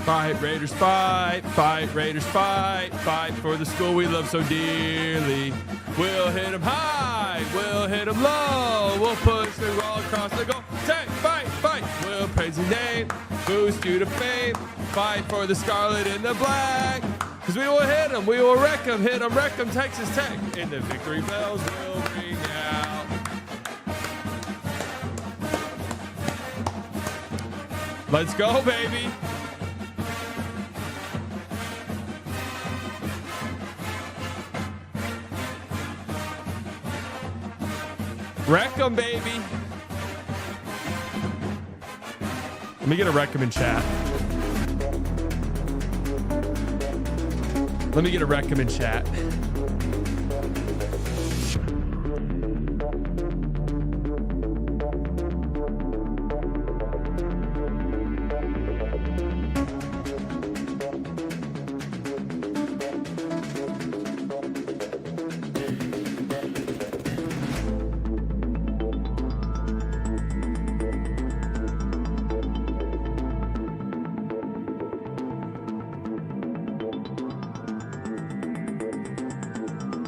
Fight, Raiders, fight. Fight, Raiders, fight. Fight for the school we love so dearly. We'll hit them high. We'll hit them low. We'll push them all across the goal. Take, fight, fight. We'll praise your name. Boost you to fame. Fight for the scarlet and the black. Because we will hit them. We will wreck them. Hit them, wreck them. Texas Tech. And the victory bells will ring out. Let's go, baby. Wreck 'em, baby. Let me get a wreck 'em in chat. Let me get a wreck 'em in chat.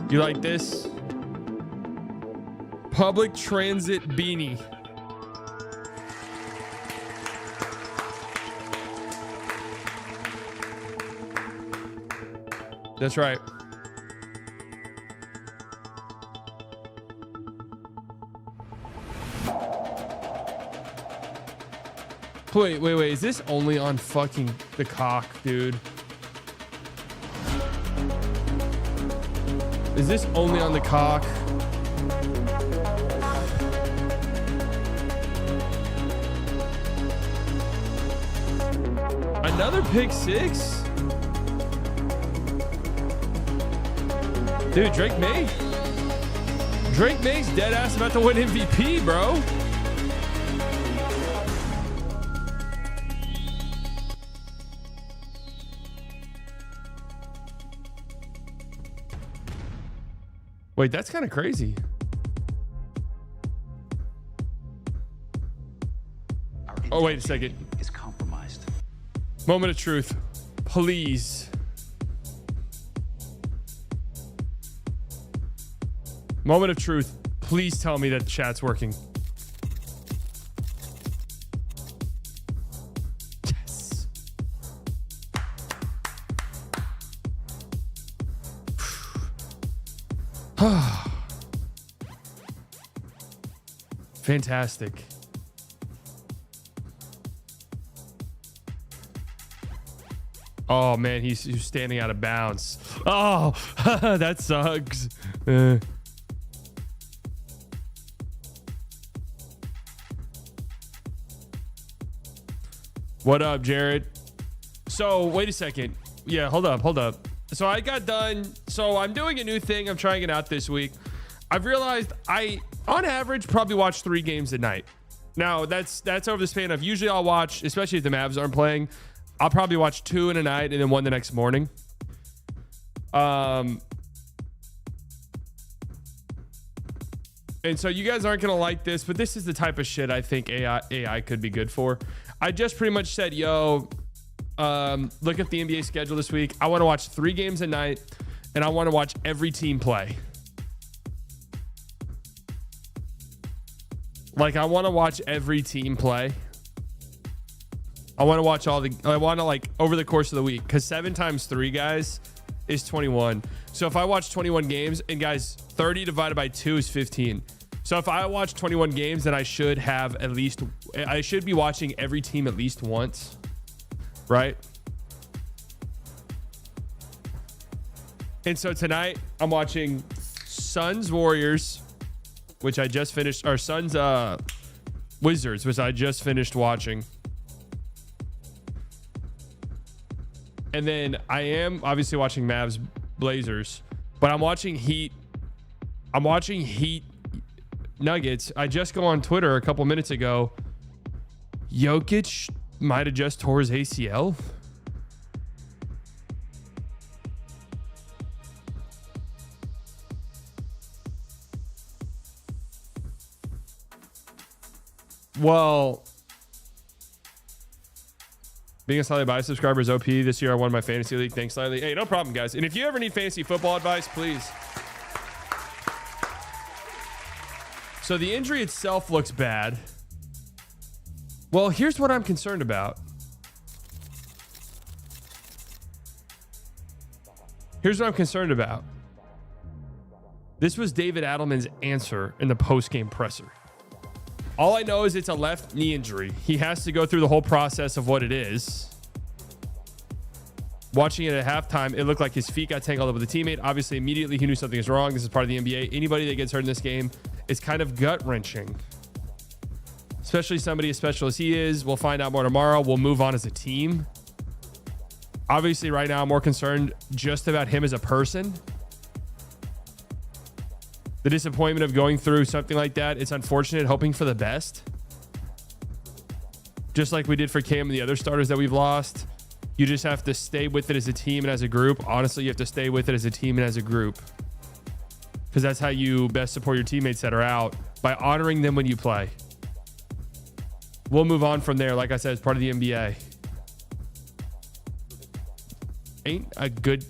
You like this? Public transit beanie. That's right. Wait. Is this only on fucking the cock, dude? Is this only on the cock? Another pick six? Dude, Drake May's dead ass about to win MVP, bro. Wait, that's kind of crazy. Oh, wait a second. Is compromised. Moment of truth, please. Moment of truth, please tell me that the chat's working. Yes. Fantastic. Oh man, he's standing out of bounds. Oh, that sucks. What up, Jared? So wait a second. Yeah, hold up. So I got done. So I'm doing a new thing. I'm trying it out this week. I've realized I, on average, probably watch 3 games a night. Now, that's over the span of usually I'll watch, especially if the Mavs aren't playing, I'll probably watch 2 in a night and then 1 the next morning. And so you guys aren't going to like this, but this is the type of shit I think AI could be good for. I just pretty much said, look at the NBA schedule this week. I want to watch 3 games a night, and I want to watch every team play. Like, I want to watch every team play. I want to watch over the course of the week, because 7 times 3, guys, is 21. So if I watch 21 games, and guys, 30 divided by 2 is 15. So if I watch 21 games, then I should be watching every team at least once, right? And so tonight, I'm watching Suns Warriors, which I just finished, or Suns Wizards, which I just finished watching. And then I am obviously watching Mavs Blazers, but I'm watching Heat Nuggets. I just go on Twitter a couple minutes ago. Jokic might have just tore his ACL. Well, being a Slightly Biased subscriber is OP. This year I won my fantasy league. Thanks, Slightly. Hey, no problem, guys. And if you ever need fantasy football advice, please. So the injury itself looks bad. Well, here's what I'm concerned about. Here's what I'm concerned about. This was David Adelman's answer in the post-game presser. All I know is it's a left knee injury. He has to go through the whole process of what it is. Watching it at halftime, it looked like his feet got tangled up with a teammate. Obviously, immediately he knew something was wrong. This is part of the NBA. Anybody that gets hurt in this game is kind of gut-wrenching. Especially somebody as special as he is. We'll find out more tomorrow. We'll move on as a team. Obviously, right now, I'm more concerned just about him as a person. The disappointment of going through something like that, it's unfortunate, hoping for the best. Just like we did for Cam and the other starters that we've lost. You just have to stay with it as a team and as a group. Honestly, you have to stay with it as a team and as a group. Because that's how you best support your teammates that are out, by honoring them when you play. We'll move on from there. Like I said, it's part of the NBA. Ain't a good...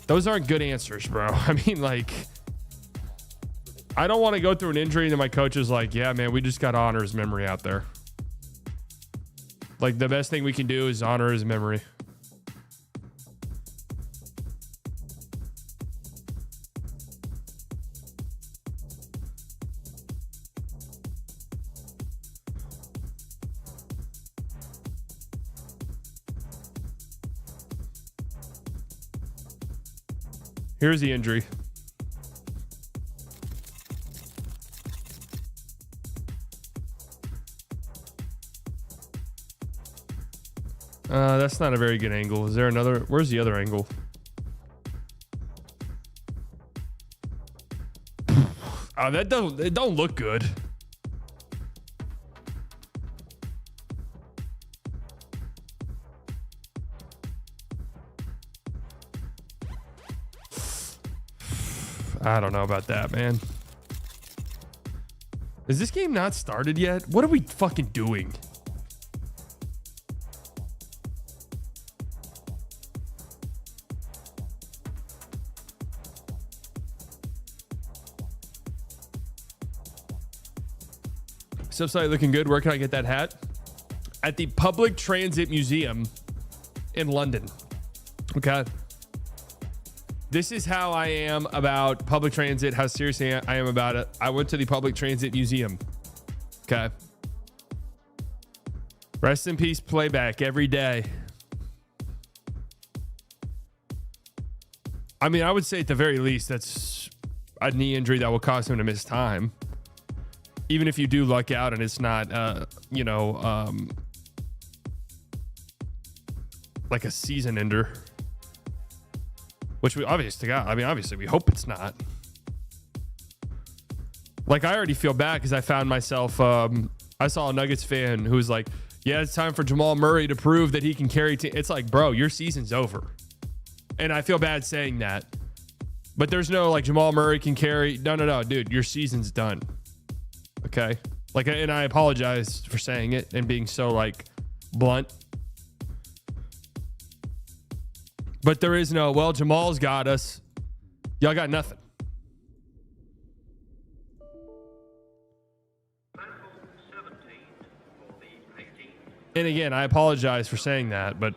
Those aren't good answers, bro. I mean, like... I don't want to go through an injury and then my coach is like, yeah, man, we just got to honor his memory out there. Like, the best thing we can do is honor his memory. Here's the injury. That's not a very good angle. Is there another? Where's the other angle? Oh, it don't look good. I don't know about that, man. Is this game not started yet? What are we fucking doing? Subsite looking good. Where can I get that hat? At the Public Transit Museum in London. Okay. This is how I am about public transit, how seriously I am about it. I went to the Public Transit Museum. Okay. Rest in peace, playback every day. I mean, I would say at the very least, that's a knee injury that will cause him to miss time. Even if you do luck out and it's not, like a season ender. Which we obviously we hope it's not. Like, I already feel bad because I found myself, I saw a Nuggets fan who was like, yeah, it's time for Jamal Murray to prove that he can carry team. It's like, bro, your season's over. And I feel bad saying that. But there's no, like, Jamal Murray can carry. No, dude, your season's done. Okay? Like, and I apologize for saying it and being so, like, blunt. But there is no, well, Jamal's got us. Y'all got nothing. And again, I apologize for saying that, but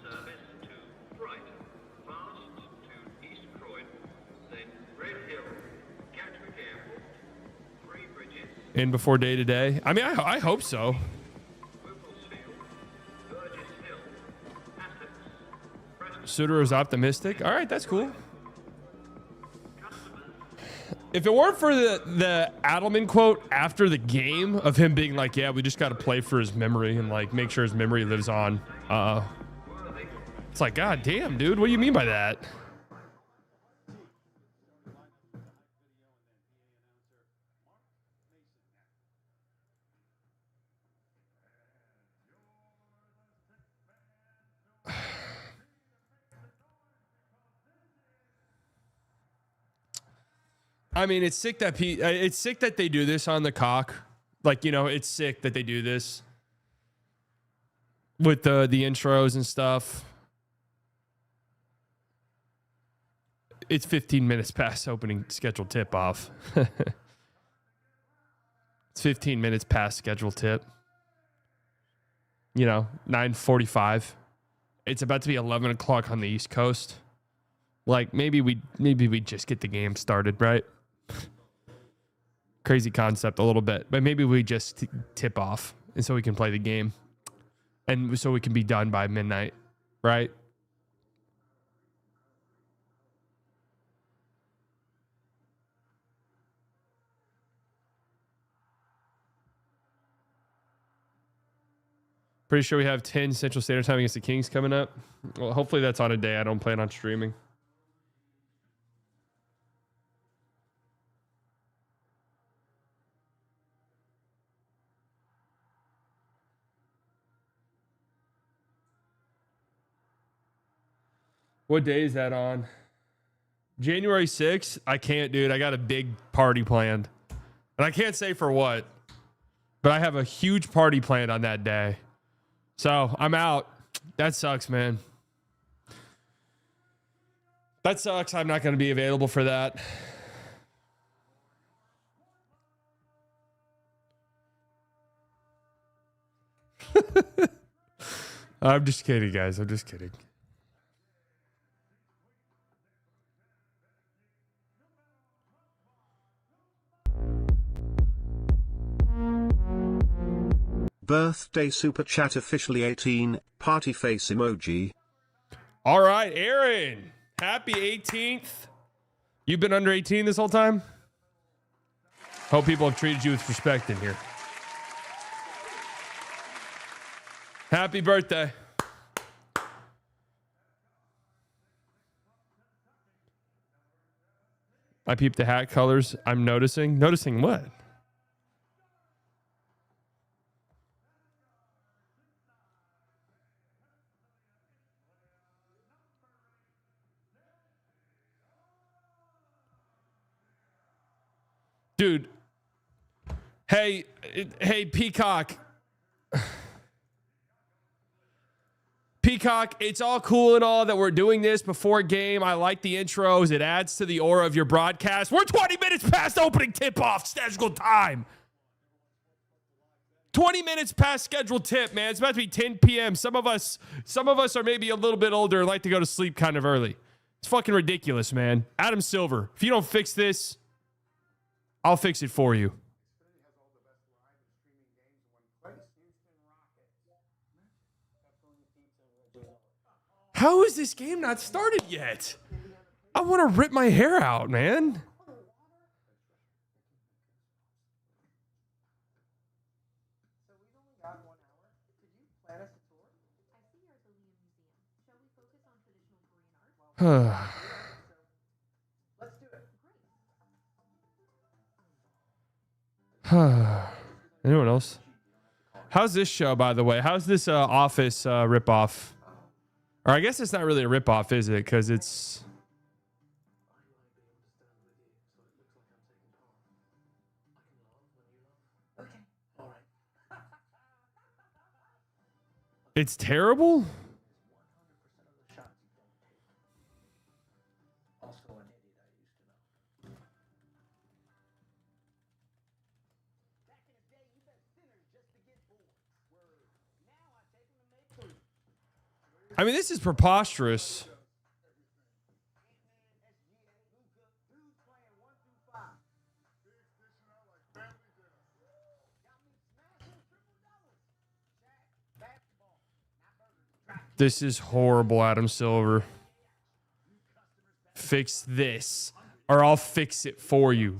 in before day to day. I mean, I hope so. Suter is optimistic. All right, that's cool. If it weren't for the Adelman quote after the game of him being like, yeah, we just got to play for his memory and like make sure his memory lives on. It's like, God damn, dude, what do you mean by that? I mean, it's sick that they do this on the cock. Like, you know, it's sick that they do this with the intros and stuff. It's 15 minutes past opening scheduled tip off. It's 15 minutes past scheduled tip. You know, 9:45. It's about to be 11 o'clock on the East Coast. Like, maybe we just get the game started, right? Crazy concept a little bit, but maybe we just tip off and so we can play the game and so we can be done by midnight, right? Pretty sure we have 10 Central Standard Time against the Kings coming up. Well, hopefully that's on a day I don't plan on streaming. What day is that on? January 6th? I can't, dude. I got a big party planned. And I can't say for what, but I have a huge party planned on that day. So I'm out. That sucks, man. That sucks. I'm not going to be available for that. I'm just kidding, guys. I'm just kidding. Birthday super chat officially 18, party face emoji. All right, Aaron. Happy 18th. You've been under 18 this whole time? Hope people have treated you with respect in here. Happy birthday. I peeped the hat colors. I'm noticing. Noticing what? Dude. Hey, Peacock. Peacock, it's all cool and all that we're doing this before a game. I like the intros. It adds to the aura of your broadcast. We're 20 minutes past opening tip-off scheduled time. 20 minutes past scheduled tip, man. It's about to be 10 p.m. Some of us are maybe a little bit older and like to go to sleep kind of early. It's fucking ridiculous, man. Adam Silver, if you don't fix this, I'll fix it for you. How is this game not started yet? I want to rip my hair out, man. Anyone else? How's this show, by the way? How's this Office ripoff? Or I guess it's not really a ripoff, is it? Because it's terrible? I mean, this is preposterous. This is horrible, Adam Silver. Fix this, or I'll fix it for you.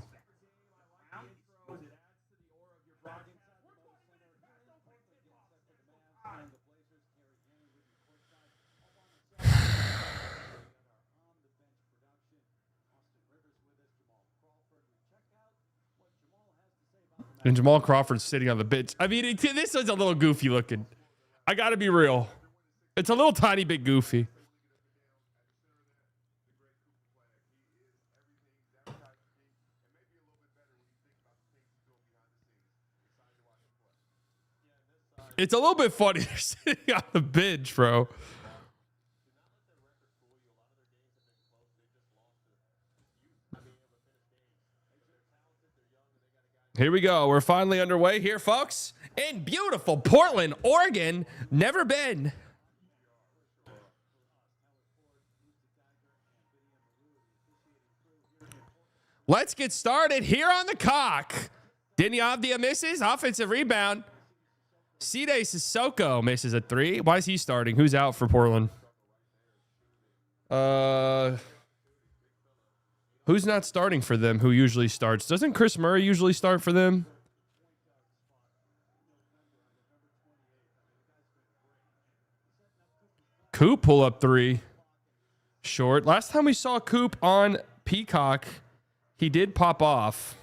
And Jamal Crawford's sitting on the bench. I mean, this is a little goofy looking. I got to be real. It's a little tiny bit goofy. It's a little bit funny. They're sitting on the bench, bro. Here we go. We're finally underway here, folks. In beautiful Portland, Oregon. Never been. Let's get started here on the cock. Denny Avdia misses. Offensive rebound. Side Sissoko misses a three. Why is he starting? Who's out for Portland? Who's not starting for them? Who usually starts? Doesn't Chris Murray usually start for them? Coop pull up three. Short. Last time we saw Coop on Peacock, he did pop off.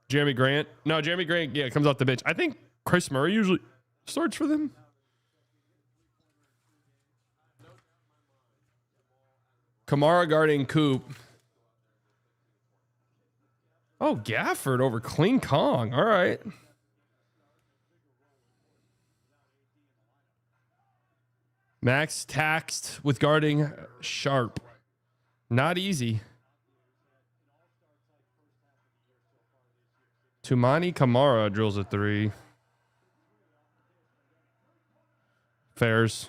Jeremy Grant. No, Jeremy Grant, yeah, comes off the bench. I think Chris Murray usually starts for them. Kamara guarding Coop. Oh, Gafford over Clean Kong. All right. Max taxed with guarding Sharp. Not easy. Tumani Kamara drills a three. Fairs.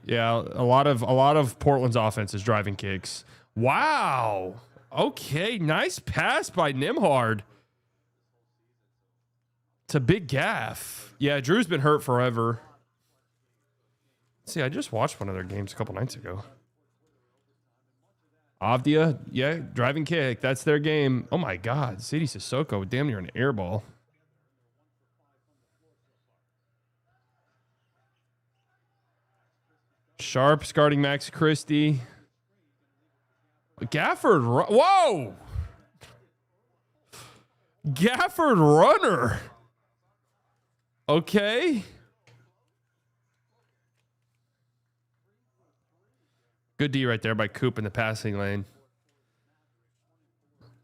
Yeah, a lot of Portland's offense is driving kicks. Wow. Okay, nice pass by Nimhard. It's a big gaff. Yeah, Drew's been hurt forever. See, I just watched one of their games a couple nights ago. Avdia, yeah, driving kick. That's their game. Oh, my God. Sidi Sissoko, damn near an air ball. Sharp's guarding Max Christie. Gafford, whoa! Gafford runner. Okay. Good D right there by Coop in the passing lane.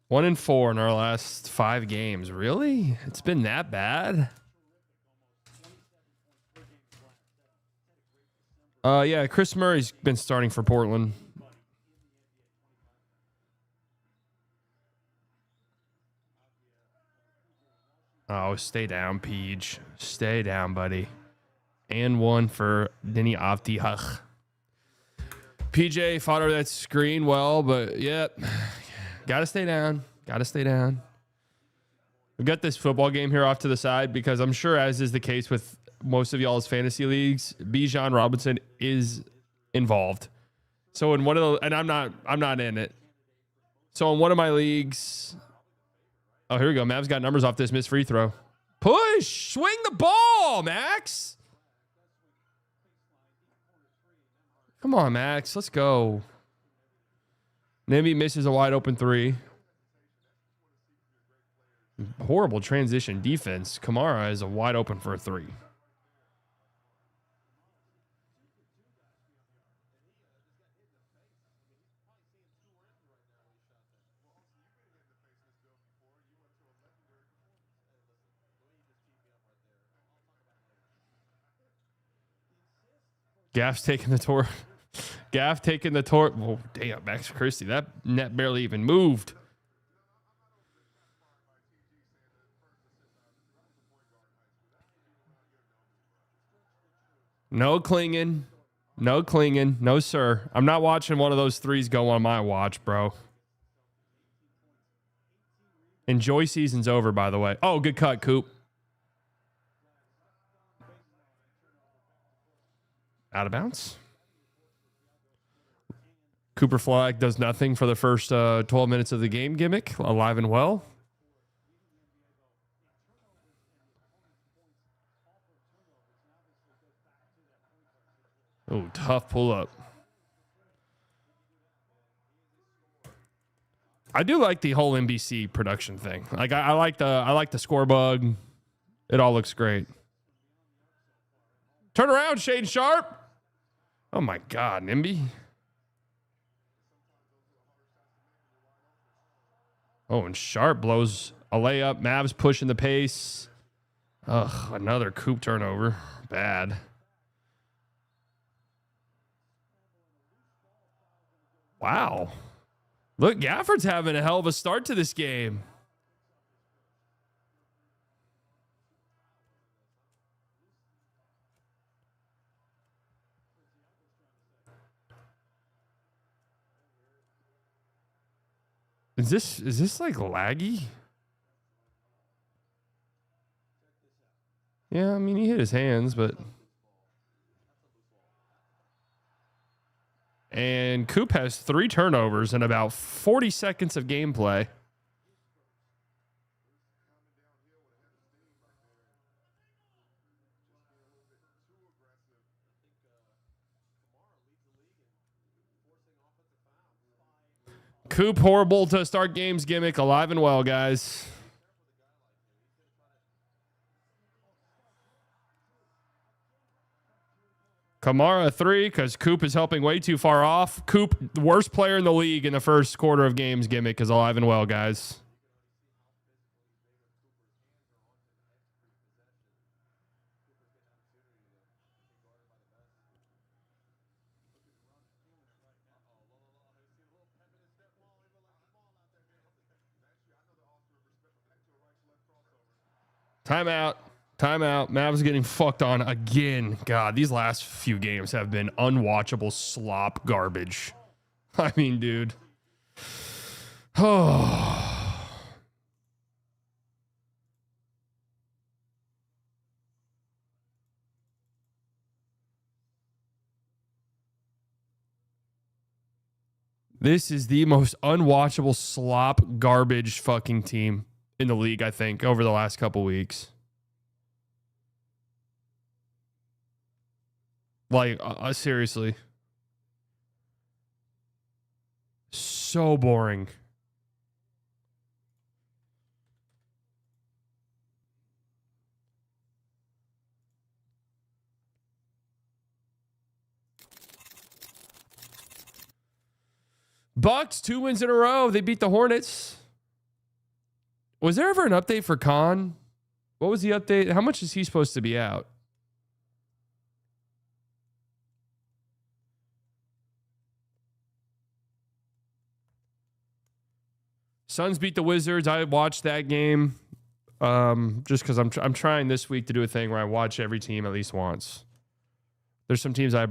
1-4 in our last 5 games. Really? It's been that bad? Yeah, Chris Murray's been starting for Portland. Oh, stay down, Peach. Stay down, buddy. And one for Denny Avdia. PJ fought over that screen well, but yep. Gotta stay down. Gotta stay down. We've got this football game here off to the side because I'm sure, as is the case with most of y'all's fantasy leagues, Bijan Robinson is involved. So in one of the, and I'm not in it. So in one of my leagues, oh, here we go. Mavs got numbers off this missed free throw. Swish. Swing the ball, Max. Come on, Max. Let's go. Nimby misses a wide open three. Horrible transition defense. Kamara is a wide open for a three. Gaff's taking the tour. Gaff taking the tour. Oh, damn, Max Christie. That net barely even moved. No clinging. No clinging. No, sir. I'm not watching one of those threes go on my watch, bro. Enjoy season's over, by the way. Oh, good cut, Coop. Out of bounds. Cooper Flagg does nothing for the first 12 minutes of the game gimmick. Alive and well. Oh, tough pull up. I do like the whole NBC production thing. Like I like the score bug. It all looks great. Turn around, Shane Sharp. Oh my God, Nimby. Oh, and Sharp blows a layup. Mavs pushing the pace. Ugh, another Coop turnover. Bad. Wow. Look, Gafford's having a hell of a start to this game. Is this like laggy? Yeah, I mean, he hit his hands, but... And Coop has 3 turnovers in about 40 seconds of gameplay. Coop, horrible to start games gimmick, alive and well, guys. Kamara 3 because Coop is helping way too far off. Coop, the worst player in the league in the first quarter of games gimmick, is alive and well, guys. Timeout. Timeout. Mavs getting fucked on again. God, these last few games have been unwatchable slop garbage. I mean, dude. Oh. This is the most unwatchable slop garbage fucking team in the league, I think, over the last couple weeks. Like, seriously. So boring. Bucks, 2 wins in a row. They beat the Hornets. Was there ever an update for Khan? What was the update? How much is he supposed to be out? Suns beat the Wizards. I watched that game just because I'm trying this week to do a thing where I watch every team at least once. There's some teams I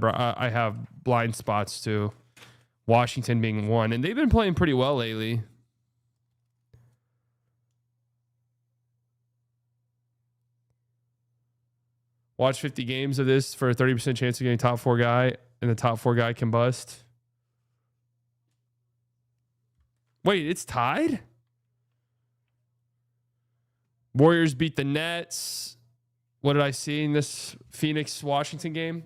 have blind spots to. Washington being one, and they've been playing pretty well lately. Watch 50 games of this for a 30% chance of getting top 4 guy, and the top 4 guy can bust. Wait, it's tied? Warriors beat the Nets. What did I see in this Phoenix-Washington game?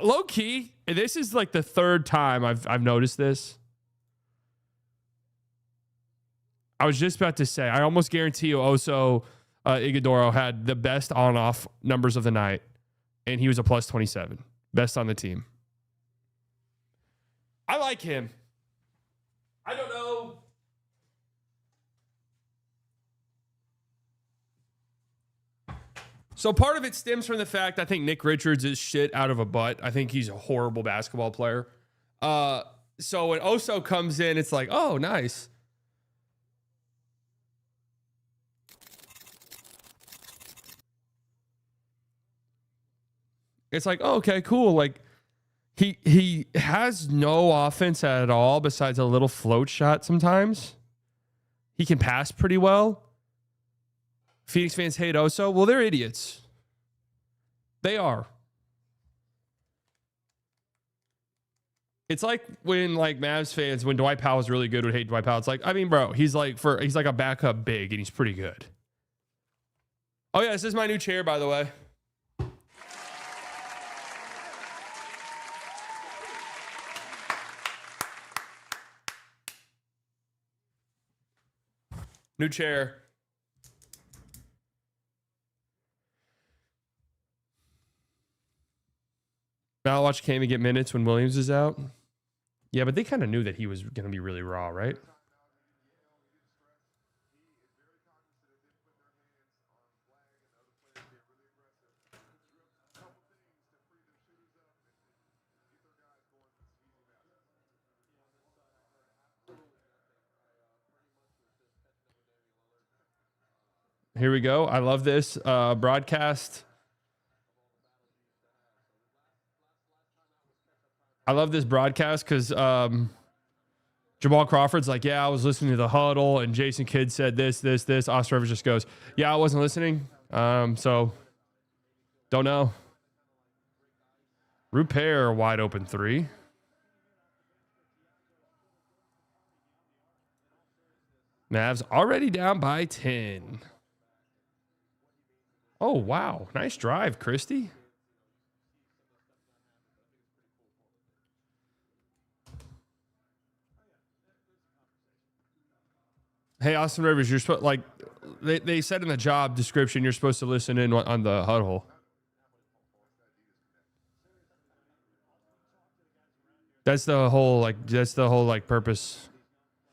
Low key, this is like the third time I've noticed this. I was just about to say, I almost guarantee you Oso Ighodaro had the best on-off numbers of the night, and he was a plus 27. Best on the team. I like him. I don't know. So part of it stems from the fact I think Nick Richards is shit out of a butt. I think he's a horrible basketball player. So when Oso comes in, it's like, oh, nice. It's like, oh, okay, cool. Like he has no offense at all besides a little float shot sometimes. He can pass pretty well. Phoenix fans hate Oso. Well, they're idiots. They are. It's like when like Mavs fans, when Dwight Powell was really good, would hate Dwight Powell. It's like, I mean, bro, he's like a backup big and he's pretty good. Oh yeah, this is my new chair, by the way. New chair. Now I'll watch Cam get minutes when Williams is out. Yeah, but they kind of knew that he was going to be really raw, right? Here we go. I love this broadcast. I love this broadcast because Jamal Crawford's like, yeah, I was listening to the huddle, and Jason Kidd said this. Austin Rivers just goes, yeah, I wasn't listening. So don't know. Rupert, wide open three. Mavs already down by 10. Oh, wow. Nice drive, Christie. Hey, Austin Rivers, you're supposed like they said in the job description you're supposed to listen in on the huddle. That's the whole purpose.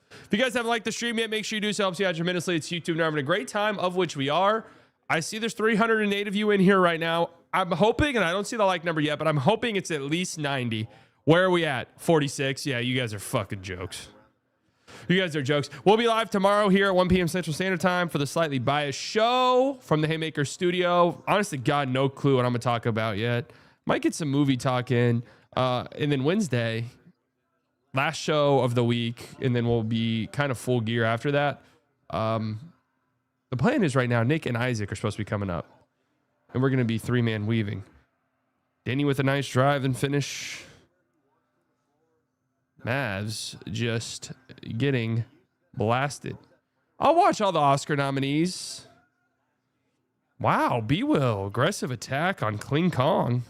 If you guys haven't liked the stream yet, make sure you do so. Helps you out tremendously. It's YouTube. Now having a great time, of which we are. I see there's 308 of you in here right now. I'm hoping, and I don't see the like number yet, but I'm hoping it's at least 90. Where are we at? 46. Yeah, you guys are fucking jokes. You guys are jokes. We'll be live tomorrow here at 1 p.m. Central Standard Time for the Slightly Biased Show from the Haymaker Studio. Honestly, God, no clue what I'm going to talk about yet. Might get some movie talk in. And then Wednesday, last show of the week, and then we'll be kind of full gear after that. The plan is right now, Nick and Isaac are supposed to be coming up. And we're going to be three-man weaving. Danny with a nice drive and finish. Mavs just getting blasted. I'll watch all the Oscar nominees. Wow, B-Will, aggressive attack on Kling Kong.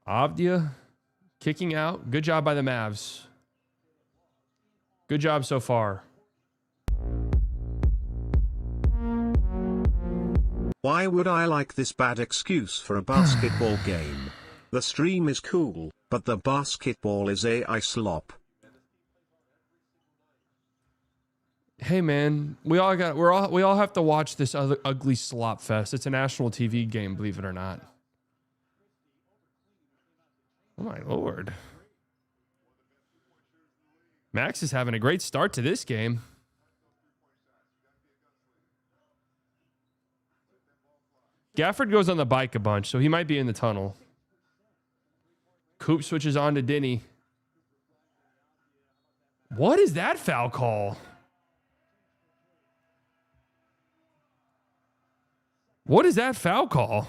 Avdia kicking out. Good job by the Mavs. Good job so far. Why would I like this bad excuse for a basketball game? The stream is cool, but the basketball is AI slop. Hey man, we all have to watch this ugly slop fest. It's a national TV game, believe it or not. Oh my Lord. Max is having a great start to this game. Gafford goes on the bike a bunch, so he might be in the tunnel. Coop switches on to Denny. What is that foul call? What is that foul call?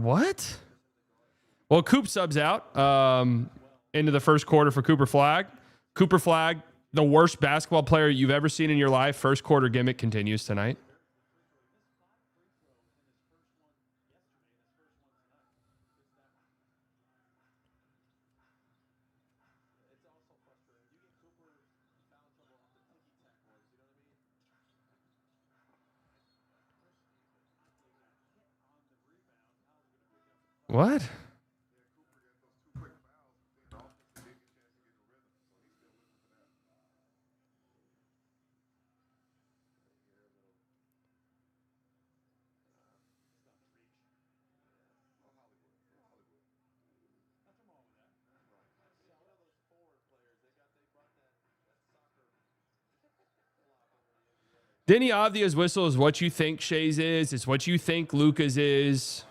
What? Well, Coop subs out into the first quarter for Cooper Flagg. Cooper Flagg, the worst basketball player you've ever seen in your life. First quarter gimmick continues tonight. What? Denny Avdia's whistle is what you think Shea's is. It's what you think Luka's is.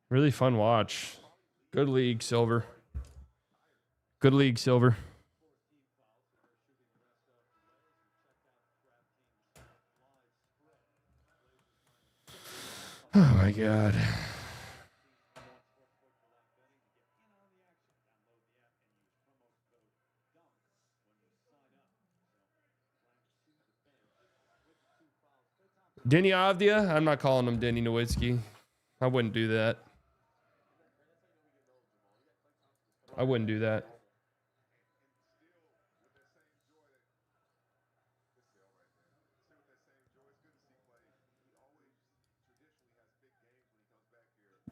Really fun watch. Good league, Silver. Good league, Silver. Oh, my God. Denny Avdia? I'm not calling him Denny Nowitzki. I wouldn't do that. I wouldn't do that.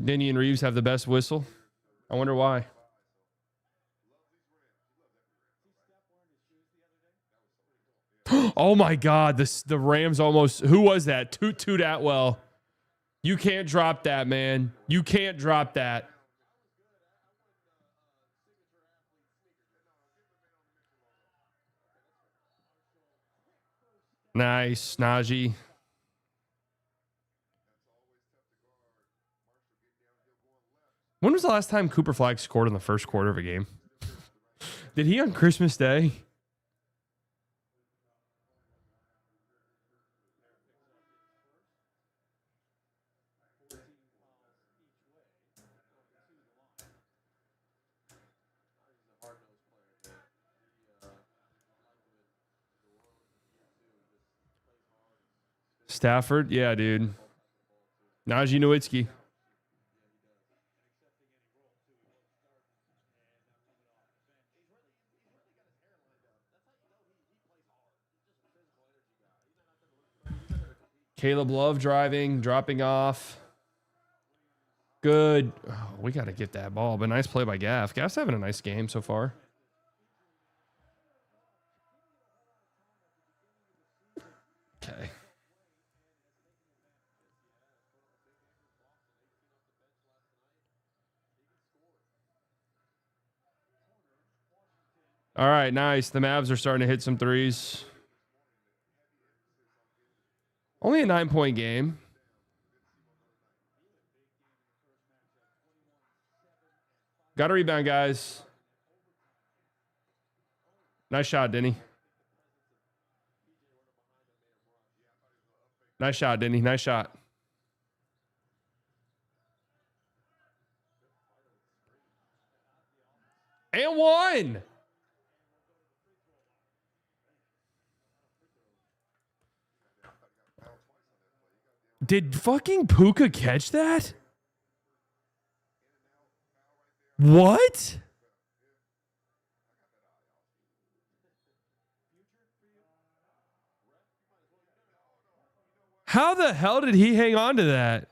Denny and Reeves have the best whistle. I wonder why. Oh my God! The Rams almost. Who was that? Toot Atwell. You can't drop that, man. You can't drop that. Nice, Najee. When was the last time Cooper Flagg scored in the first quarter of a game? Did he on Christmas Day? Stafford? Yeah, dude. Najee Nowitzki. Caleb Love dropping off. Good. Oh, we got to get that ball, but nice play by Gaff. Gaff's having a nice game so far. Okay. All right, nice. The Mavs are starting to hit some threes. Only a 9-point game. Got a rebound, guys. Nice shot, Denny. Nice shot, Denny. Nice shot. And one. Did fucking Puka catch that? What? How the hell did he hang on to that?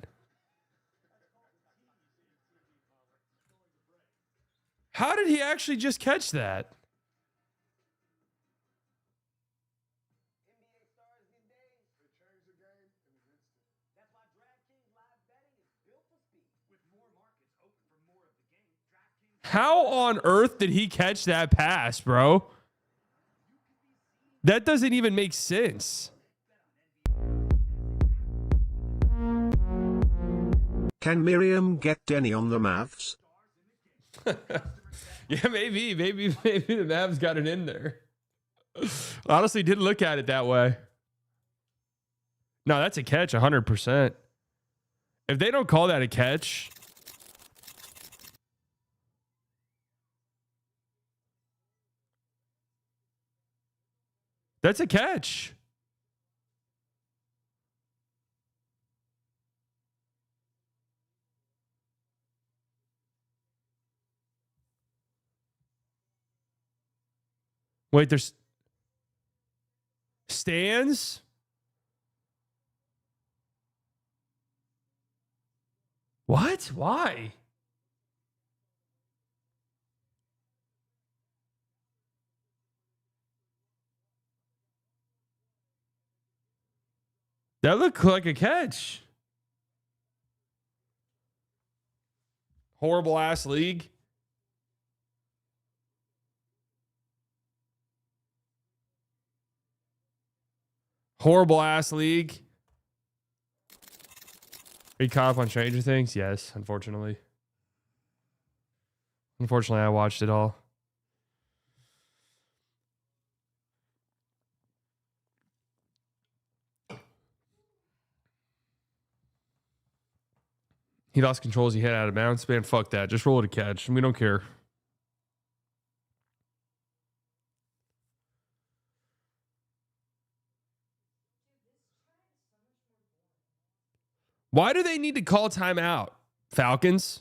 How did he actually just catch that? How on earth did he catch that pass, bro? That doesn't even make sense. Can Miriam get Denny on the Mavs? Yeah, maybe the Mavs got it in there. Honestly, didn't look at it that way. No, that's a catch, 100%. If they don't call that a catch, that's a catch. Wait, there's stands? What? Why? That looked like a catch. Horrible ass league. Horrible ass league. Are you caught up on Stranger Things? Yes, unfortunately. Unfortunately, I watched it all. He lost control as he hit out of bounds. Man, fuck that. Just roll it a catch. We don't care. Why do they need to call timeout, Falcons?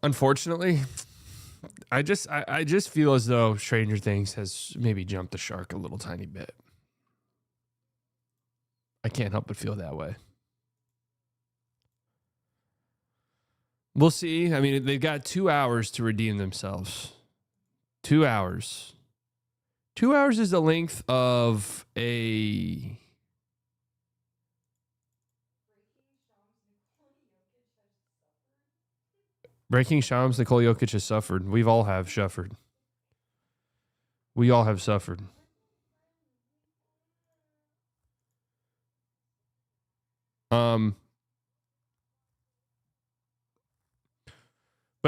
Unfortunately, I just feel as though Stranger Things has maybe jumped the shark a little tiny bit. I can't help but feel that way. We'll see. I mean, they've got 2 hours to redeem themselves. 2 hours. 2 hours is the length of a... Breaking Shams, Nikola Jokic has suffered. We've all have suffered. We all have suffered. But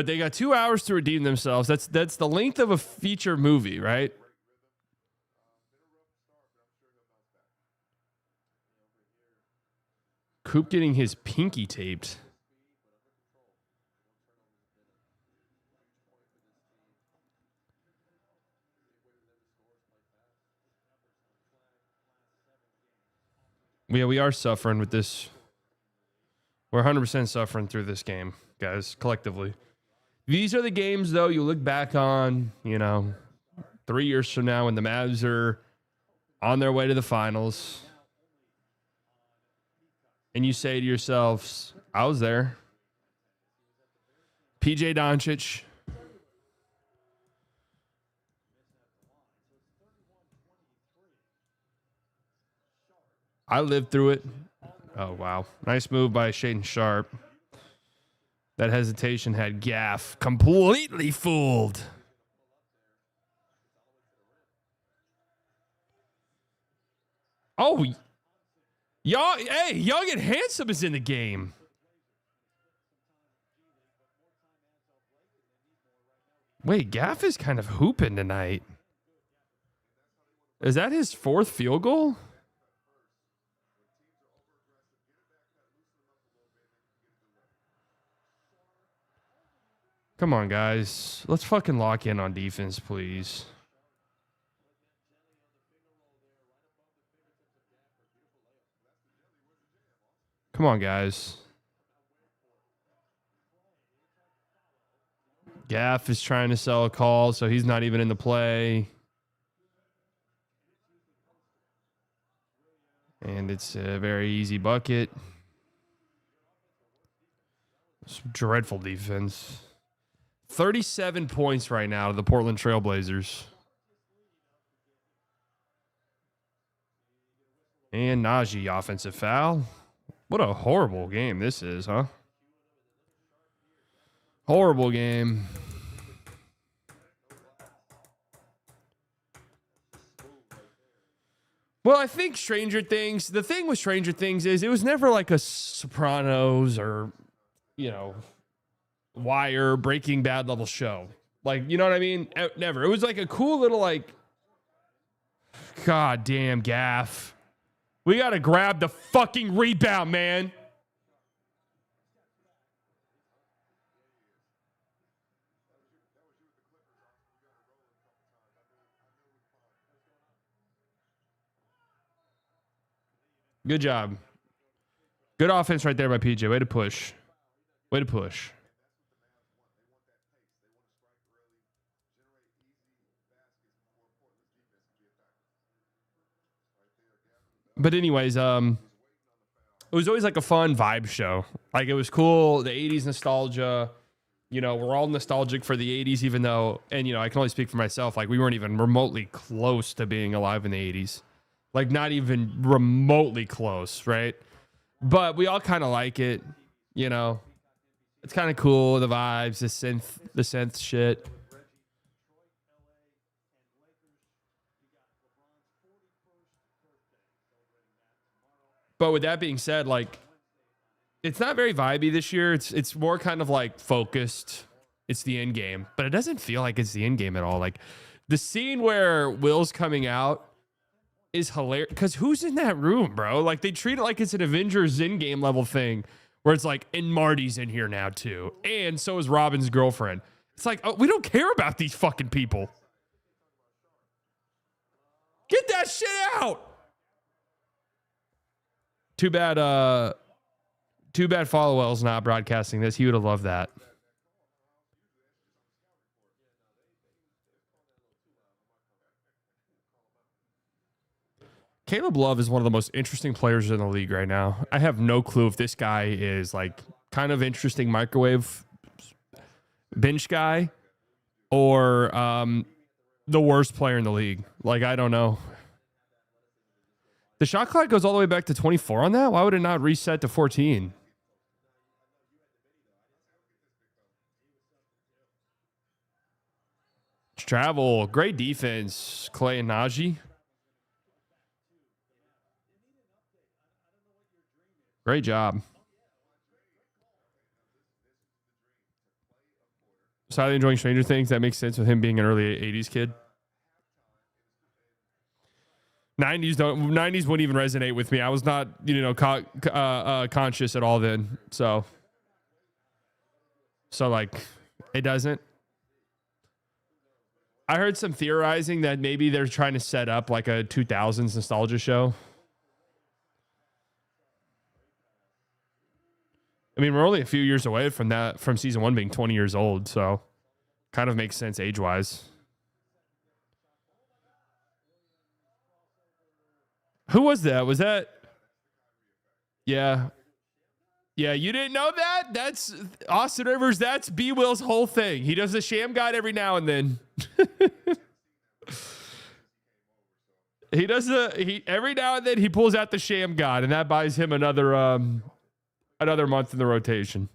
they got 2 hours to redeem themselves. That's the length of a feature movie, right? Coop getting his pinky taped. Yeah, we are suffering with this. We're 100% suffering through this game, guys, collectively. These are the games, though, you look back on, 3 years from now when the Mavs are on their way to the finals. And you say to yourselves, I was there. PJ Doncic. I lived through it. Oh, wow. Nice move by Shaedon Sharp. That hesitation had Gaff completely fooled. Oh, Young and Handsome is in the game. Wait, Gaff is kind of hooping tonight. Is that his 4th field goal? Come on, guys. Let's fucking lock in on defense, please. Come on, guys. Gaff is trying to sell a call, so he's not even in the play. And it's a very easy bucket. Some dreadful defense. 37 points right now to the Portland Trailblazers. And Najee, offensive foul. What a horrible game this is, huh? Horrible game. Well, I think Stranger Things, the thing with Stranger Things is it was never like a Sopranos or, Wire, Breaking Bad level show. Like, you know what I mean? Never. It was like a cool little, like, goddamn gaff. We got to grab the fucking rebound, man. Good job. Good offense right there by PJ. Way to push. Way to push. But anyways, it was always like a fun vibe show. Like it was cool. The 80s nostalgia. We're all nostalgic for the 80s, even though, and I can only speak for myself. Like we weren't even remotely close to being alive in the 80s. Like not even remotely close, right? But we all kind of like it, It's kind of cool, the vibes, the synth shit. But with that being said, like it's not very vibey this year. It's more kind of like focused. It's the end game, but it doesn't feel like it's the end game at all. Like the scene where Will's coming out is hilarious because who's in that room, bro? Like they treat it like it's an Avengers Endgame level thing where it's like, and Marty's in here now too. And so is Robin's girlfriend. It's like, oh, we don't care about these fucking people. Get that shit out. Too bad Followell's not broadcasting this. He would have loved that. Caleb Love is one of the most interesting players in the league right now. I have no clue if this guy is like kind of interesting microwave bench guy or the worst player in the league. Like, I don't know. The shot clock goes all the way back to 24 on that? Why would it not reset to 14? Travel. Great defense, Clay and Najee. Great job. So highly enjoying Stranger Things. That makes sense with him being an early 80s kid. 90s wouldn't even resonate with me. I was not, conscious at all then. So like, it doesn't. I heard some theorizing that maybe they're trying to set up like a 2000s nostalgia show. I mean, we're only a few years away from season 1 being 20 years old, so kind of makes sense age-wise. Who was that? Was that? Yeah. Yeah, you didn't know that? That's Austin Rivers. That's B. Will's whole thing. He does the sham guide every now and then. Every now and then he pulls out the sham god, and that buys him another month in the rotation.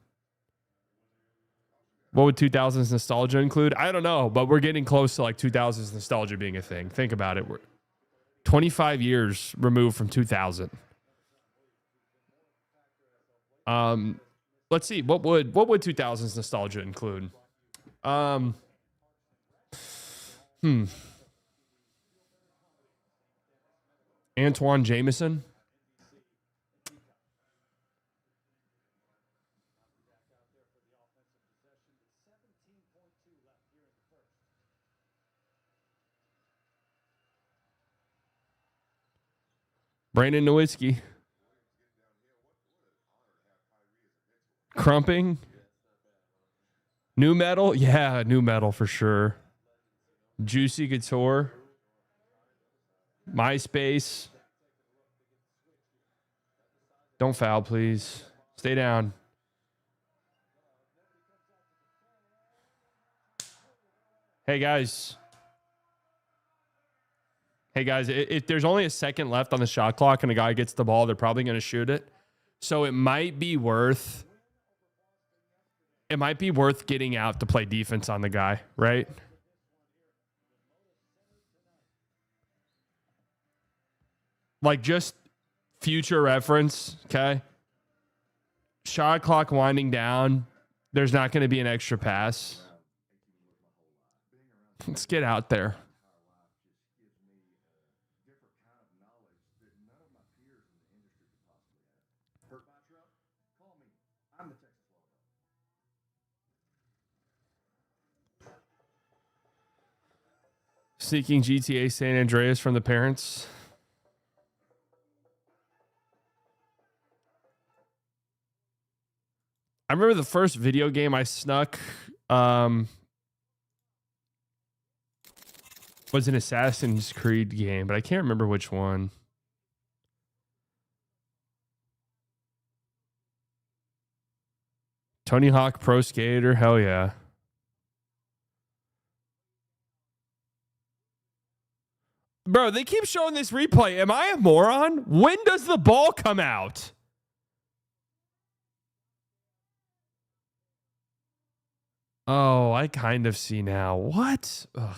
What would 2000s nostalgia include? I don't know, but we're getting close to like 2000s nostalgia being a thing. Think about it. We're 25 years removed from 2000. Let's see. What would 2000s nostalgia include? Antoine Jameson. Brandon Nowitzki. Crumping. New metal? Yeah, new metal for sure. Juicy Couture. MySpace. Don't foul, please. Stay down. Hey, guys. If there's only a second left on the shot clock and a guy gets the ball, they're probably going to shoot it. So it might be worth getting out to play defense on the guy, right? Like, just future reference, okay? Shot clock winding down. There's not going to be an extra pass. Let's get out there. Seeking GTA San Andreas from the parents. I remember the first video game I snuck was an Assassin's Creed game, but I can't remember which one. Tony Hawk Pro Skater, hell yeah. Bro, they keep showing this replay. Am I a moron? When does the ball come out? Oh, I kind of see now. What? Ugh.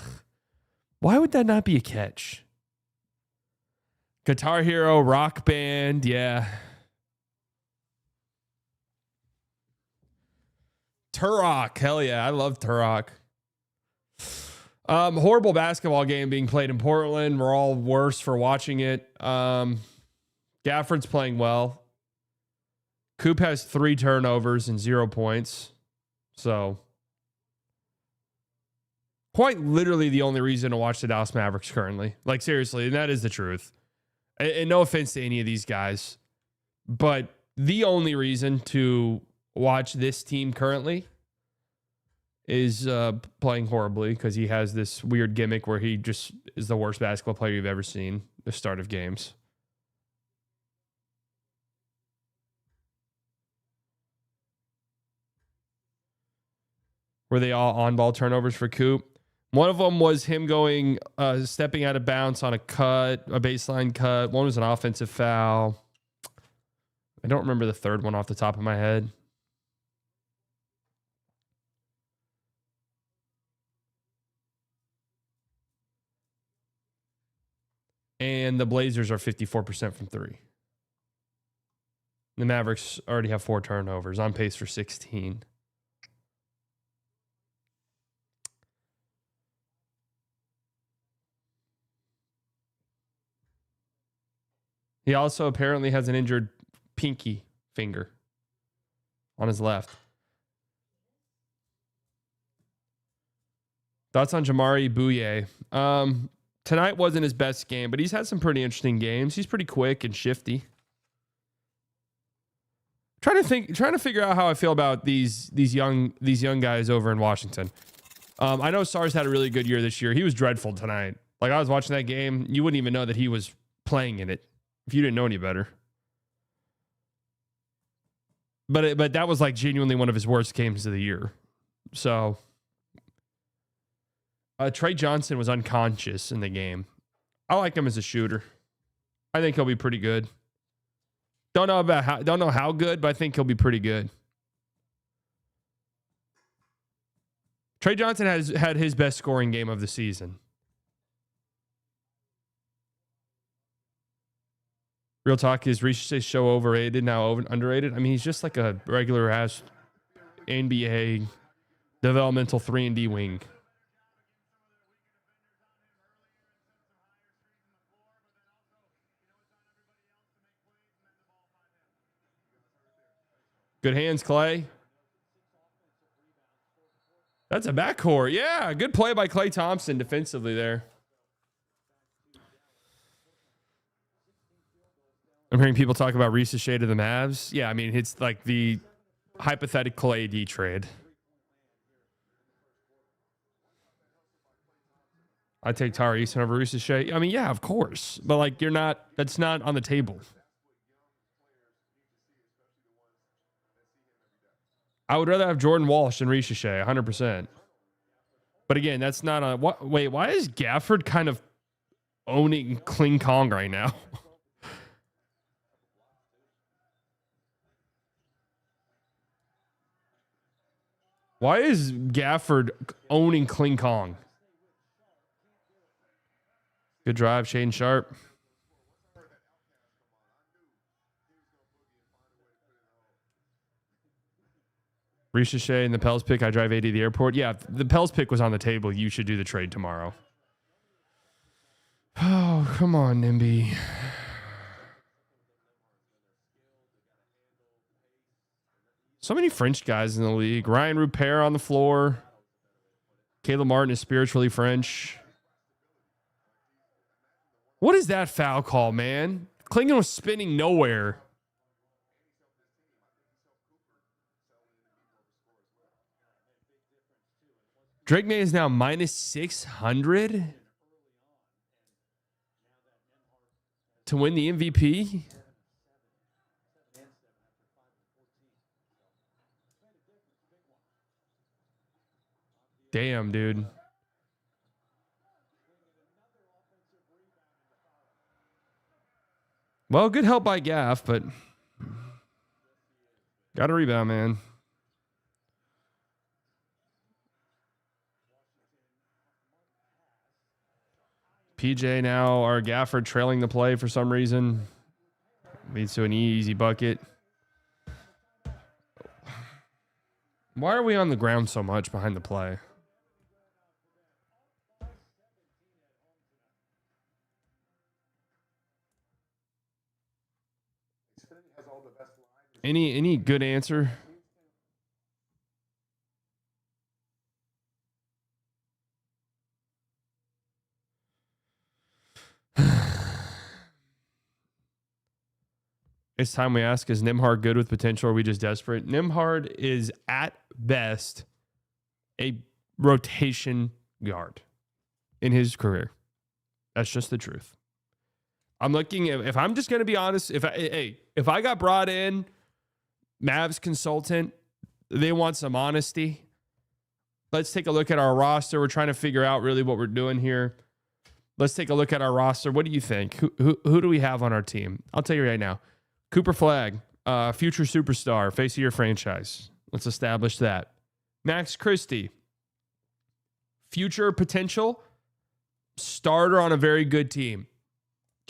Why would that not be a catch? Guitar Hero, Rock Band, yeah. Turok, hell yeah. I love Turok. Horrible basketball game being played in Portland. We're all worse for watching it. Gafford's playing well. Coop has 3 turnovers and 0 points. So, quite literally the only reason to watch the Dallas Mavericks currently. Like, seriously, and that is the truth. And no offense to any of these guys, but the only reason to watch this team currently is playing horribly because he has this weird gimmick where he just is the worst basketball player you've ever seen the start of games. Were they all on-ball turnovers for Coop? One of them was him going, stepping out of bounds on a cut, a baseline cut. One was an offensive foul. I don't remember the third one off the top of my head. And the Blazers are 54% from 3. The Mavericks already have 4 turnovers, on pace for 16. He also apparently has an injured pinky finger on his left. Thoughts on Jamari Bouye? Tonight wasn't his best game, but he's had some pretty interesting games. He's pretty quick and shifty. Trying to figure out how I feel about these young guys over in Washington. I know Sar's had a really good year this year. He was dreadful tonight. Like, I was watching that game, you wouldn't even know that he was playing in it if you didn't know any better. But that was like genuinely one of his worst games of the year. So Trey Johnson was unconscious in the game. I like him as a shooter. I think he'll be pretty good. Don't know how good, but I think he'll be pretty good. Trey Johnson has had his best scoring game of the season. Real talk, is Reese's show overrated now, underrated? I mean, he's just like a regular ass NBA developmental 3-and-D wing. Good hands, Clay. That's a backcourt. Yeah, good play by Klay Thompson defensively there. I'm hearing people talk about Reese's shade of the Mavs. Yeah, I mean, it's like the hypothetical AD trade. I take Tari Eason over Reese's shade. I mean, yeah, of course. But like, that's not on the table. I would rather have Jordan Walsh than Reese's shade, 100%. But again, that's not a... Wait, why is Gafford kind of owning Kling Kong right now? Why is Gafford owning Kling Kong? Good drive, Shaden Sharp. Ricochet and the Pels pick. I drive 80 to the airport. Yeah, if the Pels pick was on the table, you should do the trade tomorrow. Oh, come on, Nimby. So many French guys in the league. Ryan Rupert on the floor. Caleb Martin is spiritually French. What is that foul call, man? Klingon was spinning nowhere. Drake May is now minus 600 to win the MVP. Damn, dude. Well, good help by Gaff, but got a rebound, man. PJ now, our Gafford trailing the play for some reason. Leads to an easy bucket. Why are we on the ground so much behind the play? Any good answer? It's time we ask, is Nembhard good with potential or are we just desperate? Nembhard is at best a rotation guard in his career. That's just the truth. I'm looking at, if I'm just going to be honest, if I got brought in, Mavs consultant, they want some honesty. Let's take a look at our roster. We're trying to figure out really what we're doing here. Let's take a look at our roster. What do you think? Who do we have on our team? I'll tell you right now. Cooper Flagg, future superstar, face of your franchise. Let's establish that. Max Christie, future potential, starter on a very good team.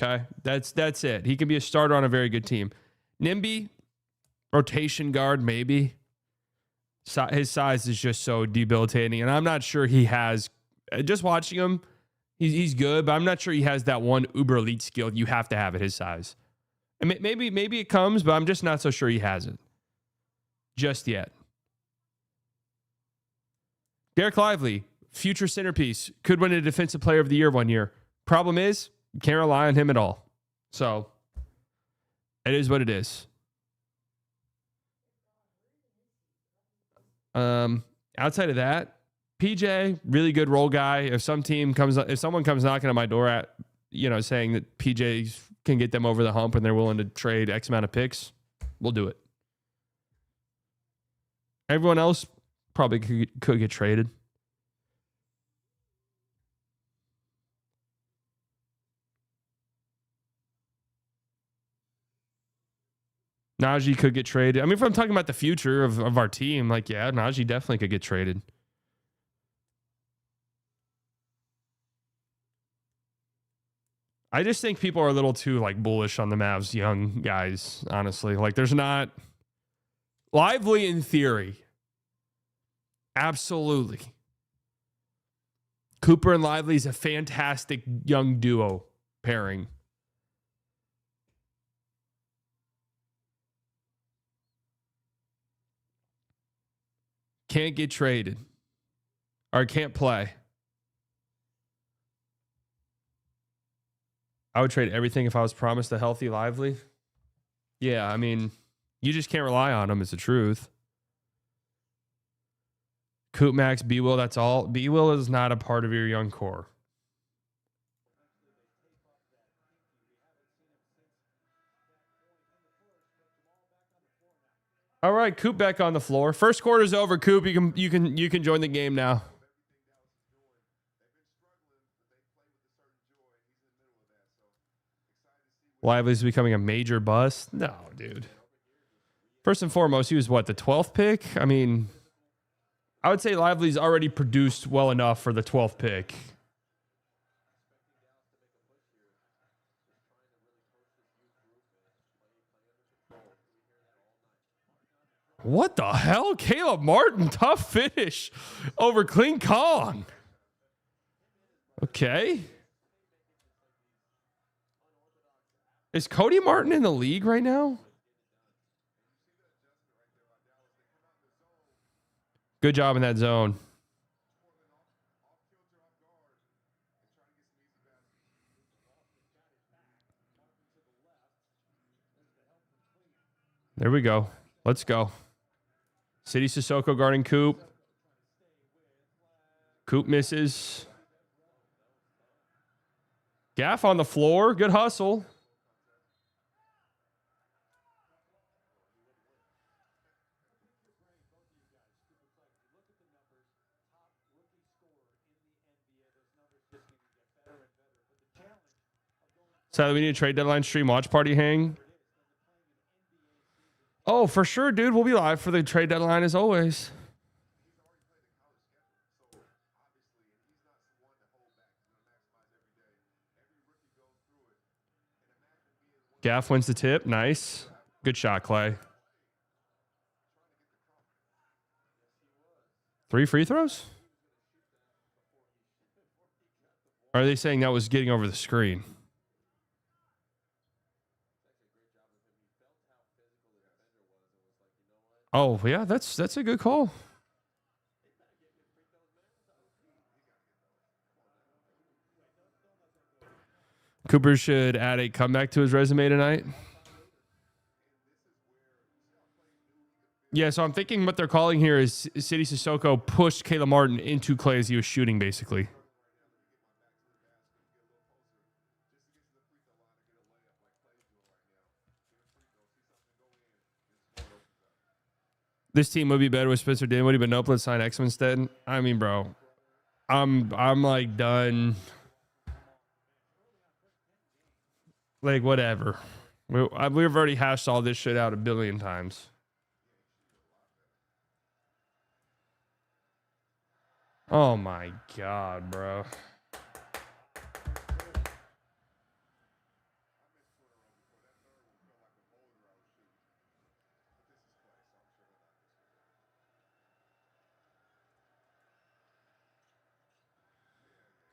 Okay, that's it. He can be a starter on a very good team. Nimby, rotation guard, maybe. His size is just so debilitating, and I'm not sure he has. Just watching him, he's good, but I'm not sure he has that one uber elite skill you have to have at his size. And maybe it comes, but I'm just not so sure he has it just yet. Derek Lively, future centerpiece, could win a Defensive Player of the Year one year. Problem is, you can't rely on him at all. So, it is what it is. Outside of that, PJ, really good role guy. If someone comes knocking on my door at, saying that PJ can get them over the hump and they're willing to trade X amount of picks, we'll do it. Everyone else probably could get traded. Najee could get traded. I mean, if I'm talking about the future of our team, Najee definitely could get traded. I just think people are a little too bullish on the Mavs young guys, honestly. There's not Lively in theory. Absolutely. Cooper and Lively is a fantastic young duo pairing. Can't get traded. Or can't play. I would trade everything if I was promised a healthy Lively. Yeah, I mean, you just can't rely on them, is the truth. Coop Max, B-Will, that's all. B-Will is not a part of your young core. All right, Coop back on the floor. First quarter's over, Coop. You can join the game now. Lively's becoming a major bust? No, dude. First and foremost, he was the 12th pick? I mean, I would say Lively's already produced well enough for the 12th pick. What the hell? Caleb Martin, tough finish over Clean Kong. Okay. Is Cody Martin in the league right now? Good job in that zone. There we go. Let's go. City Sissoko guarding Coop. Coop misses. Gaff on the floor. Good hustle. Sadly, we need a trade deadline stream watch party hang. Oh, for sure, dude. We'll be live for the trade deadline as always. Gaff wins the tip. Nice. Good shot, Clay. 3 free throws? Are they saying that was getting over the screen? Oh, yeah, that's a good call. Cooper should add a comeback to his resume tonight. Yeah, so I'm thinking what they're calling here is City Sissoko pushed Caleb Martin into Clay as he was shooting, basically. This team would be better with Spencer Dinwiddie, but nope, let's sign Exum instead. I mean, bro, I'm like done. Like, whatever. We've already hashed all this shit out a billion times. Oh my God, bro.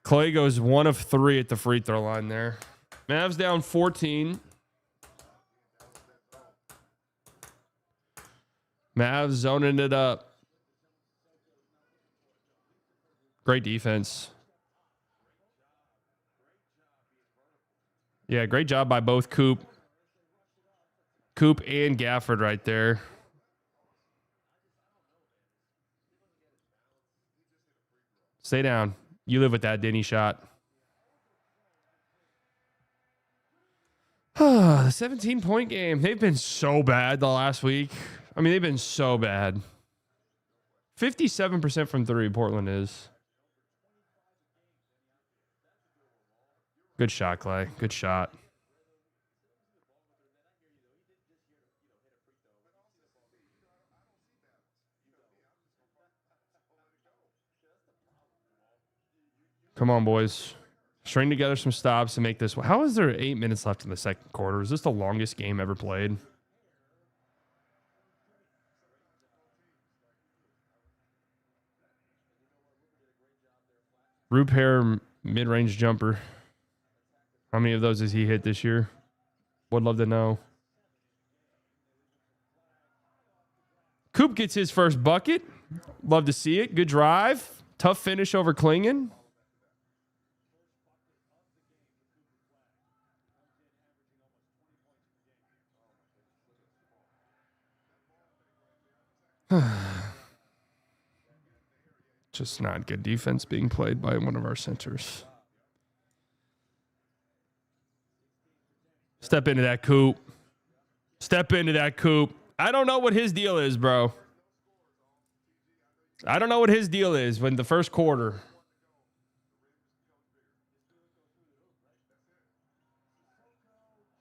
Clay goes 1 of 3 at the free throw line there. Mavs down 14. Mavs zoning it up. Great defense. Yeah, great job by both Coop and Gafford right there. Stay down. You live with that Denny shot. The 17-point game. They've been so bad the last week. I mean, they've been so bad. 57% from 3, Portland is. Good shot, Clay. Good shot. Come on, boys. String together some stops to make this. How is there 8 minutes left in the second quarter? Is this the longest game ever played? Roop hair mid-range jumper. How many of those has he hit this year? Would love to know. Coop gets his first bucket. Love to see it. Good drive. Tough finish over Klingon. Just not good defense being played by one of our centers. Step into that, Coop. Step into that, Coop. I don't know what his deal is, bro. I don't know what his deal is when the first quarter.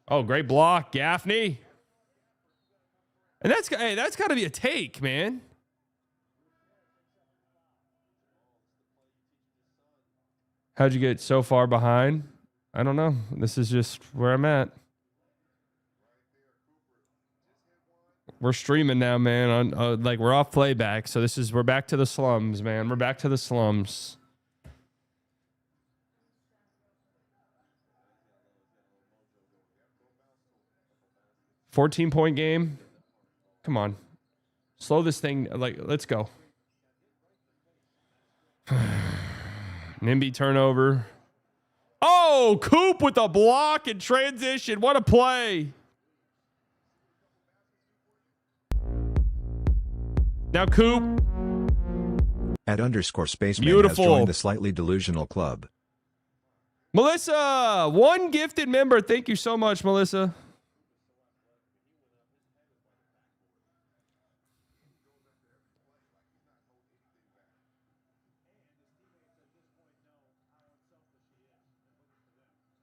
Oh, great block, Gaffney. And that's got to be a take, man. How'd you get so far behind? I don't know. This is just where I'm at. We're streaming now, man. On like we're off playback, so we're back to the slums, man. We're back to the slums. $14-point game. Come on, slow this thing. Like, let's go. Nimby turnover. Oh, Coop with a block and transition. What a play. Now Coop. At _spaceman Beautiful. has joined the slightly delusional club. Melissa, one gifted member. Thank you so much, Melissa.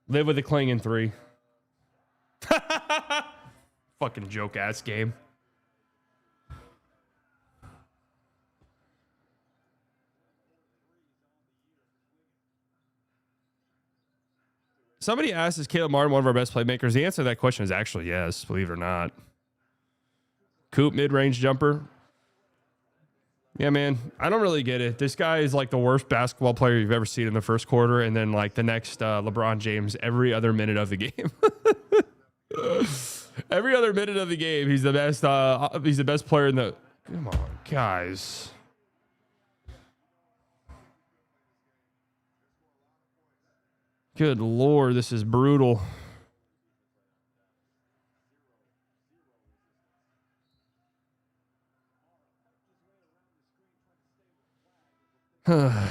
Live with a clinging 3. Fucking joke ass game. Somebody asked, is Caleb Martin one of our best playmakers? The answer to that question is actually yes, believe it or not. Coop, mid-range jumper. Yeah, man, I don't really get it. This guy is like the worst basketball player you've ever seen in the first quarter, and then like the next LeBron James every other minute of the game. Every other minute of the game, he's the best. He's the best player in the. Come on, guys. Good Lord, this is brutal. The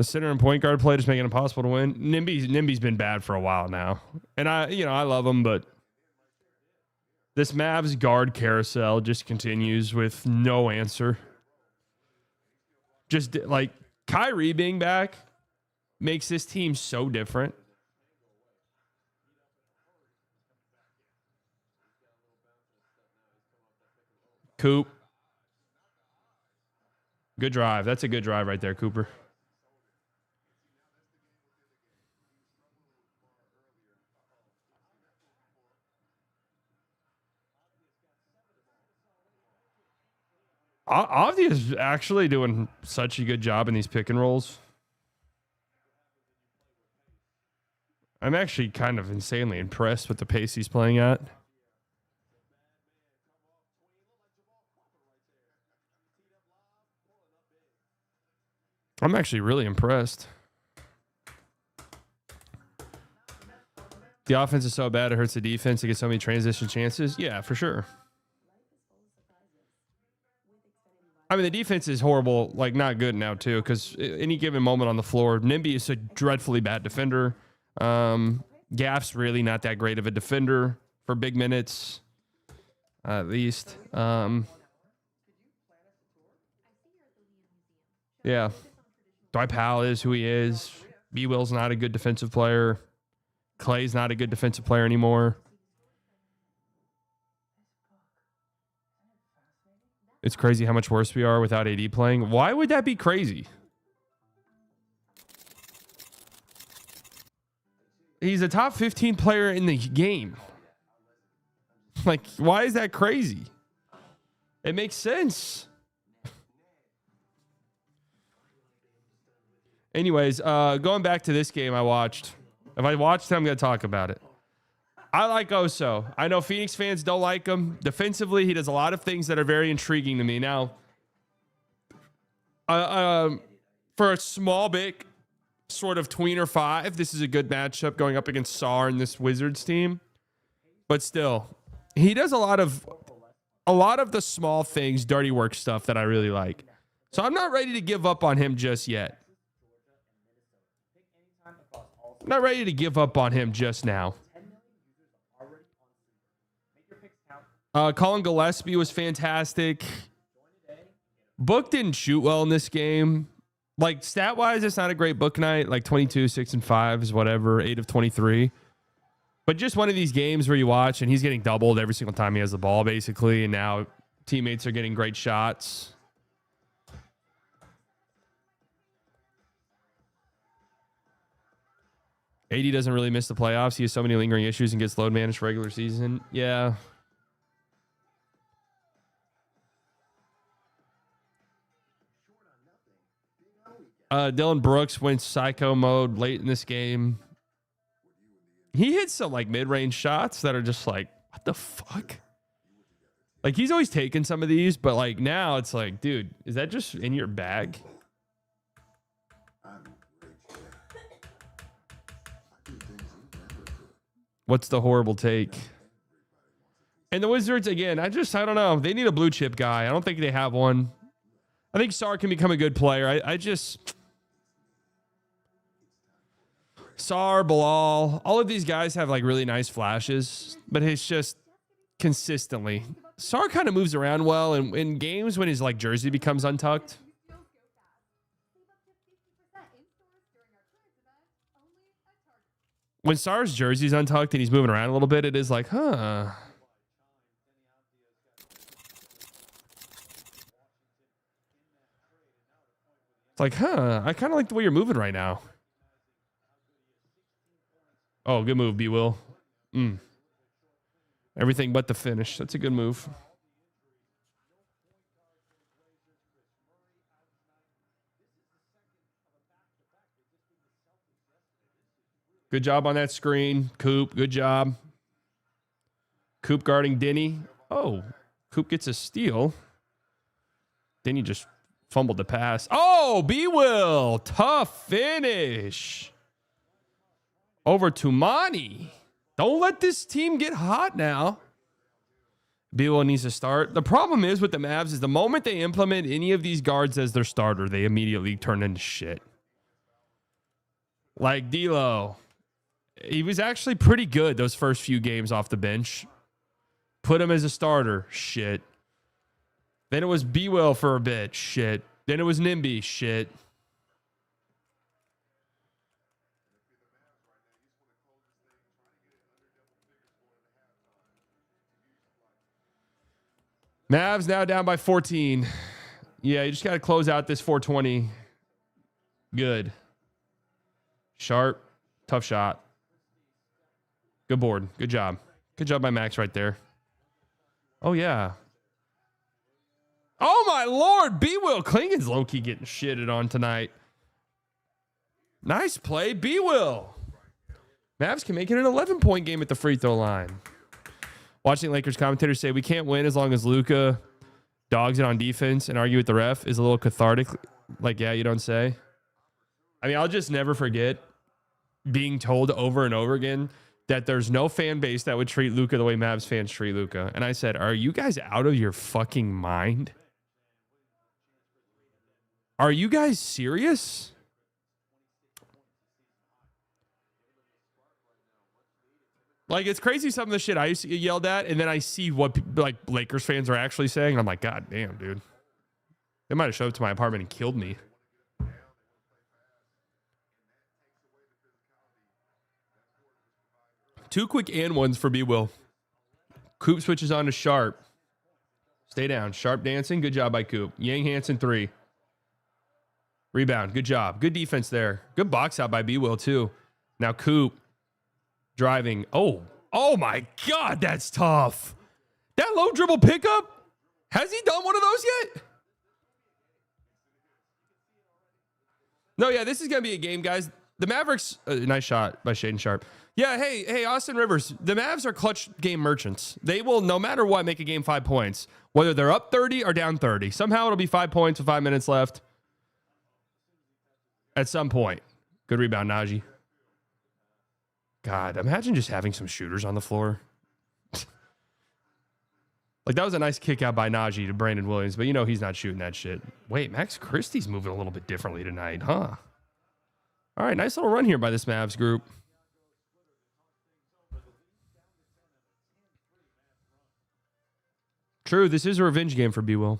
center and point guard play just making it impossible to win. Nimby's been bad for a while now, and I love him, but this Mavs guard carousel just continues with no answer. Just like Kyrie being back makes this team so different. Coop. Good drive. That's a good drive right there, Cooper. Avdi is actually doing such a good job in these pick and rolls. I'm actually kind of insanely impressed with the pace he's playing at. I'm actually really impressed. The offense is so bad, it hurts the defense to get so many transition chances. Yeah, for sure. I mean, the defense is horrible, like not good now too, because any given moment on the floor, Nimby is a dreadfully bad defender. Gaff's really not that great of a defender for big minutes, at least. Yeah. Dwight Powell is who he is. B-Will's not a good defensive player. Clay's not a good defensive player anymore. It's crazy how much worse we are without AD playing. Why would that be crazy? He's a top 15 player in the game. Like, why is that crazy? It makes sense. Anyways, going back to this game I watched. If I watched it, I'm going to talk about it. I like Oso. I know Phoenix fans don't like him. Defensively, he does a lot of things that are very intriguing to me. Now, for a small, big sort of tweener 5, this is a good matchup going up against Sar and this Wizards team. But still, he does a lot of the small things, dirty work stuff that I really like. So I'm not ready to give up on him just yet. I'm not ready to give up on him just now. Colin Gillespie was fantastic. Book didn't shoot well in this game. Like, stat-wise, it's not a great Book night. Like, 22, 6, and 5 is whatever, 8 of 23. But just one of these games where you watch, and he's getting doubled every single time he has the ball, basically, and now teammates are getting great shots. AD doesn't really miss the playoffs. He has so many lingering issues and gets load managed regular season. Yeah. Dylan Brooks went psycho mode late in this game. He hits some like mid-range shots that are just like, what the fuck? Like he's always taken some of these, but like now it's like, dude, is that just in your bag? What's the horrible take? And the Wizards, again, I don't know. They need a blue chip guy. I don't think they have one. I think Sarr can become a good player. Sarr, Bilal, all of these guys have like really nice flashes, but it's just consistently. Sarr kind of moves around well, and in games when his like jersey becomes untucked. When Sarr's jersey's untucked and he's moving around a little bit, it is like, huh. It's like, huh, I kind of like the way you're moving right now. Oh, good move, B-Will. Everything but the finish. That's a good move. Good job on that screen. Coop, good job. Coop guarding Denny. Oh, Coop gets a steal. Denny just fumbled the pass. Oh, B-Will. Tough finish. Over to Monty. Don't let this team get hot now. B-Will needs to start. The problem is with the Mavs is the moment they implement any of these guards as their starter, they immediately turn into shit. Like D'Lo. He was actually pretty good those first few games off the bench. Put him as a starter. Shit. Then it was B-Will for a bit. Shit. Then it was Nimby. Shit. Mavs now down by 14. Yeah, you just got to close out this 420. Good. Sharp. Tough shot. Good board. Good job. Good job by Max right there. Oh, yeah. Oh, my Lord. B-Will Klingon's low-key getting shitted on tonight. Nice play, B-Will. Mavs can make it an 11-point game at the free throw line. Watching Lakers commentators say we can't win as long as Luka dogs it on defense and argue with the ref is a little cathartic. Like, yeah, you don't say. I mean, I'll just never forget being told over and over again that there's no fan base that would treat Luka the way Mavs fans treat Luka. And I said, are you guys out of your fucking mind? Are you guys serious? Like, it's crazy some of the shit I used to get yelled at, and then I see what like Lakers fans are actually saying, and I'm like, God damn, dude. They might have showed up to my apartment and killed me. Two quick and ones for B-Will. Coop switches on to Sharp. Stay down. Sharp dancing. Good job by Coop. Yang Hansen 3. Rebound. Good job. Good defense there. Good box out by B-Will too. Now Coop. Driving. Oh my God, that's tough. That low dribble pickup. Has he done one of those yet? No, yeah, this is going to be a game, guys. The Mavericks, nice shot by Shaden Sharp. Yeah, hey, Austin Rivers. The Mavs are clutch game merchants. They will, no matter what, make a game 5 points. Whether they're up 30 or down 30. Somehow it'll be 5 points with 5 minutes left. At some point. Good rebound, Najee. God, imagine just having some shooters on the floor. Like, that was a nice kick out by Najee to Brandon Williams, but you know he's not shooting that shit. Wait, Max Christie's moving a little bit differently tonight, huh? All right, nice little run here by this Mavs group. True, this is a revenge game for B-Will.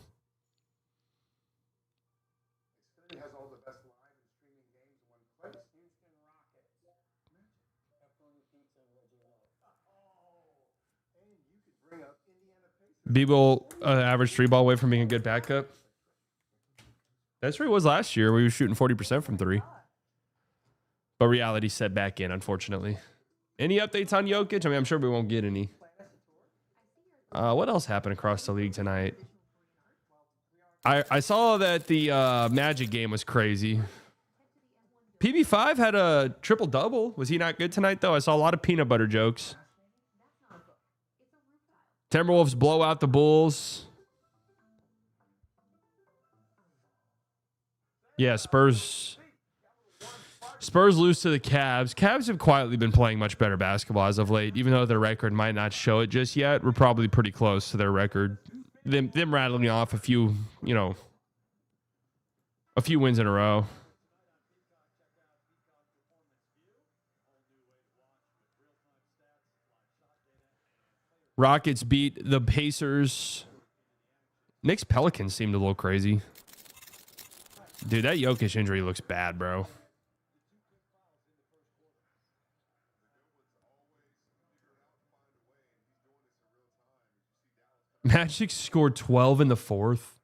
B-Will average 3-ball away from being a good backup. That's where he was last year. We were shooting 40% from 3. But reality set back in, unfortunately. Any updates on Jokic? I mean, I'm sure we won't get any. What else happened across the league tonight? I saw that the Magic game was crazy. PB5 had a triple-double. Was he not good tonight, though? I saw a lot of peanut butter jokes. Timberwolves blow out the Bulls. Yeah, Spurs lose to the Cavs. Cavs have quietly been playing much better basketball as of late, even though their record might not show it just yet. We're probably pretty close to their record. Them rattling off a few wins in a row. Rockets beat the Pacers. Knicks Pelicans seemed a little crazy. Dude, that Jokic injury looks bad, bro. Magic scored 12 in the fourth.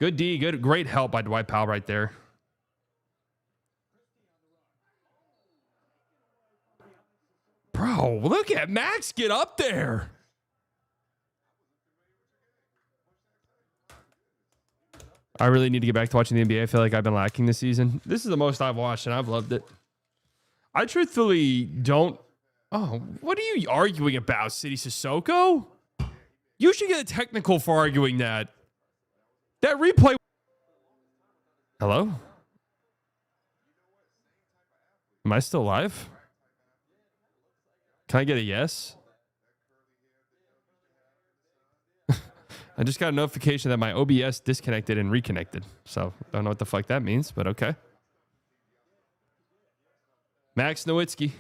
Good D, great help by Dwight Powell right there. Bro, look at Max get up there. I really need to get back to watching the NBA. I feel like I've been lacking this season. This is the most I've watched, and I've loved it. I truthfully don't... Oh, what are you arguing about, City Sissoko? You should get a technical for arguing that. That replay... Hello? Am I still live? Can I get a yes? I just got a notification that my OBS disconnected and reconnected. So, don't know what the fuck that means, but okay. Max Nowitzki.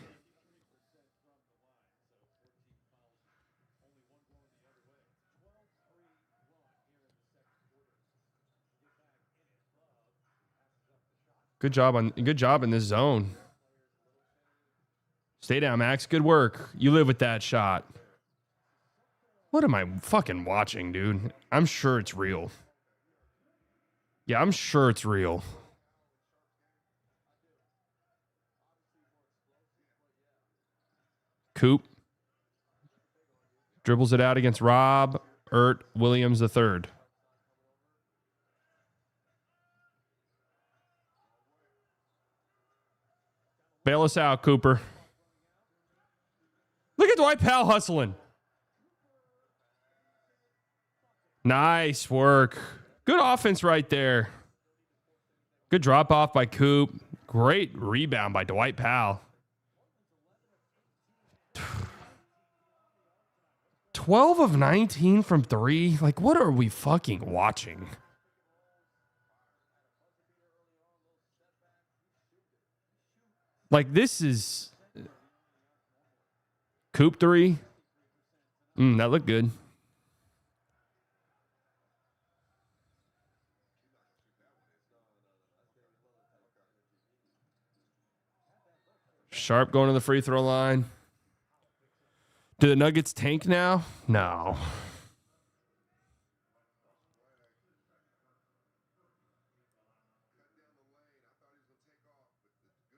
Good job in this zone. Stay down, Max. Good work. You live with that shot. What am I fucking watching, dude? I'm sure it's real. Yeah, I'm sure it's real. Coop. Dribbles it out against Rob Williams III. Bail us out, Cooper. Look at Dwight Powell hustling. Nice work. Good offense right there. Good drop off by Coop. Great rebound by Dwight Powell. 12 of 19 from three. Like, what are we fucking watching? Like, this is... Coop three. That looked good. Sharp going to the free throw line. Do the Nuggets tank now? No.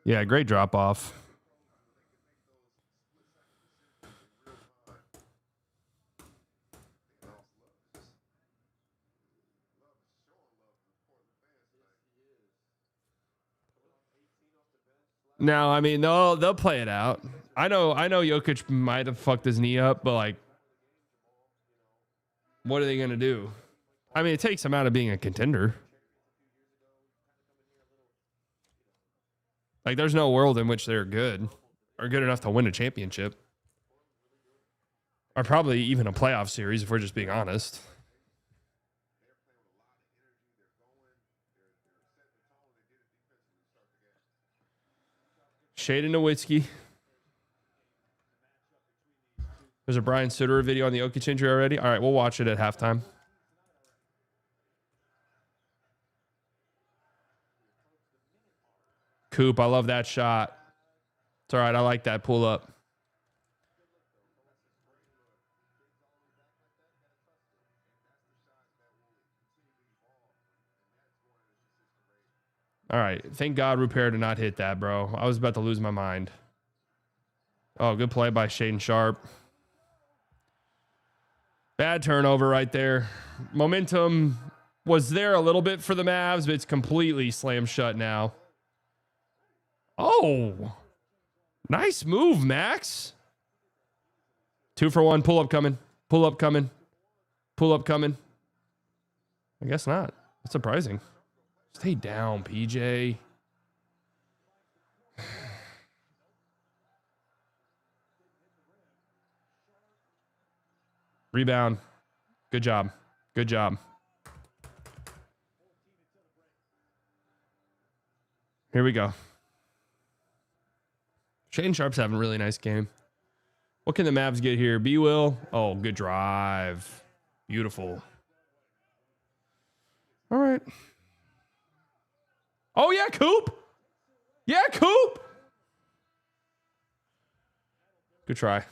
Yeah, great drop off. No, I mean they'll play it out. I know Jokic might have fucked his knee up, but like, what are they gonna do? I mean, it takes him out of being a contender. Like, there's no world in which they're good or good enough to win a championship, or probably even a playoff series if we're just being honest. Shade Nowitzki. There's a Brian Sutter video on the Jokic injury already. All right, we'll watch it at halftime. Coop, I love that shot. It's all right. I like that pull up. All right. Thank God Rupert did not hit that, bro. I was about to lose my mind. Oh, good play by Shaden Sharp. Bad turnover right there. Momentum was there a little bit for the Mavs, but it's completely slammed shut now. Oh, nice move, Max. 2 for 1. Pull up coming. Pull up coming. Pull up coming. I guess not. That's surprising. Stay down, PJ. Rebound. Good job. Good job. Here we go. Shaden Sharp's having a really nice game. What can the Mavs get here? B-Will. Oh, good drive. Beautiful. All right. Oh, yeah, Coop. Yeah, Coop. Good try.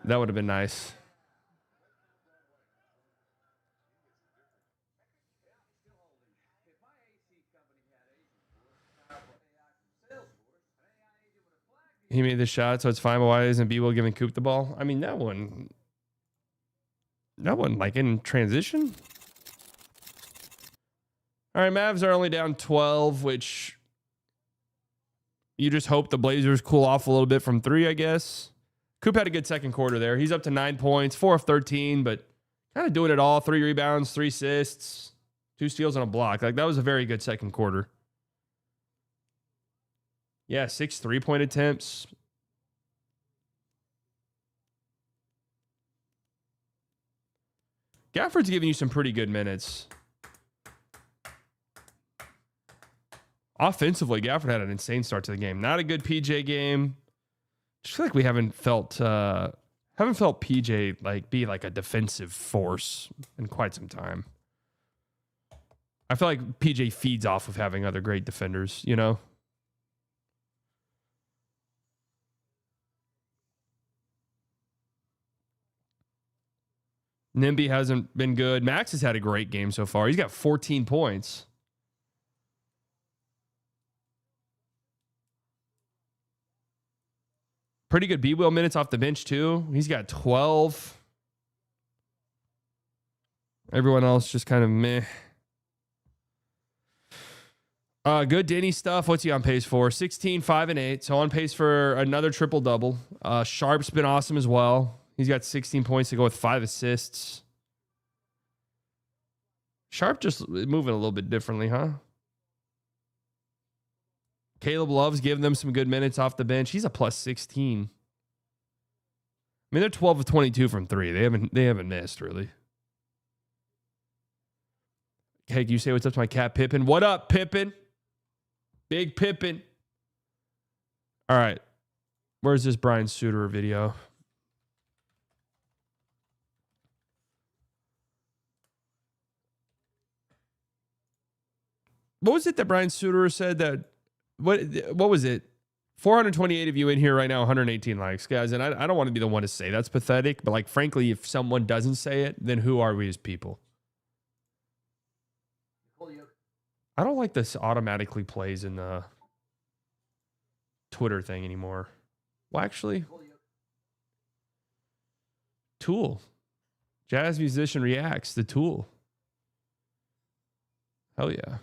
That would have been nice. He made the shot, so it's fine. But why isn't B-Will giving Coop the ball? I mean, that one like in transition. All right, Mavs are only down 12, which you just hope the Blazers cool off a little bit from 3, I guess. Coop had a good second quarter there. He's up to 9 points, 4 of 13, but kind of doing it all. 3 rebounds, 3 assists, 2 steals and a block. Like, that was a very good second quarter. Yeah, 6 3-point attempts. Gafford's giving you some pretty good minutes. Offensively, Gafford had an insane start to the game. Not a good PJ game. Just feel like we haven't felt PJ like be like a defensive force in quite some time. I feel like PJ feeds off of having other great defenders, you know? Nimby hasn't been good. Max has had a great game so far. He's got 14 points. Pretty good B-Will minutes off the bench, too. He's got 12. Everyone else just kind of meh. Good Denny stuff. What's he on pace for? 16, 5, and 8. So on pace for another triple-double. Sharp's been awesome as well. He's got 16 points to go with 5 assists. Sharp just moving a little bit differently, huh? Caleb Love's giving them some good minutes off the bench. He's a plus 16. I mean, they're 12 of 22 from 3. They haven't missed, really. Hey, can you say what's up to my cat, Pippin? What up, Pippin? Big Pippin. All right. Where's this Brian Suter video? What was it that Brian Suter said that what was it? 428 of you in here right now, 118 likes, guys. And I don't want to be the one to say that's pathetic, but like, frankly, if someone doesn't say it, then who are we as people? I don't like this automatically plays in the Twitter thing anymore. Well, actually, Tool. Jazz musician reacts. The Tool. Hell yeah.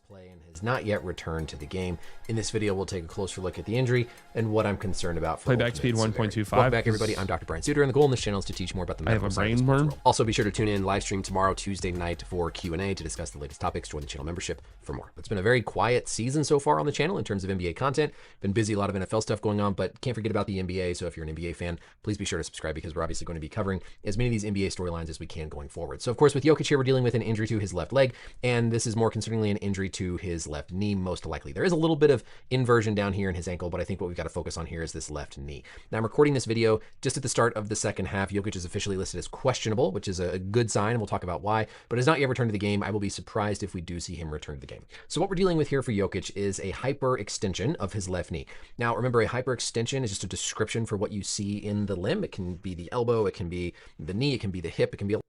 Play and has not yet returned to the game. In this video, we'll take a closer look at the injury and what I'm concerned about. For playback speed 1.25. Welcome back, everybody. I'm Dr. Brian Suter, and the goal in this channel is to teach more about the medical side of the sports world. Also, be sure to tune in live stream tomorrow, Tuesday night, for Q&A to discuss the latest topics. Join the channel membership for more. It's been a very quiet season so far on the channel in terms of NBA content. Been busy, a lot of NFL stuff going on, but can't forget about the NBA. So if you're an NBA fan, please be sure to subscribe because we're obviously going to be covering as many of these NBA storylines as we can going forward. So of course, with Jokic here, we're dealing with an injury to his left leg, and this is more concerningly an injury injury to his left knee, most likely. There is a little bit of inversion down here in his ankle, but I think what we've got to focus on here is this left knee. Now, I'm recording this video just at the start of the second half. Jokic is officially listed as questionable, which is a good sign, and we'll talk about why, but has not yet returned to the game. I will be surprised if we do see him return to the game. So what we're dealing with here for Jokic is a hyperextension of his left knee. Now, remember, a hyperextension is just a description for what you see in the limb. It can be the elbow, it can be the knee, it can be the hip, it can be a...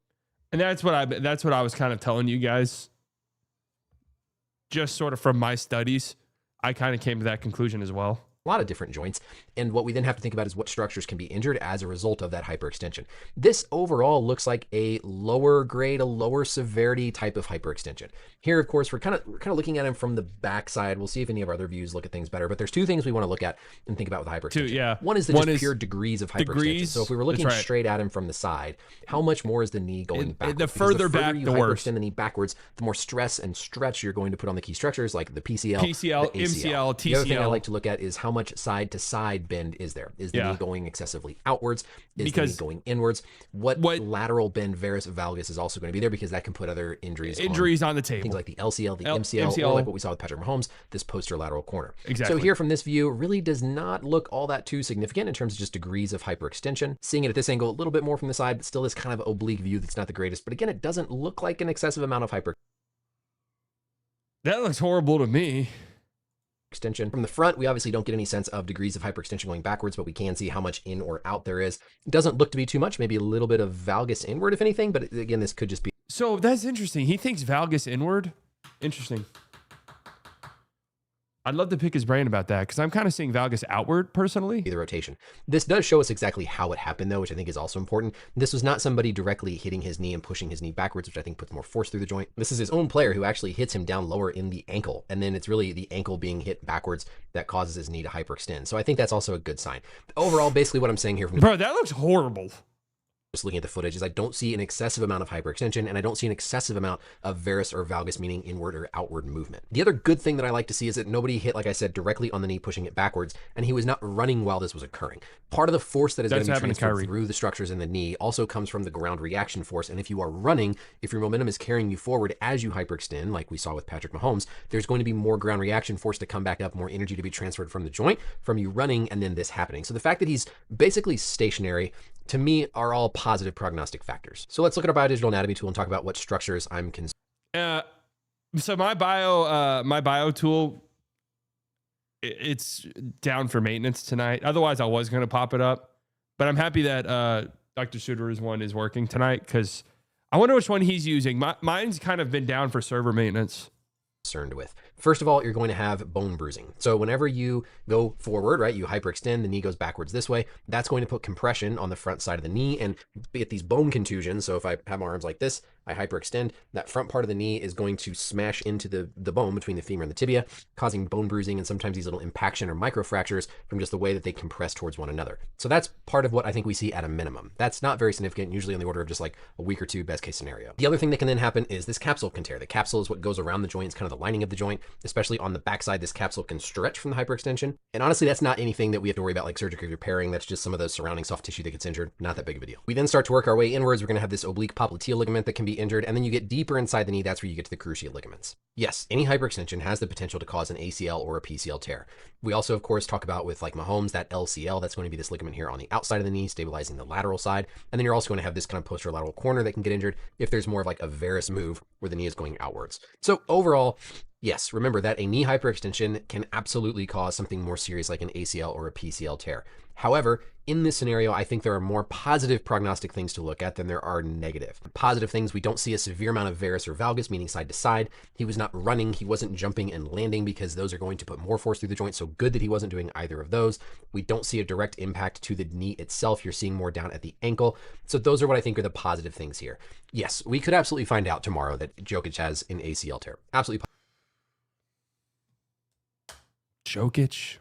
And that's what I was kind of telling you guys. Just sort of from my studies, I kind of came to that conclusion as well. A lot of different joints. And what we then have to think about is what structures can be injured as a result of that hyperextension. This overall looks like a lower grade, a lower severity type of hyperextension. Here, of course, we're kind of looking at him from the backside. We'll see if any of our other views look at things better, but there's two things we want to look at and think about with hyperextension. One is the pure degrees of hyperextension. So if we were looking straight at him from the side, how much more is the knee going backwards? The further back, you the worse. Hyperextend the knee backwards, the more stress and stretch you're going to put on the key structures like the PCL, the MCL, TCL. The other thing I like to look at is how much side to side bend is there? Is the knee going excessively outwards? Is the knee going inwards? What lateral bend, varus, valgus is also going to be there, because that can put other injuries on the table. Things like the LCL, the MCL, or like what we saw with Patrick Mahomes, this posterolateral corner. Exactly. So here from this view, really does not look all that too significant in terms of just degrees of hyperextension. Seeing it at this angle, a little bit more from the side, but still this kind of oblique view that's not the greatest. But again, it doesn't look like an excessive amount of hyperextension. That looks horrible to me. From the front, we obviously don't get any sense of degrees of hyperextension going backwards, but we can see how much in or out there is. It doesn't look to be too much, maybe a little bit of valgus inward, if anything, but again, this could just be... So that's interesting. He thinks valgus inward. Interesting. I'd love to pick his brain about that, because I'm kind of seeing valgus outward personally. The rotation. This does show us exactly how it happened, though, which I think is also important. This was not somebody directly hitting his knee and pushing his knee backwards, which I think puts more force through the joint. This is his own player who actually hits him down lower in the ankle, and then it's really the ankle being hit backwards that causes his knee to hyperextend. So I think that's also a good sign. Overall, basically what I'm saying here... Bro, that looks horrible. Just looking at the footage, is I don't see an excessive amount of hyperextension, and I don't see an excessive amount of varus or valgus, meaning inward or outward movement. The other good thing that I like to see is that nobody hit, like I said, directly on the knee, pushing it backwards, and he was not running while this was occurring. Part of the force that is going to be transferred through the structures in the knee also comes from the ground reaction force, and if you are running, if your momentum is carrying you forward as you hyperextend, like we saw with Patrick Mahomes, there's going to be more ground reaction force to come back up, more energy to be transferred from the joint, from you running, and then this happening. So the fact that he's basically stationary, to me, are all positive prognostic factors. So let's look at our biodigital anatomy tool and talk about what structures I'm concerned. So my bio tool, it's down for maintenance tonight. Otherwise, I was going to pop it up. But I'm happy that Dr. Suter's one is working tonight, because I wonder which one he's using. Mine's kind of been down for server maintenance. Concerned with. First of all, you're going to have bone bruising. So whenever you go forward, right, you hyperextend, the knee goes backwards this way, that's going to put compression on the front side of the knee and get these bone contusions. So if I have my arms like this, I hyperextend, that front part of the knee is going to smash into the bone between the femur and the tibia, causing bone bruising and sometimes these little impaction or microfractures from just the way that they compress towards one another. So that's part of what I think we see at a minimum. That's not very significant, usually on the order of just like a week or two, best case scenario. The other thing that can then happen is this capsule can tear. The capsule is what goes around the joint. It's kind of the lining of the joint, especially on the backside. This capsule can stretch from the hyperextension. And honestly, that's not anything that we have to worry about like surgically repairing. That's just some of the surrounding soft tissue that gets injured. Not that big of a deal. We then start to work our way inwards. We're going to have this oblique popliteal ligament that can be injured. And then you get deeper inside the knee. That's where you get to the cruciate ligaments. Yes, any hyperextension has the potential to cause an ACL or a PCL tear. We also, of course, talk about with like Mahomes, that LCL, that's going to be this ligament here on the outside of the knee, stabilizing the lateral side. And then you're also going to have this kind of posterolateral corner that can get injured if there's more of like a varus move where the knee is going outwards. So overall, yes, remember that a knee hyperextension can absolutely cause something more serious like an ACL or a PCL tear. However, in this scenario, I think there are more positive prognostic things to look at than there are negative. Positive things, we don't see a severe amount of varus or valgus, meaning side to side. He was not running, he wasn't jumping and landing, because those are going to put more force through the joint, so good that he wasn't doing either of those. We don't see a direct impact to the knee itself. You're seeing more down at the ankle. So those are what I think are the positive things here. Yes, we could absolutely find out tomorrow that Jokic has an ACL tear. Absolutely. Jokic?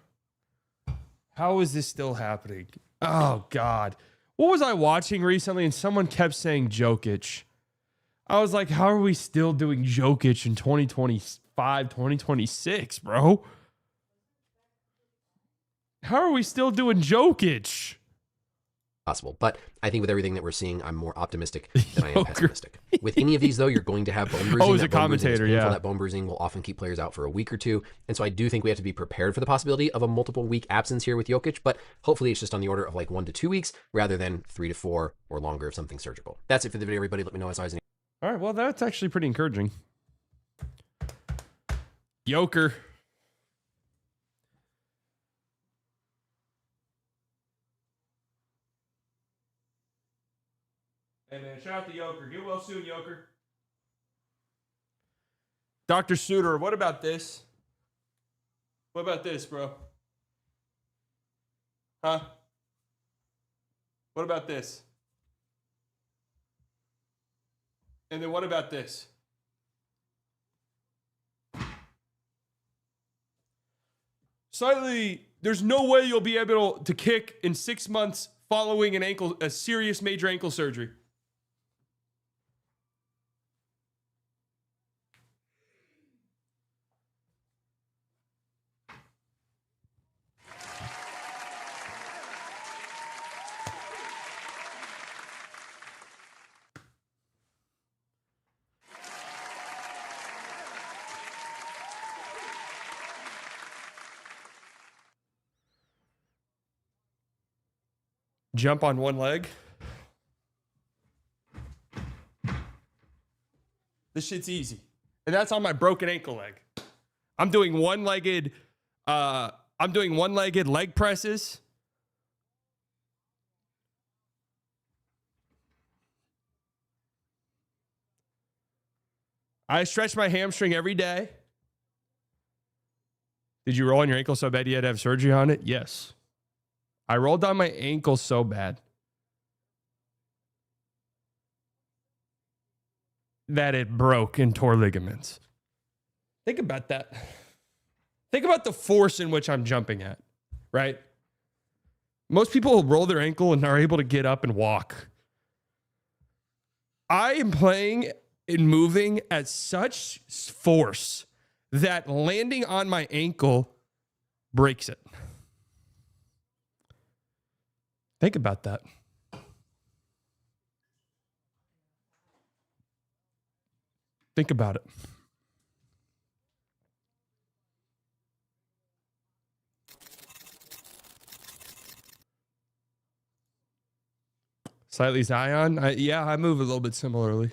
How is this still happening? Oh, God. What was I watching recently? And someone kept saying Jokic. I was like, how are we still doing Jokic in 2025, 2026, bro? How are we still doing Jokic? possible. But I think with everything that we're seeing, I'm more optimistic than I am pessimistic. With any of these, though, you're going to have bone bruising. Oh, as a commentator, yeah. That bone bruising will often keep players out for a week or two. And so I do think we have to be prepared for the possibility of a multiple week absence here with Jokic, but hopefully it's just on the order of like 1 to 2 weeks rather than 3 to 4 or longer if something surgical. That's it for the video, everybody. Let me know as always. All right, well, that's actually pretty encouraging. Joker. Hey, man, shout out to Joker. Get well soon, Joker. Dr. Suter, what about this? What about this, bro? Huh? What about this? And then what about this? Slightly, there's no way you'll be able to kick in 6 months following a serious major ankle surgery. Jump on one leg. This shit's easy. And that's on my broken ankle leg. I'm doing one-legged leg presses. I stretch my hamstring every day. Did you roll on your ankle so bad you had to have surgery on it? Yes. I rolled on my ankle so bad that it broke and tore ligaments. Think about that. Think about the force in which I'm jumping at, right? Most people roll their ankle and are able to get up and walk. I am playing and moving at such force that landing on my ankle breaks it. Think about that. Think about it. Slightly Zion. I move a little bit similarly.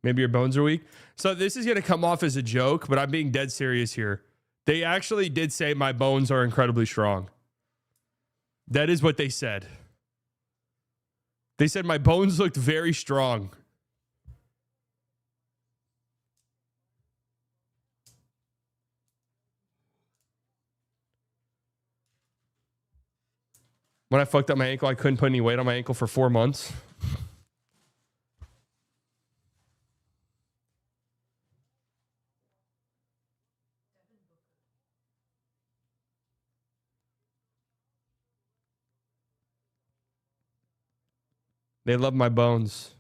Maybe your bones are weak. So this is going to come off as a joke, but I'm being dead serious here. They actually did say my bones are incredibly strong. That is what they said. They said my bones looked very strong. When I fucked up my ankle, I couldn't put any weight on my ankle for 4 months. They love my bones.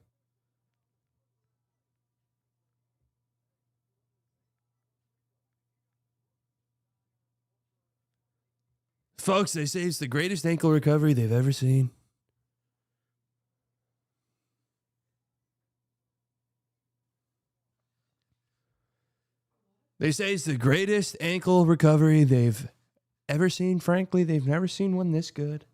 Folks, they say it's the greatest ankle recovery they've ever seen. They say it's the greatest ankle recovery they've ever seen. Frankly, they've never seen one this good.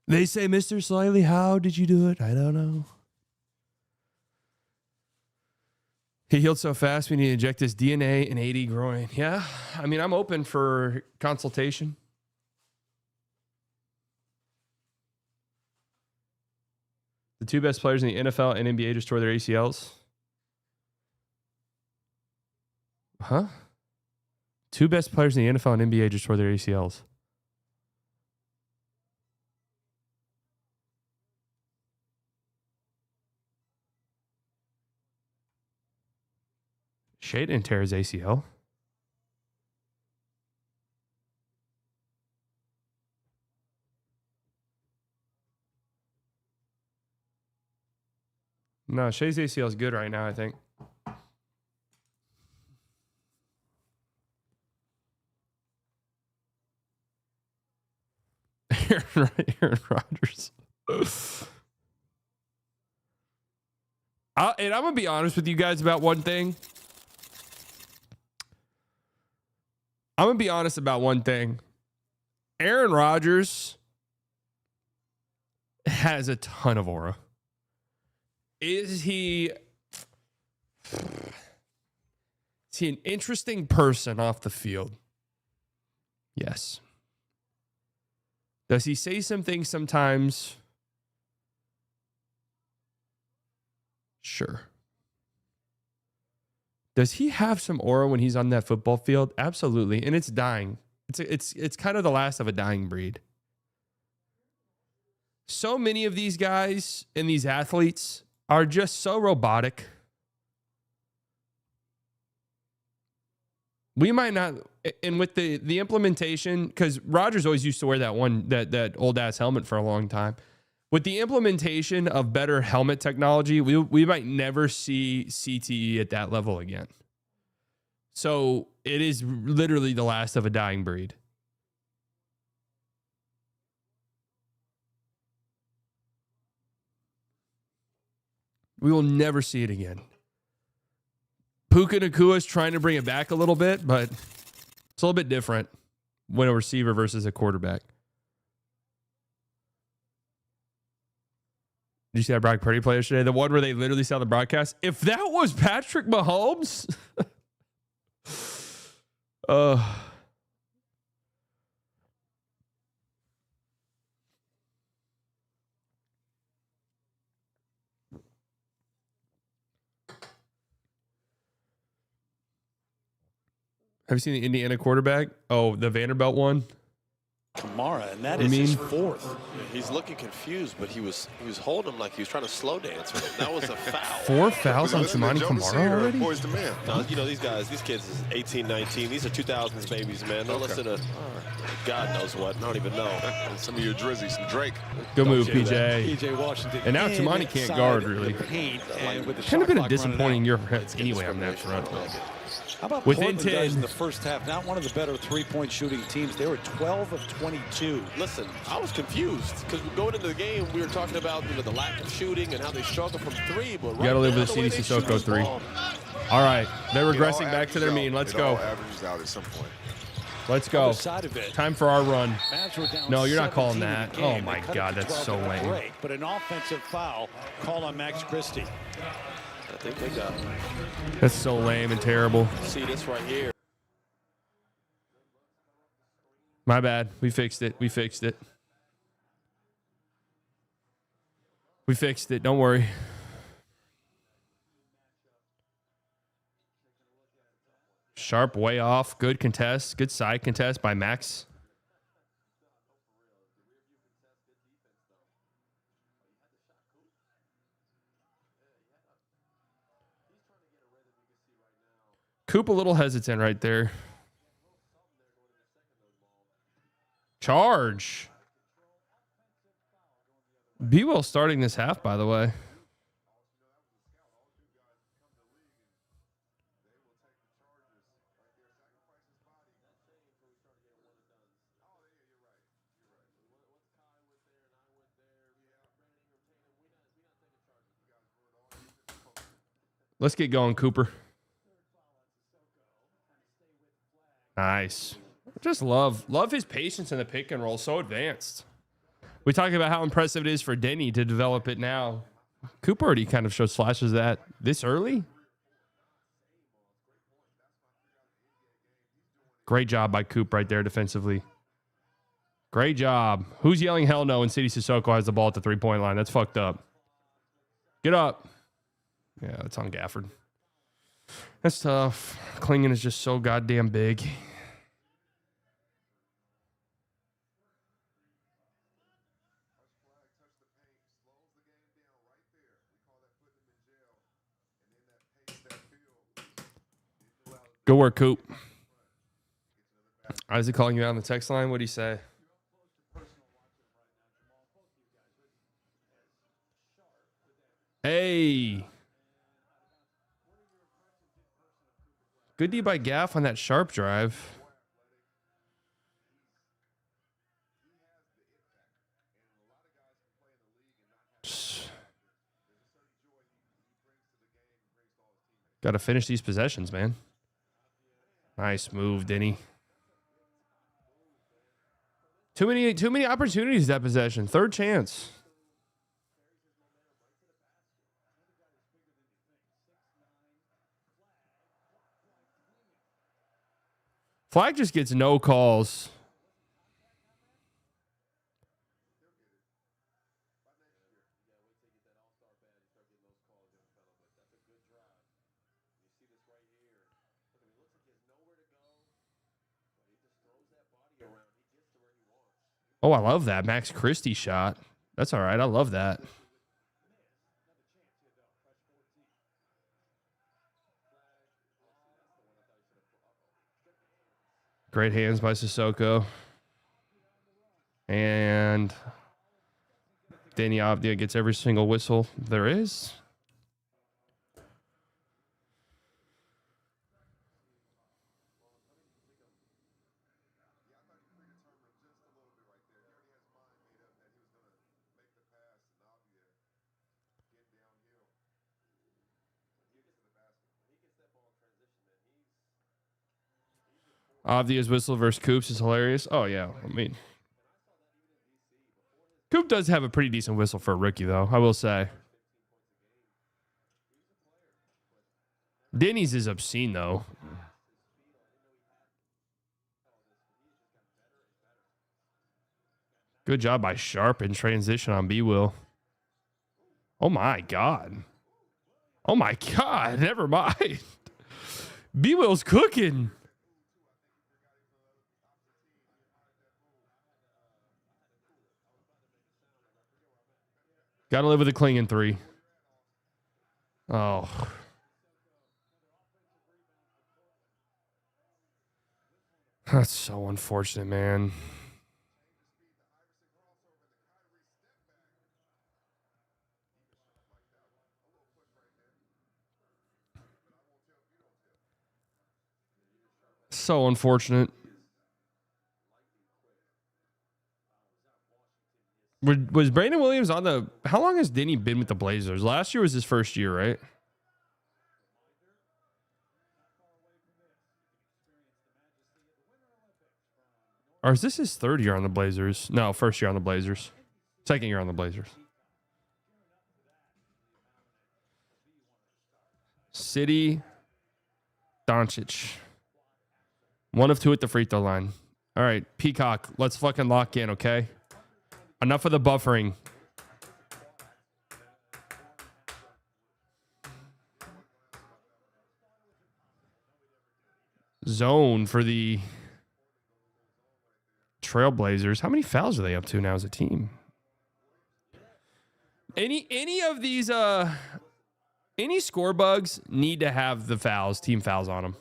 They say, Mr. Slightly, how did you do it? I don't know. He healed so fast we need to inject his DNA and AD groin. Yeah, I mean, I'm open for consultation. The two best players in the NFL and NBA just tore their ACLs. Huh? Two best players in the NFL and NBA just tore their ACLs. Shea didn't tear his ACL. No, Shea's ACL is good right now, I think. Aaron Rodgers. And I'm going to be honest with you guys about one thing. Aaron Rodgers has a ton of aura. Is he an interesting person off the field? Yes. Does he say some things sometimes? Sure. Does he have some aura when he's on that football field? Absolutely. And it's dying. It's kind of the last of a dying breed. So many of these guys and these athletes are just so robotic. We might not, and with the implementation, because Rodgers always used to wear that old ass helmet for a long time. With the implementation of better helmet technology, we might never see CTE at that level again. So it is literally the last of a dying breed. We will never see it again. Puka Nacua is trying to bring it back a little bit, but it's a little bit different when a receiver versus a quarterback. Did you see that Brock Purdy play yesterday? The one where they literally saw the broadcast. If that was Patrick Mahomes, have you seen the Indiana quarterback? Oh, the Vanderbilt one? Kamara, and that is his fourth. He's looking confused, but he was holding him like he was trying to slow dance with him. That was a foul. 4 fouls on Samani Kamara already? Boy's the man. No, you know, these kids is 18, 19. These are 2000s babies, man. Don't listen to God knows what. I don't even know. Some of your Drizzy, some Drake. Good move, PJ. PJ Washington. And now Tamani can't guard, really. Kind of been a disappointing year for him anyway on that front. How about Within Portland, guys, 10 in the first half? Not one of the better three-point shooting teams. They were 12 of 22. Listen, I was confused because going into the game, we were talking about the lack of shooting and how they struggle from three. But You got to live with a CD Sissoko 3. All right, they're regressing back to their mean. Let's go. Averages out at some point. Let's go. Side of it, Time for our run. Mavs were down No, you're not 17 calling in the that. game. Oh, They my cut it God, to that's 12 so at the lame. break. But an offensive foul call on Max Christie. I think they got it. That's so lame and terrible. See this right here. My bad. We fixed it. We fixed it. Don't worry. Sharp way off. Good contest. Good side contest by Max. Coop a little hesitant right there. Charge. B-Will starting this half, by the way. Let's get going, Cooper. Nice. Just love his patience in the pick and roll. So advanced. We talk about how impressive it is for Denny to develop it now. Cooper already kind of shows flashes of that this early. Great job by Coop right there defensively. Great job. Who's yelling hell no when City Sissoko has the ball at the three-point line? That's fucked up. Get up. Yeah, that's on Gafford. That's tough. Klingon is just so goddamn big. Good work, Coop. Isaac calling you out on the text line. What do you say? Hey. Good D by Gaff on that sharp drive. Got to finish these possessions, man. Nice move, Denny. Too many opportunities that possession. Third chance. Flagg just gets no calls. Oh, I love that Max Christie shot. That's all right. I love that. Great hands by Sissoko. And Danny Avdia gets every single whistle there is. Avdia's whistle versus Coops is hilarious. Oh, yeah. I mean, Coop does have a pretty decent whistle for a rookie, though, I will say. Denny's is obscene, though. Good job by Sharp in transition on B-Will. Oh, my God. Oh, my God. Never mind. B-Will's cooking. Got to live with a clinging three. Oh. That's so unfortunate, man. So unfortunate. Was Brandon Williams on the... How long has Denny been with the Blazers? Last year was his first year, right? Or is this his third year on the Blazers? No, first year on the Blazers. Second year on the Blazers. City. Doncic. 1 of 2 at the free throw line. All right, Peacock, let's fucking lock in, okay? Enough of the buffering. Zone for the Trailblazers. How many fouls are they up to now as a team? Any of these any score bugs need to have the fouls, team fouls on them.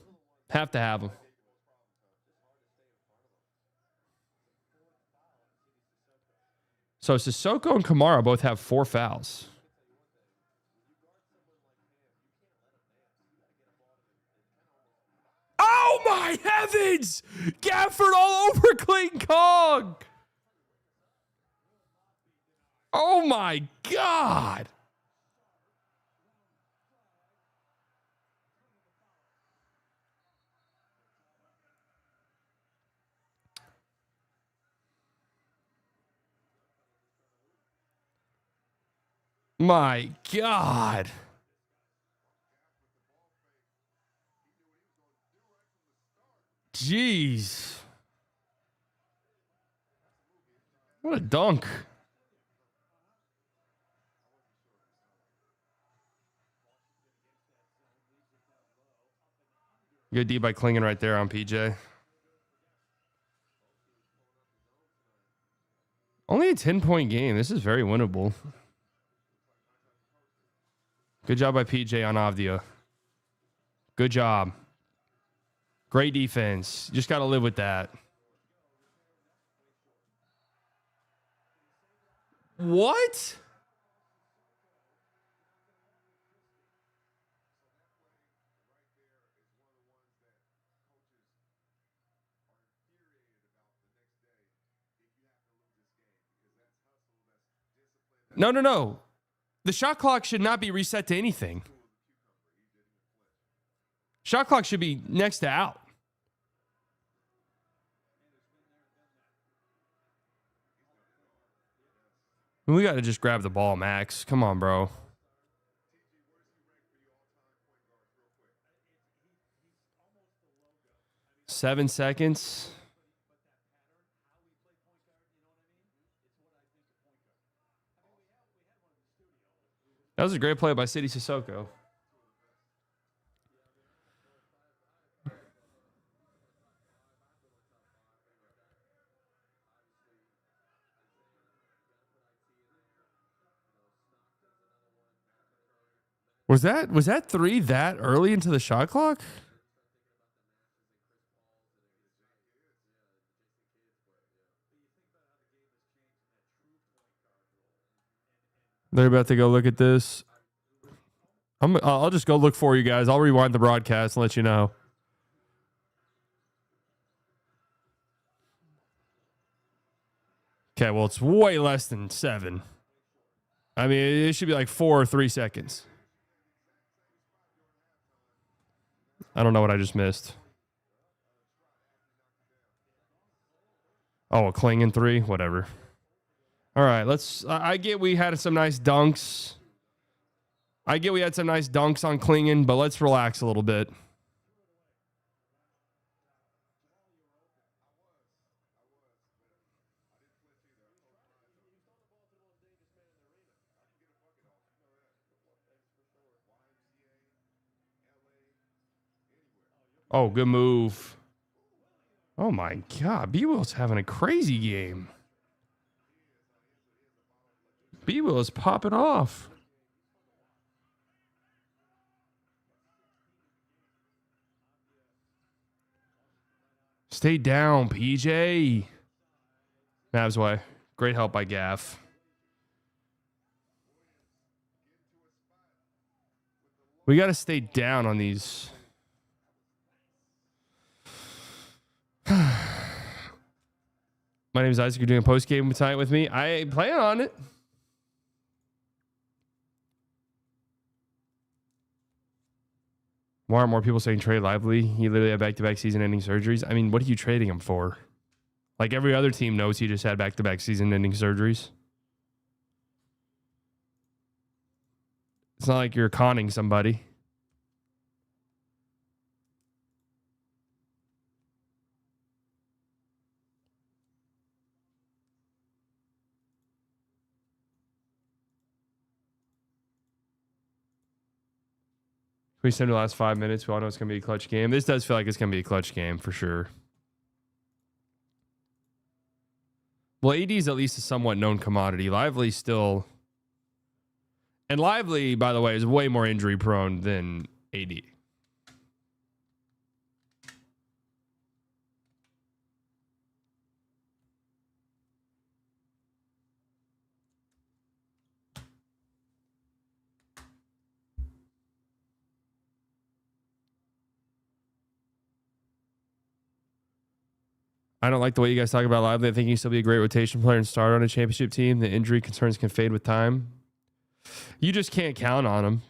Have to have them. So Sissoko and Kamara both have 4 fouls. Oh my heavens! Gafford all over Clayton Kong! Oh my God! My God. Jeez. What a dunk. Good D by Klingon right there on PJ. Only a 10-point game. This is very winnable. Good job by PJ on Avdia. Good job. Great defense. Just got to live with that. What? No. The shot clock should not be reset to anything. Shot clock should be next to out. We got to just grab the ball, Max. Come on, bro. Seven seconds. That was a great play by City Sissoko. Was that three that early into the shot clock? They're about to go look at this. I'll just go look for you guys. I'll rewind the broadcast and let you know. Okay, well, it's way less than 7. I mean, it should be like 4 or 3 seconds. I don't know what I just missed. Oh, a clinging 3? Whatever. All right, I get we had some nice dunks. I get we had some nice dunks on Klingen, but let's relax a little bit. Oh, good move. Oh, my God. B-Will's having a crazy game. B-Will is popping off. Stay down, PJ. Mavs way. Great help by Gaff. We got to stay down on these. My name is Isaac. You're doing a post-game tonight with me. I plan on it. Why aren't more people saying trade Lively? He literally had back-to-back season-ending surgeries. I mean, what are you trading him for? Like every other team knows he just had back-to-back season-ending surgeries. It's not like you're conning somebody. We spend the last 5 minutes. We all know it's going to be a clutch game. This does feel like it's going to be a clutch game for sure. Well, AD is at least a somewhat known commodity. Lively still... And Lively, by the way, is way more injury prone than AD. I don't like the way you guys talk about Lively. I think he can still be a great rotation player and start on a championship team. The injury concerns can fade with time. You just can't count on him.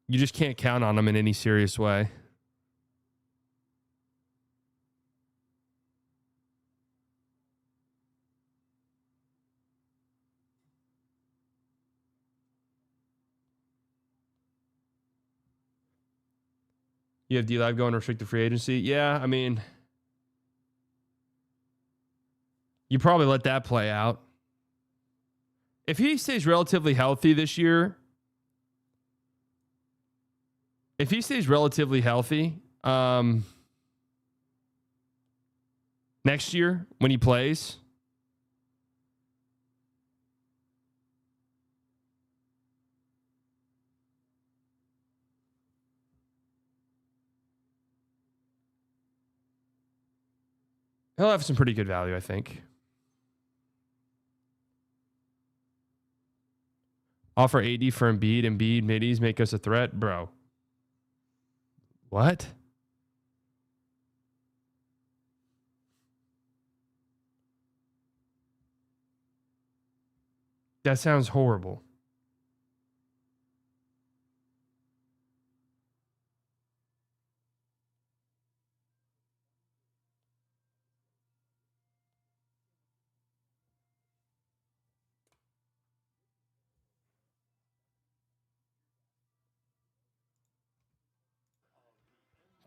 You just can't count on him in any serious way. You have D-Live going restricted free agency? Yeah, I mean, you probably let that play out. If he stays relatively healthy this year, next year when he plays, he'll have some pretty good value, I think. Offer 80 for Embiid middies make us a threat, bro. What? That sounds horrible.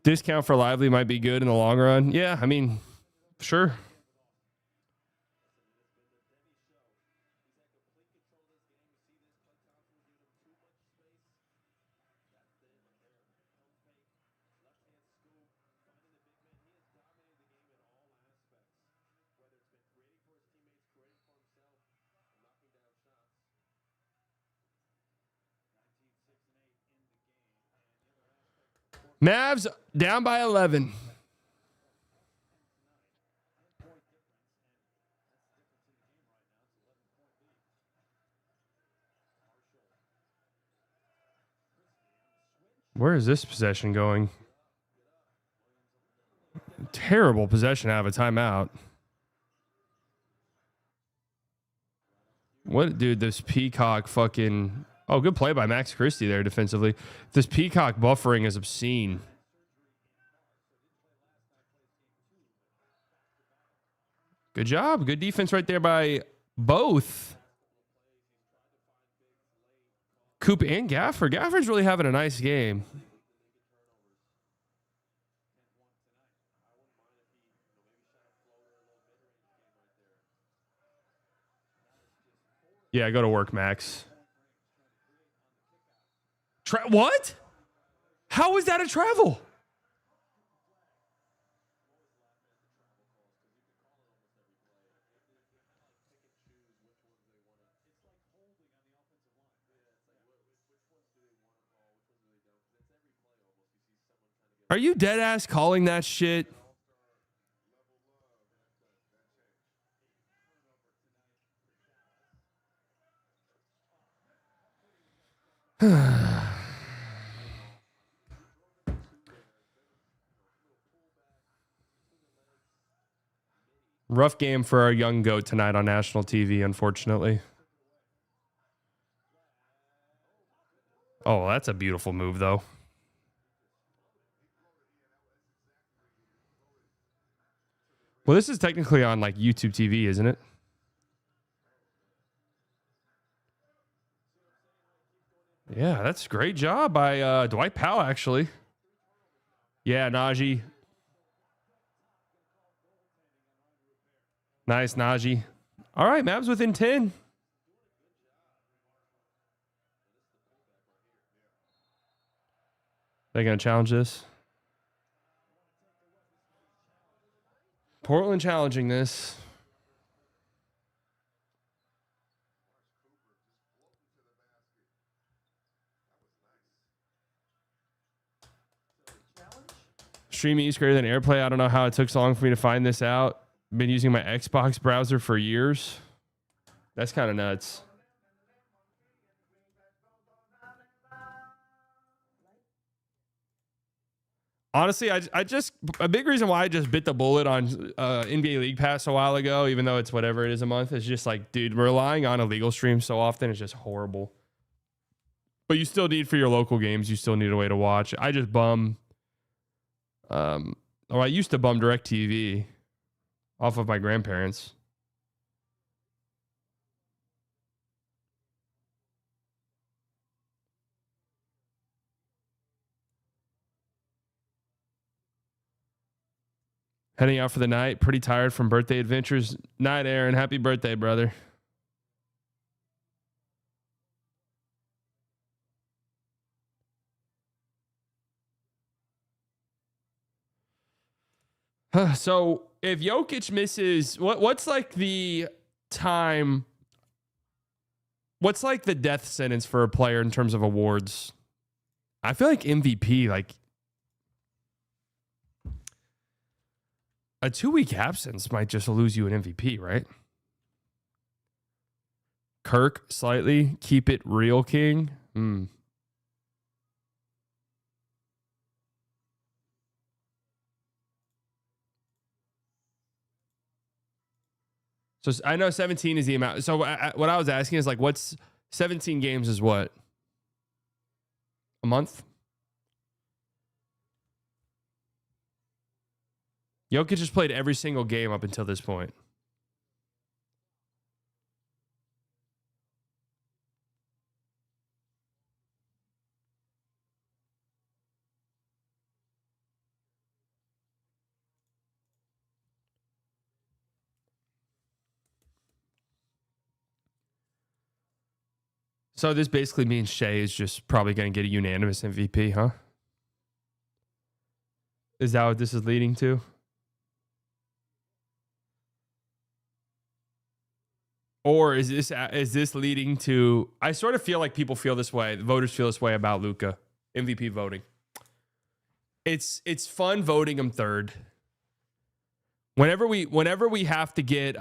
Discount for Lively might be good in the long run. Yeah, I mean, sure. Mavs down by 11. Where is this possession going? Terrible possession out of a timeout. What, dude, this Peacock fucking... Oh, good play by Max Christie there defensively. This Peacock buffering is obscene. Good job. Good defense right there by both Coop and Gaffer. Gaffer's really having a nice game. Yeah, go to work, Max. What? How was that a travel? Are you dead ass calling that shit? Rough game for our young goat tonight on national TV, unfortunately. Oh, that's a beautiful move, though. Well, this is technically on like YouTube TV, isn't it? Yeah, that's a great job by Dwight Powell, actually. Yeah, Najee. Nice, Najee. All right, Mavs within 10. They going to challenge this? Portland challenging this. Streaming is greater than AirPlay. I don't know how it took so long for me to find this out. Been using my Xbox browser for years. That's kind of nuts. Honestly, I just a big reason why I just bit the bullet on NBA League Pass a while ago, even though it's whatever it is a month, is just like, dude, relying on illegal streams so often is just horrible. But you still need for your local games, you still need a way to watch. I just bum. I used to bum DirecTV off of my grandparents. Heading out for the night. Pretty tired from birthday adventures. Night, Aaron. Happy birthday, brother. So if Jokic misses, what's like the time? What's like the death sentence for a player in terms of awards? I feel like MVP, like a 2-week absence might just lose you an MVP, right? Kirk, slightly. Keep it real, King. So I know 17 is the amount. So what I was asking is like, what's 17 games is what? A month? Jokic has played every single game up until this point. So this basically means Shea is just probably going to get a unanimous MVP, huh? Is that what this is leading to? Or is this leading to? I sort of feel like people feel this way. The voters feel this way about Luka MVP voting. It's fun voting him third. Whenever we have to get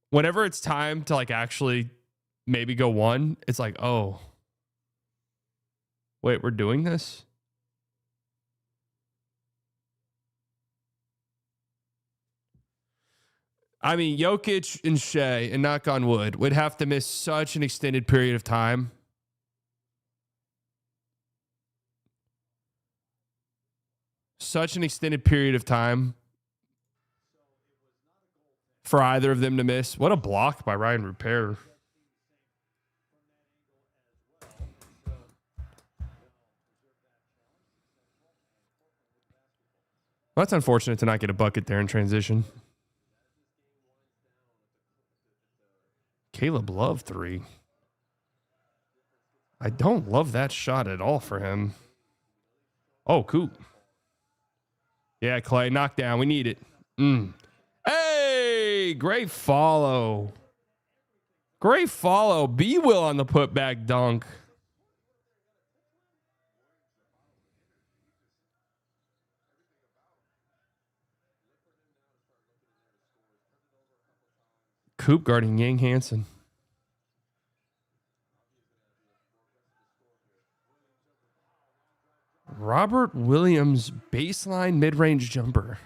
whenever it's time to like actually maybe go one, it's like, oh, wait, we're doing this? I mean, Jokic and Shea, and knock on wood, would have to miss such an extended period of time. Such an extended period of time for either of them to miss. What a block by Ryan Rupert. Well, that's unfortunate to not get a bucket there in transition. Caleb Love 3. I don't love that shot at all for him. Oh, Coop. Yeah, Clay, knockdown. We need it. Hey, great follow. Great follow. B-Will on the putback dunk. Coop guarding Yang Hansen. Robert Williams baseline mid-range jumper.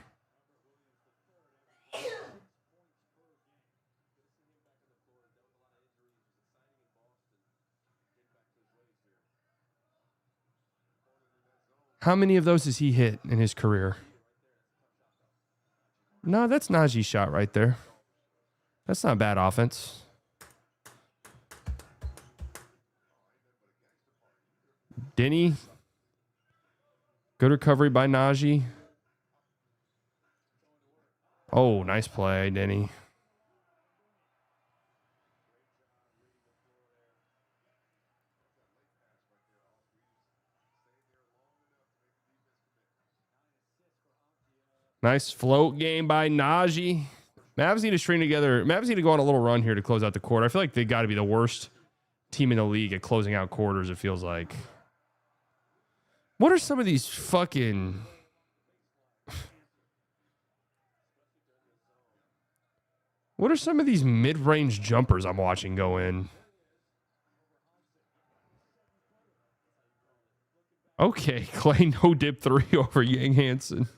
How many of those has he hit in his career? No, that's Najee's shot right there. That's not bad offense. Denny. Good recovery by Najee. Oh, nice play, Denny. Nice float game by Najee. Mavs need to string together. Mavs need to go on a little run here to close out the quarter. I feel like they got to be the worst team in the league at closing out quarters, it feels like. What are some of these fucking... What are some of these mid-range jumpers I'm watching go in? Okay, Clay no dip 3 over Yang Hansen.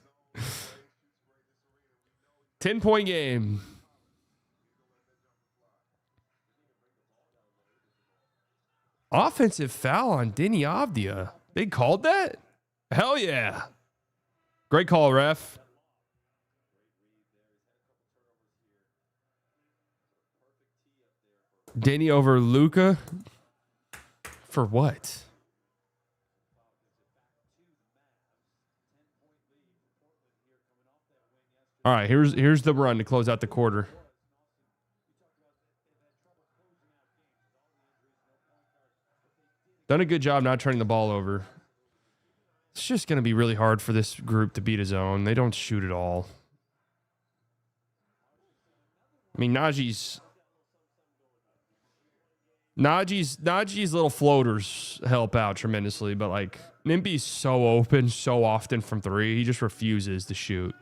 10-point game. Offensive foul on Denny Avdia. They called that? Hell yeah. Great call, ref. Denny over Luka. For what? All right, here's the run to close out the quarter. Done a good job not turning the ball over. It's just going to be really hard for this group to beat a zone. They don't shoot at all. I mean, Najee's little floaters help out tremendously, but like Nimby's so open so often from 3, he just refuses to shoot.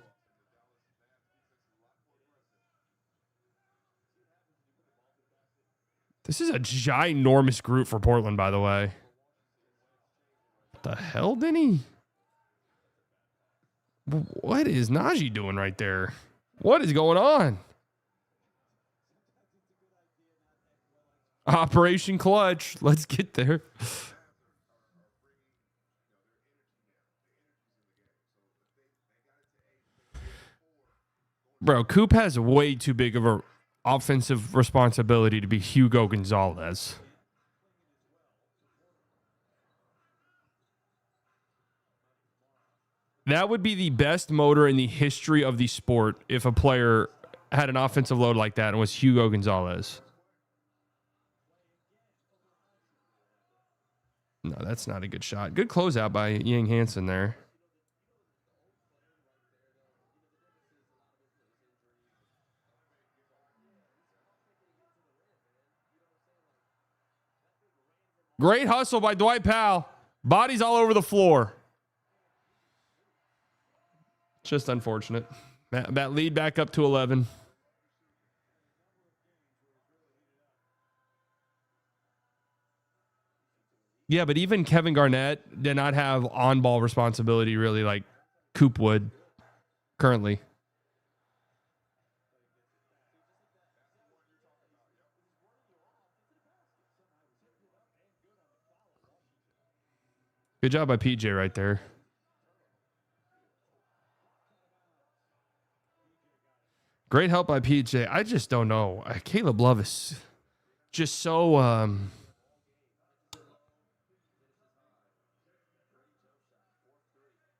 This is a ginormous group for Portland, by the way. What the hell, Denny? What is Najee doing right there? What is going on? Operation Clutch. Let's get there. Bro, Coop has way too big of a offensive responsibility to be Hugo Gonzalez. That would be the best motor in the history of the sport if a player had an offensive load like that and was Hugo Gonzalez. No, that's not a good shot. Good closeout by Yang Hansen there. Great hustle by Dwight Powell. Bodies all over the floor. Just unfortunate. That lead back up to 11. Yeah, but even Kevin Garnett did not have on-ball responsibility really like Coop would currently. Good job by PJ right there. Great help by PJ. I just don't know. Caleb Love is just so...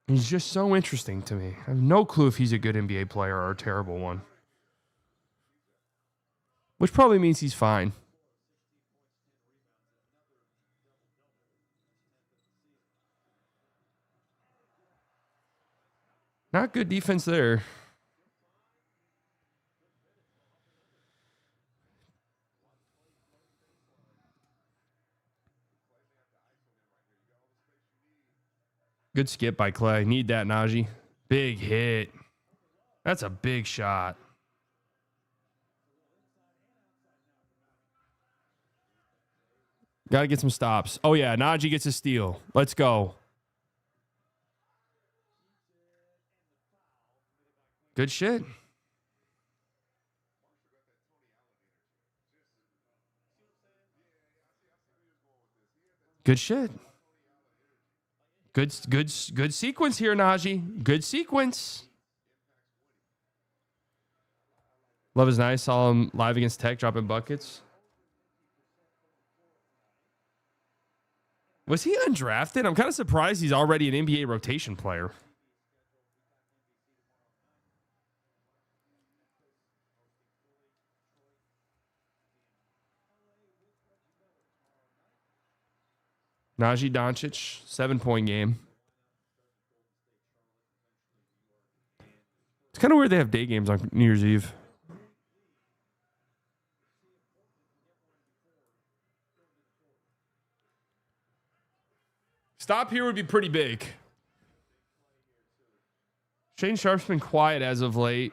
he's just so interesting to me. I have no clue if he's a good NBA player or a terrible one. Which probably means he's fine. Not good defense there. Good skip by Clay. Need that, Najee. Big hit. That's a big shot. Got to get some stops. Oh, yeah. Najee gets a steal. Let's go. Good shit. Good shit. Good sequence here, Najee. Good sequence. Love is nice. Saw him live against Tech dropping buckets. Was he undrafted? I'm kind of surprised he's already an NBA rotation player. Najee Doncic, 7-point game. It's kind of weird they have day games on New Year's Eve. Stop here would be pretty big. Shane Sharp's been quiet as of late.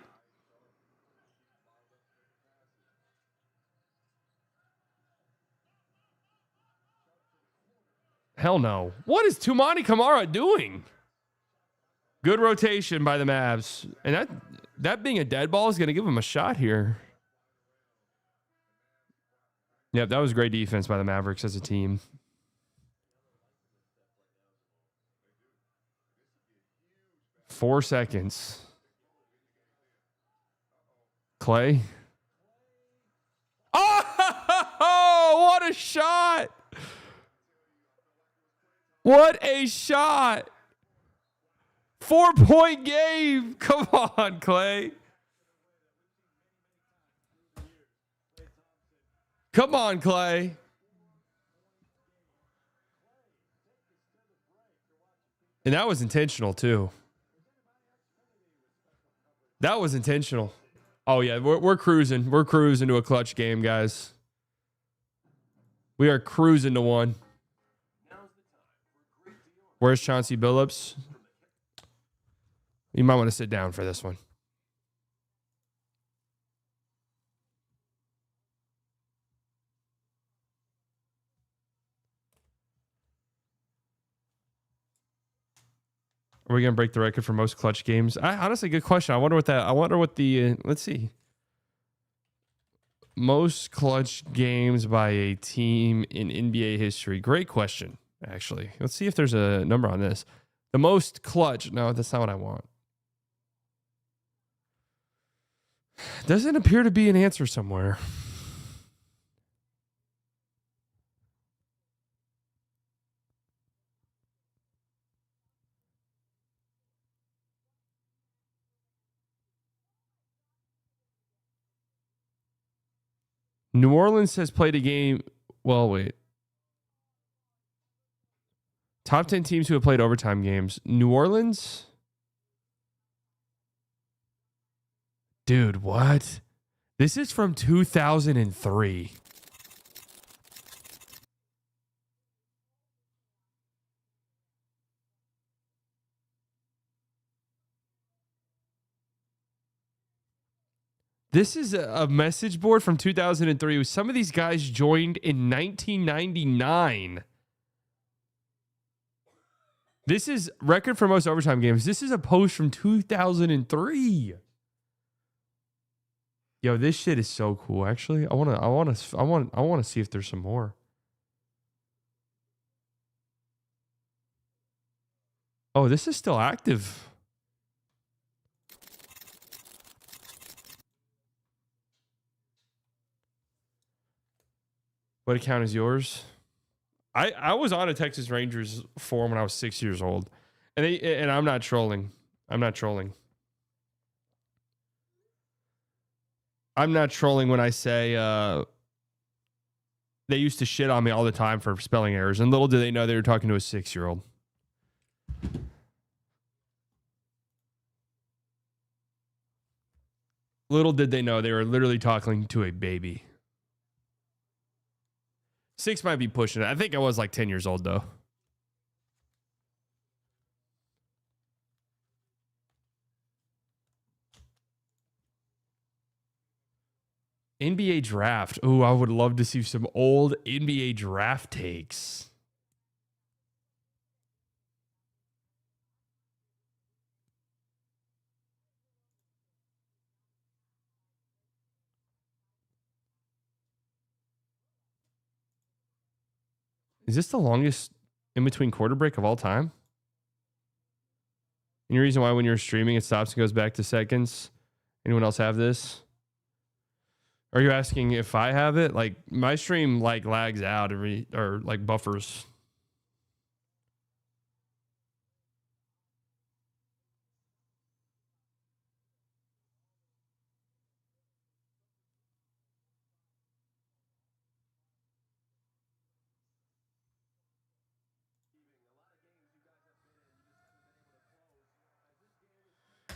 Hell no. What is Toumani Camara doing? Good rotation by the Mavs. And that being a dead ball is going to give him a shot here. Yep, that was great defense by the Mavericks as a team. Four seconds. Clay. Oh, what a shot. What a shot. 4-point game. Come on, Clay. Come on, Clay. And that was intentional, too. That was intentional. Oh, yeah, we're cruising. We're cruising to a clutch game, guys. We are cruising to one. Where's Chauncey Billups? You might want to sit down for this one. Are we gonna break the record for most clutch games? Honestly, good question. I wonder what the let's see. Most clutch games by a team in NBA history. Great question, actually. Let's see if there's a number on this. The most clutch. No, that's not what I want. Doesn't appear to be an answer somewhere. New Orleans has played a game. Well, wait. Top 10 teams who have played overtime games. New Orleans? Dude, what? This is from 2003. This is a message board from 2003. Some of these guys joined in 1999. This is record for most overtime games. This is a post from 2003. Yo, this shit is so cool. Actually, I want to see if there's some more. Oh, this is still active. What account is yours? I was on a Texas Rangers forum when I was 6 years old. And I'm not trolling. I'm not trolling when I say they used to shit on me all the time for spelling errors. And little did they know they were talking to a 6-year-old. Little did they know they were literally talking to a baby. 6 might be pushing it. I think I was like 10 years old, though. NBA draft. Oh, I would love to see some old NBA draft takes. Is this the longest in-between quarter break of all time? Any reason why when you're streaming it stops and goes back to seconds? Anyone else have this? Are you asking if I have it? Like my stream like lags out or like buffers.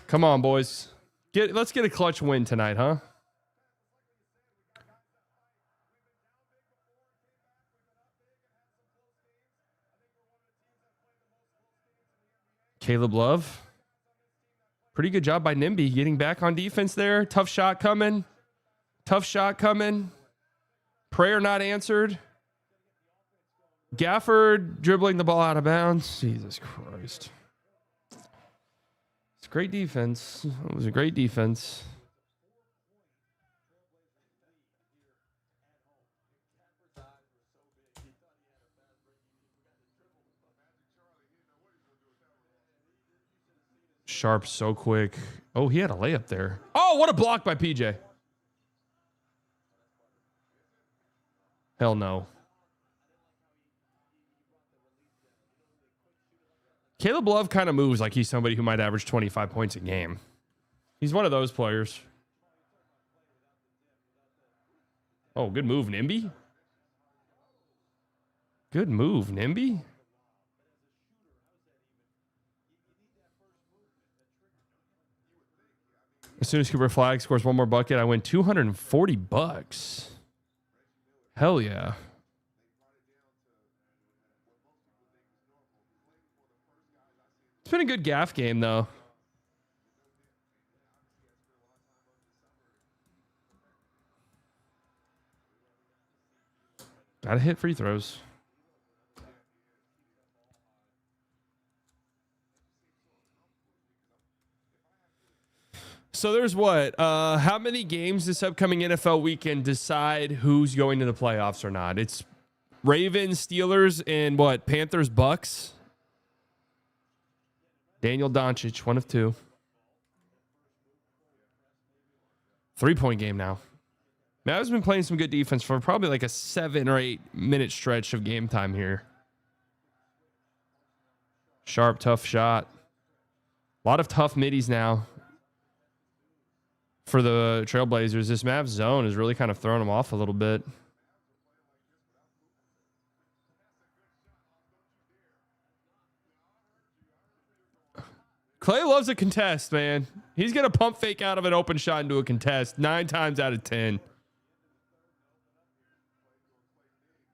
Come on, boys. Let's get a clutch win tonight, huh? Caleb Love. Pretty good job by Nimby getting back on defense there. Tough shot coming. Tough shot coming. Prayer not answered. Gafford dribbling the ball out of bounds. Jesus Christ. It's great defense. It was a great defense. Sharp so quick. Oh, he had a layup there. Oh, what a block by PJ. Hell no. Caleb Love kind of moves like he's somebody who might average 25 points a game. He's one of those players. Oh, good move, Nimby. Good move, Nimby. As soon as Cooper Flagg scores one more bucket, I win $240. Hell yeah. It's been a good gaff game, though. Gotta hit free throws. So there's what? How many games this upcoming NFL weekend decide who's going to the playoffs or not? It's Ravens, Steelers, and what? Panthers, Bucks. Daniel Doncic, one of two. 3-point game now. Mavs been playing some good defense for probably like a 7 or 8 minute stretch of game time here. Sharp, tough shot. A lot of tough middies now for the Trailblazers. This Mavs zone is really kind of throwing them off a little bit. Clay loves a contest, man. He's going to pump fake out of an open shot into a contest 9 times out of 10.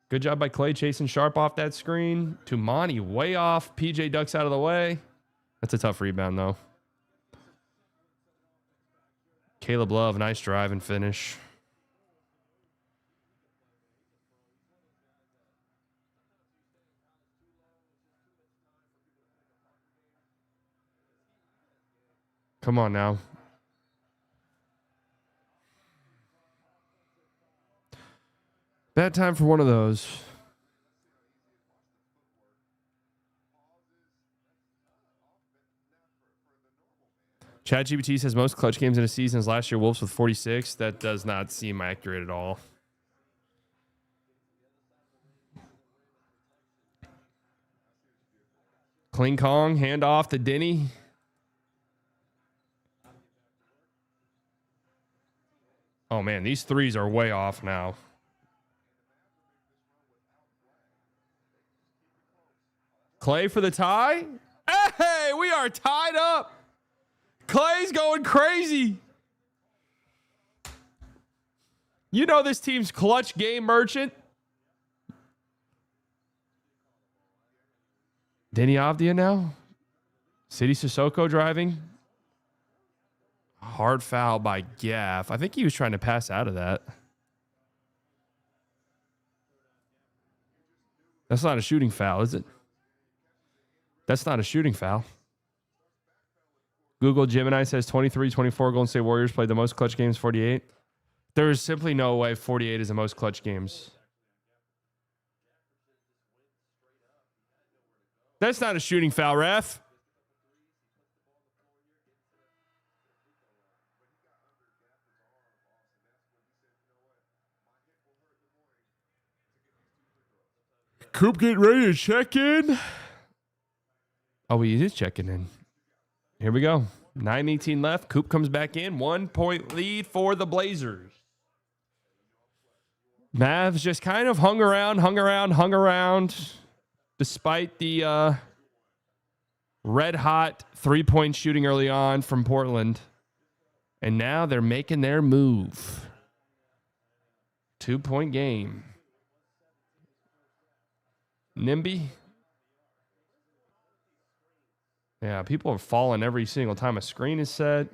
Good job by Clay chasing Sharp off that screen. Tumani way off. PJ ducks out of the way. That's a tough rebound, though. Caleb Love, nice drive and finish. Come on now. Bad time for one of those. ChatGPT says most clutch games in a season is last year Wolves with 46. That does not seem accurate at all. Kling Kong, hand off to Denny. Oh, man, these threes are way off now. Clay for the tie. Hey, we are tied up. Clay's going crazy. You know this team's clutch game merchant. Denny Avdia now. City Sissoko driving. Hard foul by Gaff. I think he was trying to pass out of that. That's not a shooting foul, is it? That's not a shooting foul. Google Gemini says 23-24 Golden State Warriors played the most clutch games, 48. There is simply no way 48 is the most clutch games. That's not a shooting foul, ref. Coop getting ready to check in. Oh, he is checking in. Here we go. 9:18 left. Coop comes back in. 1 point lead for the Blazers. Mavs just kind of hung around. Despite the red hot 3-point shooting early on from Portland. And now they're making their move. 2-point game. NIMBY. Yeah, people are falling every single time a screen is set.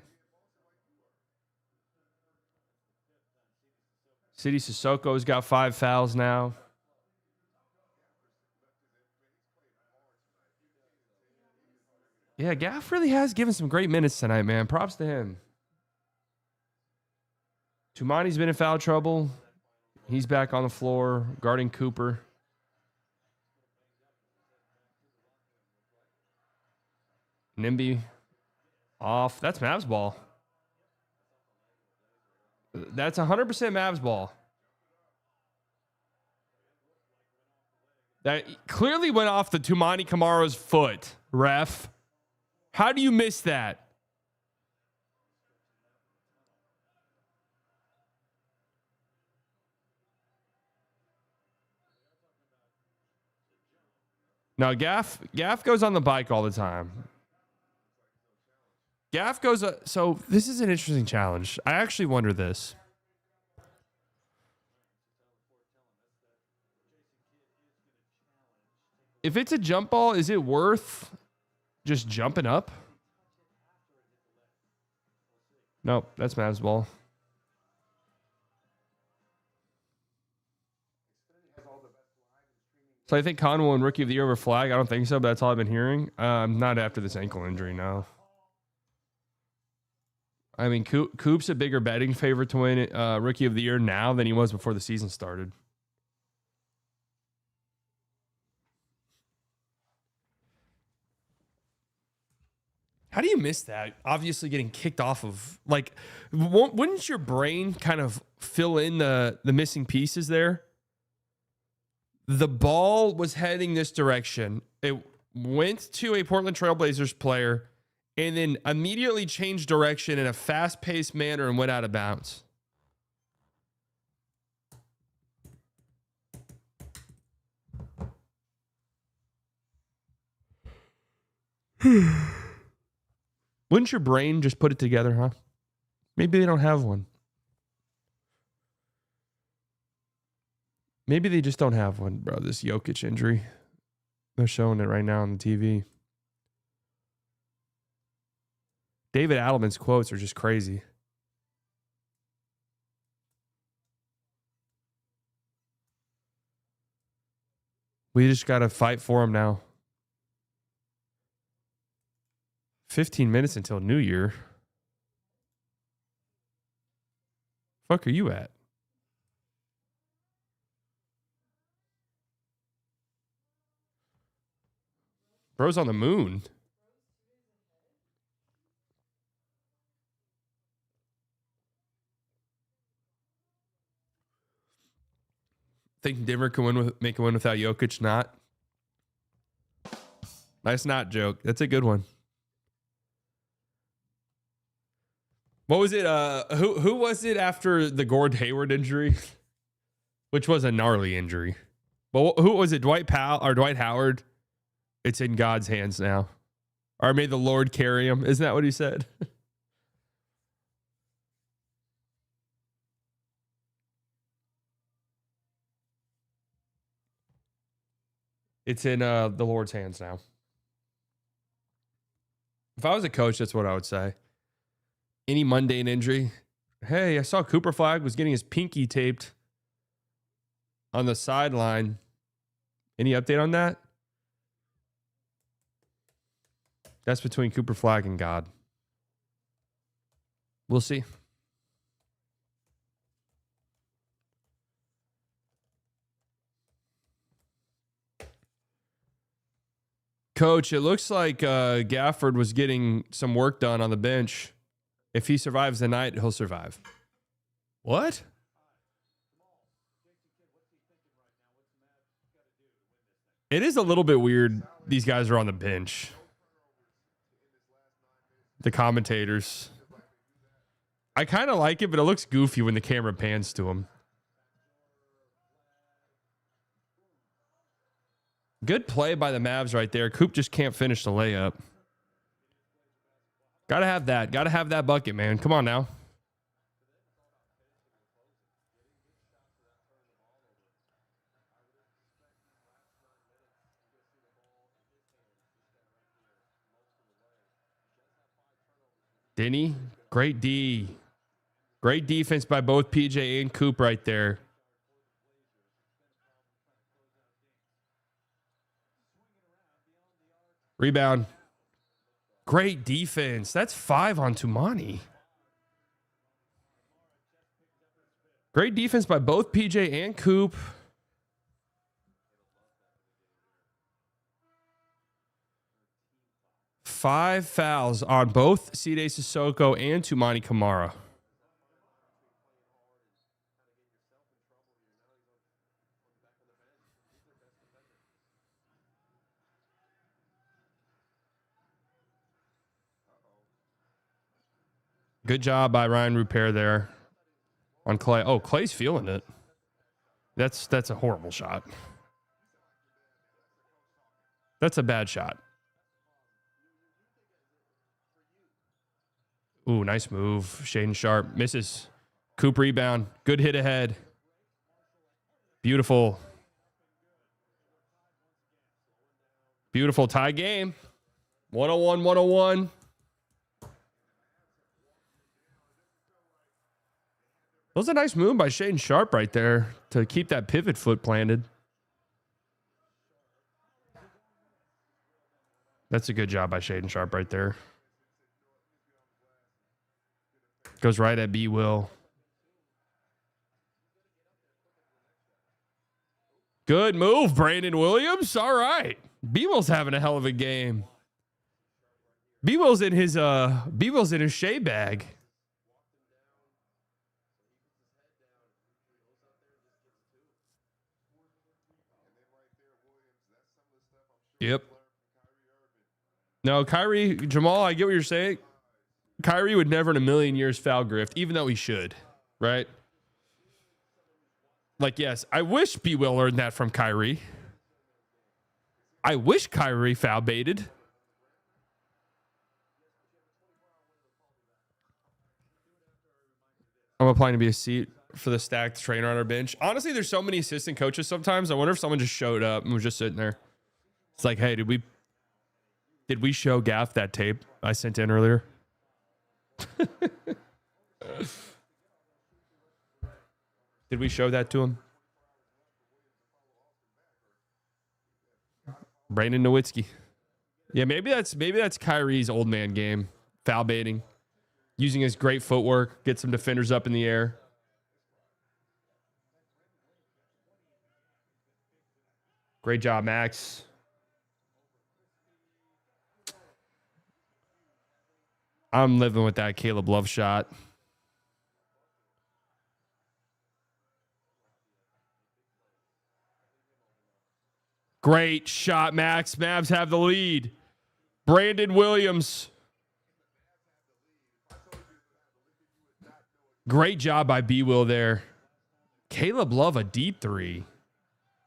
City Sissoko's got 5 fouls now. Yeah, Gaff really has given some great minutes tonight, man. Props to him. Tumani's been in foul trouble. He's back on the floor guarding Cooper. NIMBY off. That's Mavs ball. That's 100% Mavs ball. That clearly went off the Tumani Kamaro's foot, ref. How do you miss that? Now, Gaff goes on the bike all the time. Gaff goes... so this is an interesting challenge. I actually wonder this. If it's a jump ball, is it worth just jumping up? Nope, that's Mavs ball. So I think Conwell and Rookie of the Year over Flagg. I don't think so, but that's all I've been hearing. Not after this ankle injury, no. I mean, Coop's a bigger betting favorite to win Rookie of the Year now than he was before the season started. How do you miss that? Obviously getting kicked off of... like, wouldn't your brain kind of fill in the missing pieces there? The ball was heading this direction. It went to a Portland Trailblazers player and then immediately changed direction in a fast-paced manner and went out of bounds. Wouldn't your brain just put it together, huh? Maybe they don't have one. Maybe they just don't have one, bro. This Jokic injury. They're showing it right now on the TV. David Adelman's quotes are just crazy. We just got to fight for him now. 15 minutes until New Year. Fuck are you at? Bro's on the moon. Think Denver can make a win without Jokic? Not. Nice not joke. That's a good one. What was it? Who was it after the Gordon Hayward injury? Which was a gnarly injury. But who was it? Dwight Howard? It's in God's hands now. Or may the Lord carry him. Isn't that what he said? It's in the Lord's hands now. If I was a coach, that's what I would say. Any mundane injury. Hey, I saw Cooper Flagg was getting his pinky taped on the sideline. Any update on that? That's between Cooper Flagg and God. We'll see. Coach, it looks like Gafford was getting some work done on the bench. If he survives the night, he'll survive. What? It is a little bit weird. These guys are on the bench. The commentators. I kind of like it, but it looks goofy when the camera pans to him. Good play by the Mavs right there. Coop just can't finish the layup. Gotta have that. Gotta have that bucket, man. Come on now. Denny, great D. Great defense by both PJ and Coop right there. Rebound. Great defense. That's 5 on Tumani. Great defense by both PJ and Coop. Five fouls on both Side Sissoko and Tumani Kamara. Good job by Ryan Rupert there on Clay. Oh, Clay's feeling it. That's a horrible shot. That's a bad shot. Ooh, nice move. Shaden Sharp misses. Coop rebound. Good hit ahead. Beautiful. Beautiful tie game. 101-101. That was a nice move by Shaden Sharp right there to keep that pivot foot planted. That's a good job by Shaden Sharp right there. Goes right at B. Will. Good move, Brandon Williams. All right. B. Will's having a hell of a game. B. Will's in his shea bag. Yep. No, Kyrie, Jamal, I get what you're saying. Kyrie would never in a million years foul Grift, even though he should, right? Like, yes, I wish B. Will learned that from Kyrie. I wish Kyrie foul baited. I'm applying to be a seat for the stacked trainer on our bench. Honestly, there's so many assistant coaches sometimes. I wonder if someone just showed up and was just sitting there. It's like, hey, did we show Gaff that tape I sent in earlier? Did we show that to him? Brandon Nowitzki. Yeah, maybe that's Kyrie's old man game. Foul baiting. Using his great footwork, get some defenders up in the air. Great job, Max. I'm living with that Caleb Love shot. Great shot, Max. Mavs have the lead. Brandon Williams. Great job by B-Will there. Caleb Love, a deep three.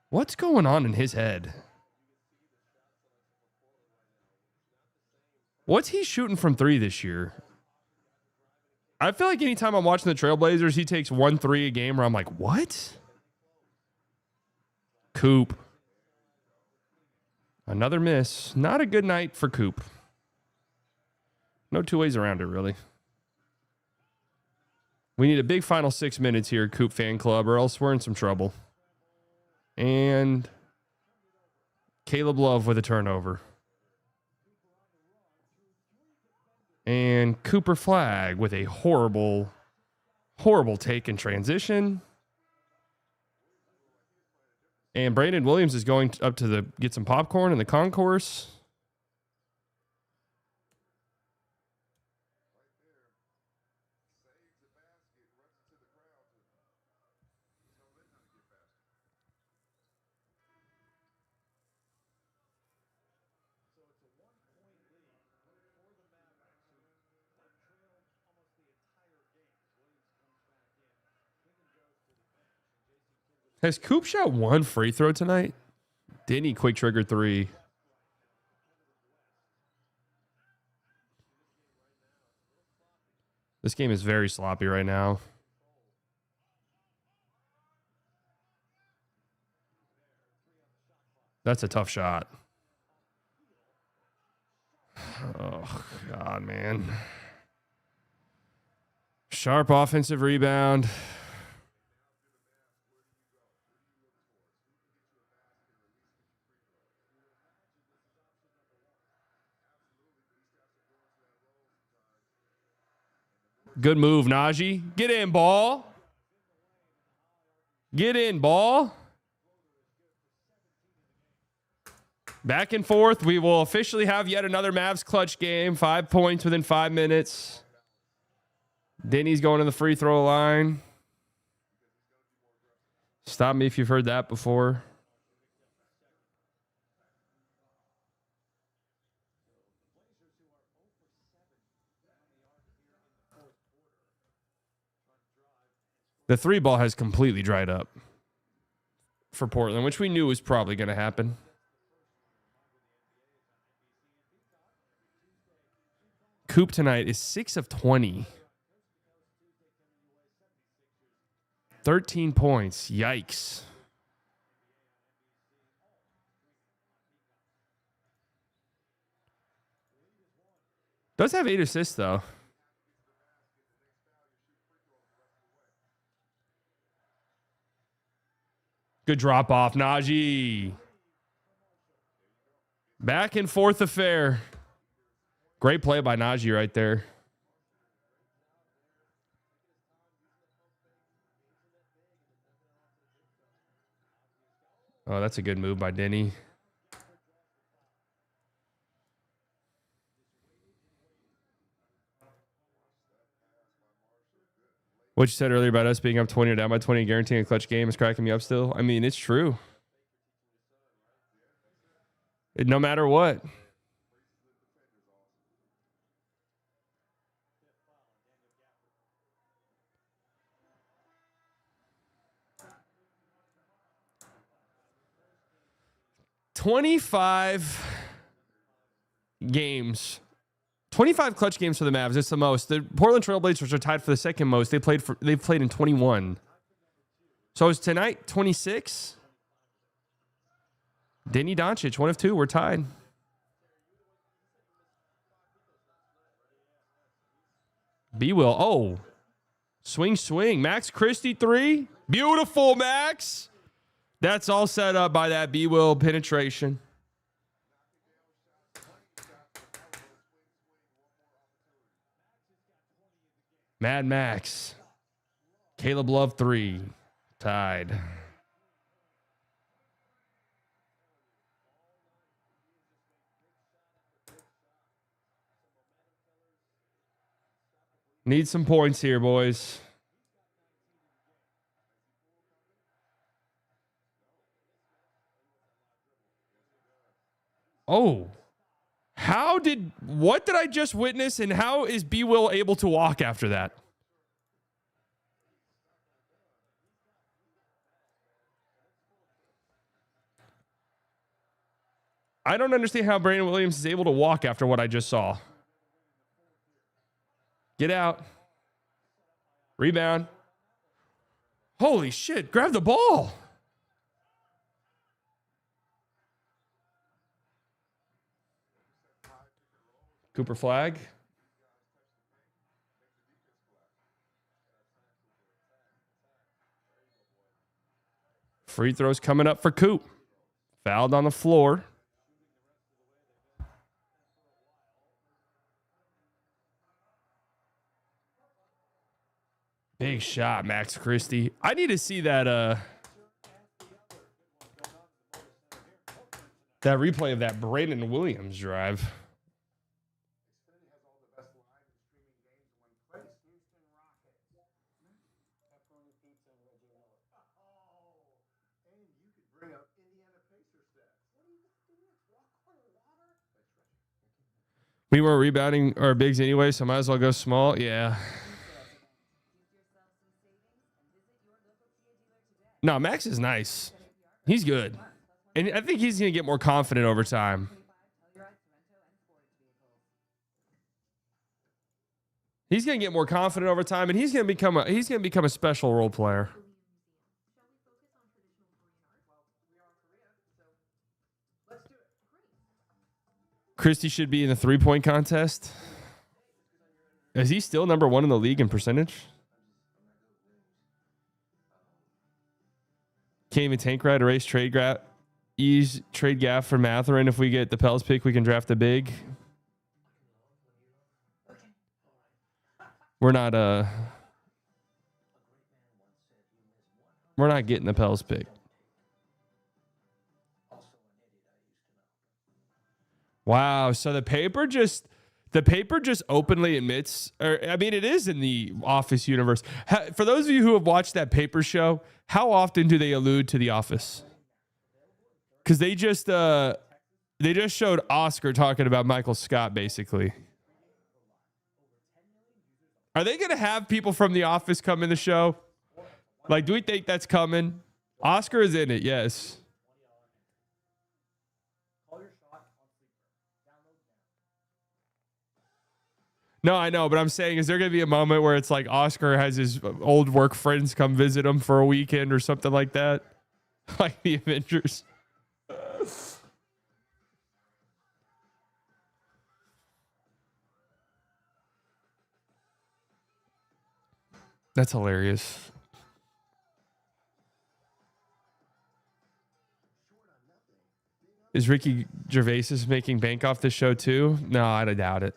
What's going on in his head? What's he shooting from three this year? I feel like anytime I'm watching the Trailblazers, he takes 1 3 a game where I'm like, what? Coop. Another miss. Not a good night for Coop. No two ways around it, really. We need a big final 6 minutes here, Coop fan club, or else we're in some trouble. And Caleb Love with a turnover. And Cooper Flagg with a horrible, horrible take in transition. And Brandon Williams is going up to get some popcorn in the concourse. Has Coop shot 1 free throw tonight? Didn't he quick trigger 3? This game is very sloppy right now. That's a tough shot. Oh, God, man. Sharp offensive rebound. Good move, Najee. Get in, ball. Get in, ball. Back and forth. We will officially have yet another Mavs clutch game. 5 points within 5 minutes. Denny's going to the free throw line. Stop me if you've heard that before. The 3 ball has completely dried up for Portland, which we knew was probably going to happen. Coop tonight is 6 of 20. 13 points. Yikes. Does have 8 assists, though. Good drop off, Najee. Back and forth affair. Great play by Najee right there. Oh, that's a good move by Denny. What you said earlier about us being up 20 or down by 20 and guaranteeing a clutch game is cracking me up still. I mean, it's true. No matter what. "25 games 25 clutch games for the Mavs. It's the most. The Portland Trail Blazers are tied for the second most. They've played in 21. So is tonight 26? Denny Doncic, 1 of 2. We're tied. B will. Oh. Swing. Max Christie 3. Beautiful, Max. That's all set up by that B will penetration. Mad Max. Caleb Love 3. Tied. Need some points here, boys. Oh. What did I just witness, and how is B Will able to walk after that? I don't understand how Brandon Williams is able to walk after what I just saw. Get out. Rebound. Holy shit, grab the ball. Cooper Flagg. Free throws coming up for Coop. Fouled on the floor. Big shot, Max Christie. I need to see that replay of that Brandon Williams drive. We weren't rebounding our bigs anyway, so might as well go small. Yeah. No, Max is nice. He's good. And I think he's going to get more confident over time. He's going to get more confident over time, and he's going to become a special role player. Christie should be in the 3-point contest. Is he still number 1 in the league in percentage? Can't even tank right, erase trade gap. Ease trade gap for Matherin. If we get the Pels pick, we can draft a big. We're not getting the Pels pick. Wow, so the paper just openly admits, or I mean, it is in the Office universe. For those of you who have watched that paper show, how often do they allude to The Office? Because they just showed Oscar talking about Michael Scott, basically. Are they going to have people from The Office come in the show? Like, do we think that's coming? Oscar is in it, yes. No, I know, but I'm saying, is there going to be a moment where it's like Oscar has his old work friends come visit him for a weekend or something like that? Like the Avengers. That's hilarious. Is Ricky Gervais making bank off this show too? No, I doubt it.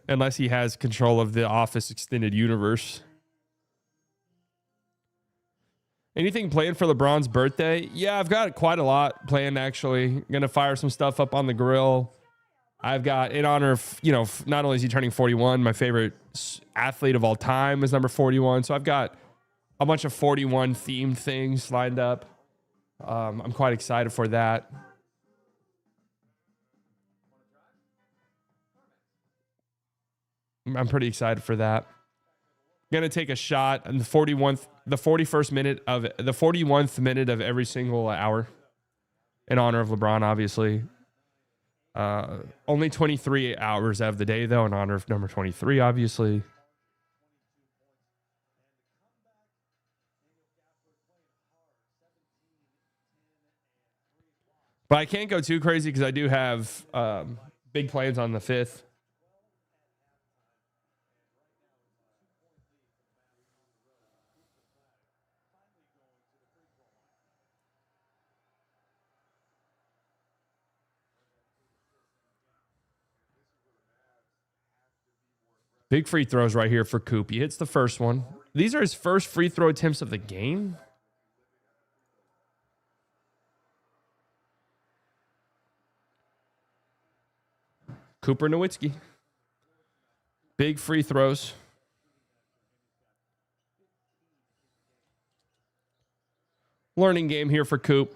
Unless he has control of the Office extended universe. Anything planned for LeBron's birthday? Yeah, I've got quite a lot planned, actually. Going to fire some stuff up on the grill. I've got, in honor of, not only is he turning 41, my favorite athlete of all time is number 41. So I've got a bunch of 41 themed things lined up. I'm quite excited for that. I'm pretty excited for that. I'm gonna take a shot in the 41st minute of the 41th minute of every single hour, in honor of LeBron, obviously. Only 23 hours out of the day, though, in honor of number 23, obviously. But I can't go too crazy because I do have big plans on the 5th. Big free throws right here for Coop. He hits the first one. These are his first free throw attempts of the game. Cooper Nowitzki. Big free throws. Learning game here for Coop.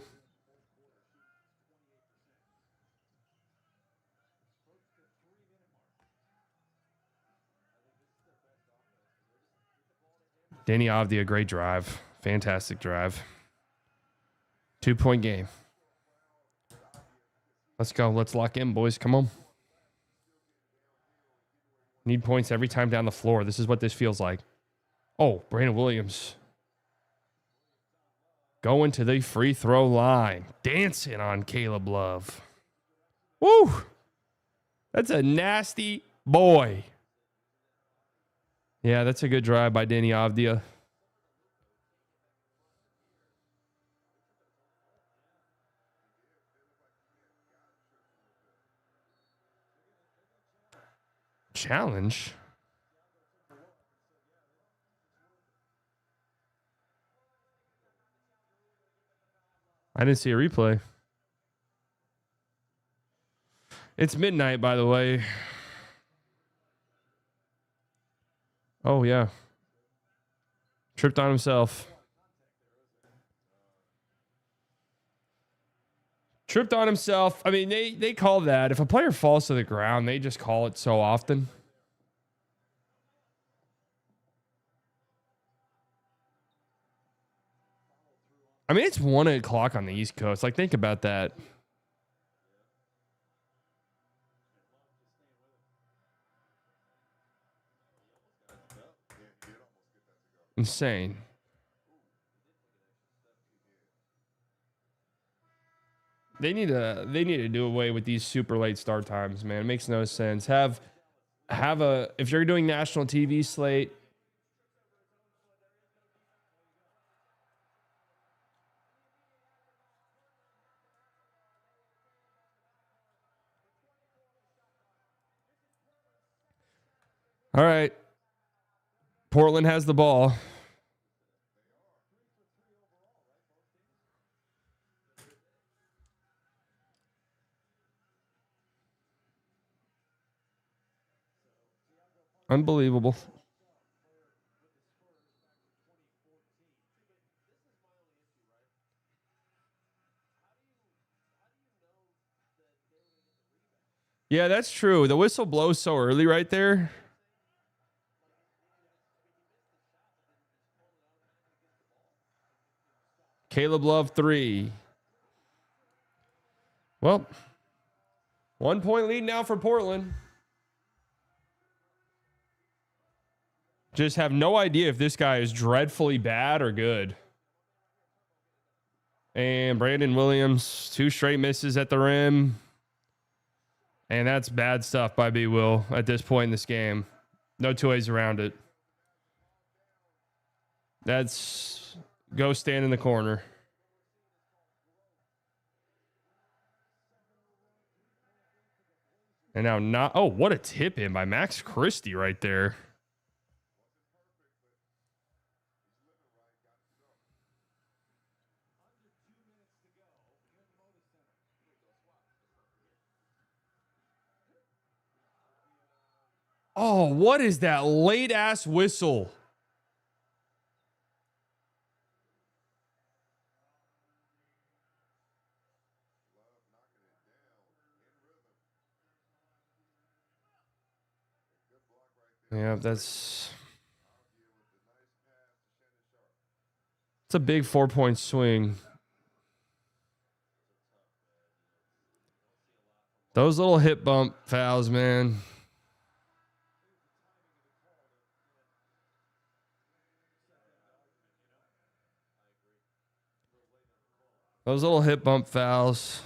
Danny Avdia, great drive. Fantastic drive. 2-point game. Let's go. Let's lock in, boys. Come on. Need points every time down the floor. This is what this feels like. Oh, Brandon Williams. Going to the free throw line. Dancing on Caleb Love. Woo! That's a nasty boy. Yeah, that's a good drive by Danny Avdia. Challenge? I didn't see a replay. It's midnight, by the way. Oh, yeah. Tripped on himself. Tripped on himself. I mean, they call that. If a player falls to the ground, they just call it so often. I mean, it's 1 o'clock on the East Coast. Like, think about that. Insane. They need to do away with these super late start times, man. It makes no sense. Have a, if you're doing national TV slate, all right. Portland has the ball. Unbelievable. Yeah, that's true. The whistle blows so early right there. Caleb Love 3. Well, 1 point lead now for Portland. Just have no idea if this guy is dreadfully bad or good. And Brandon Williams, 2 straight misses at the rim. And that's bad stuff by B. Will at this point in this game. No two ways around it. That's go stand in the corner. And now not. Oh, what a tip in by Max Christie right there. Oh, what is that late ass whistle? Yeah, it's a big 4-point swing. Those little hip bump fouls, man. Those little hip bump fouls.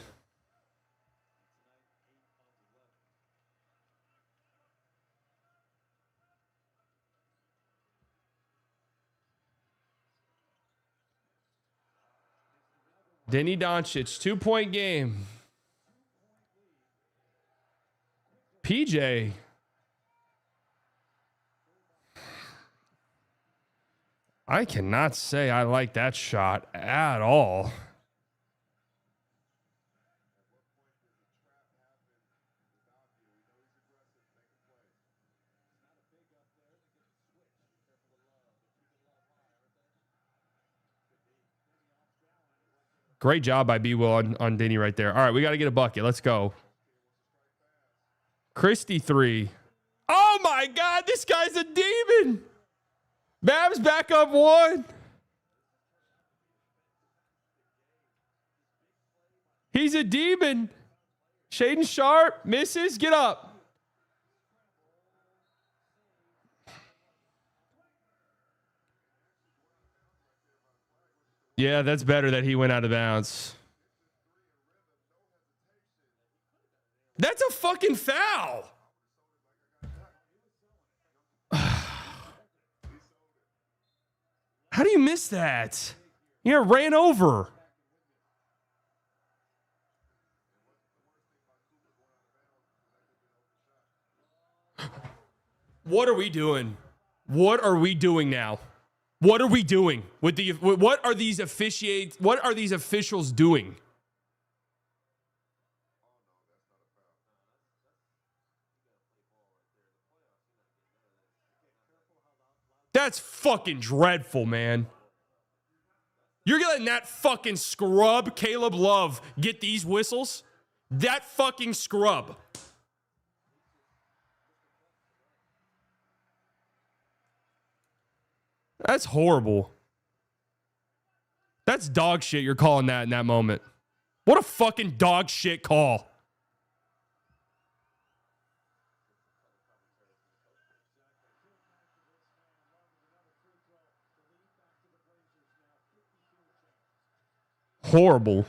Denny Doncic, 2-point game. PJ. I cannot say I like that shot at all. Great job by B-Will on Denny right there. All right, we got to get a bucket. Let's go. Christie 3. Oh, my God. This guy's a demon. Mavs back up 1. He's a demon. Shaden Sharp misses. Get up. Yeah, that's better that he went out of bounds. That's a fucking foul. How do you miss that? You ran over. What are we doing? What are we doing now? What are we doing with the? What are these officials doing? That's fucking dreadful, man. You're letting that fucking scrub Caleb Love get these whistles? That fucking scrub. That's horrible. That's dog shit you're calling that in that moment. What a fucking dog shit call. Horrible.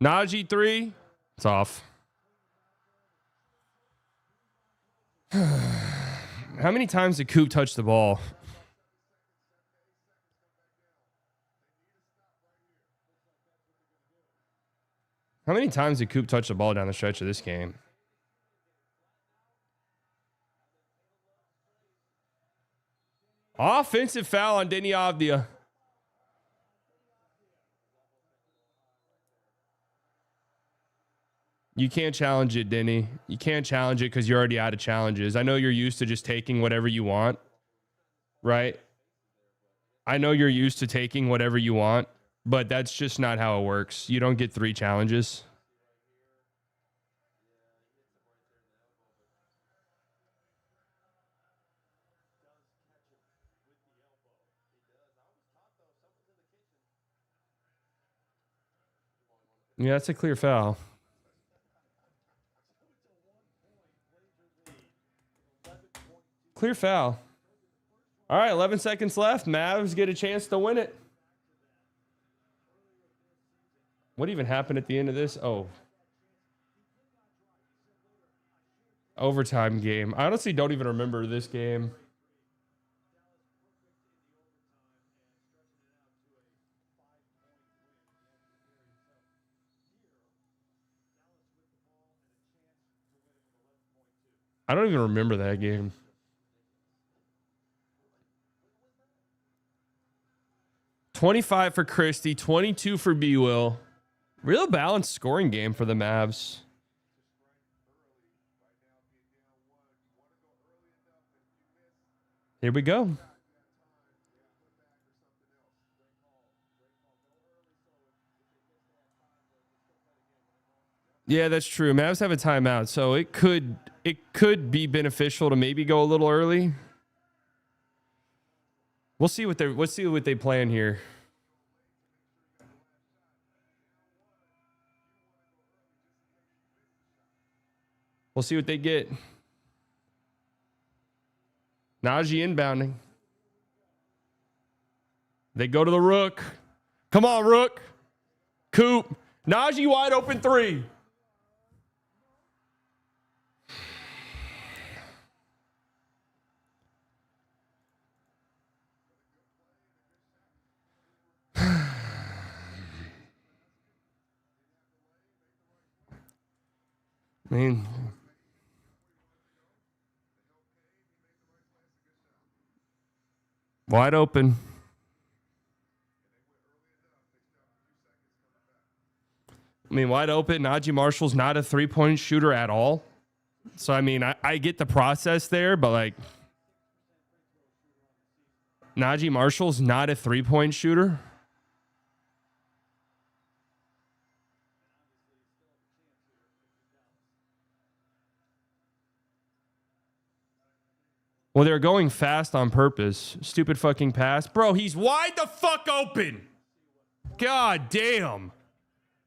Najee 3. It's off. How many times did Coop touch the ball? How many times did Coop touch the ball down the stretch of this game? Offensive foul on Denny Avdia. You can't challenge it, Denny. You can't challenge it because you're already out of challenges. I know you're used to just taking whatever you want, right? I know you're used to taking whatever you want, but that's just not how it works. You don't get 3 challenges. Yeah, that's a clear foul. Clear foul. All right, 11 seconds left. Mavs get a chance to win it. What even happened at the end of this? Oh. Overtime game. I honestly don't even remember this game. I don't even remember that game. $25 for Christie, 22 for B-Will. Real balanced scoring game for the Mavs. Here we go. Yeah, that's true. Mavs have a timeout, so it could be beneficial to maybe go a little early. We'll see what they plan here. We'll see what they get. Najee inbounding. They go to the Rook. Come on, Rook. Coop. Najee wide open three. I mean, wide open. Wide open. Najee Marshall's not a three-point shooter at all. So, I mean, I get the process there, but, like, Najee Marshall's not a three-point shooter. Well, they're going fast on purpose. Stupid fucking pass. Bro, he's wide the fuck open. God damn.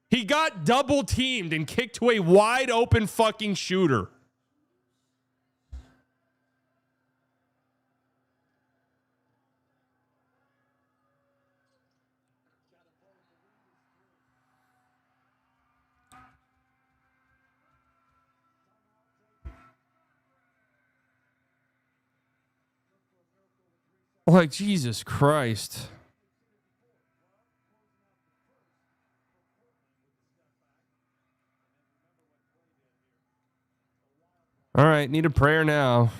He got double teamed and kicked to a wide open fucking shooter. Like, Jesus Christ. All right, need a prayer now.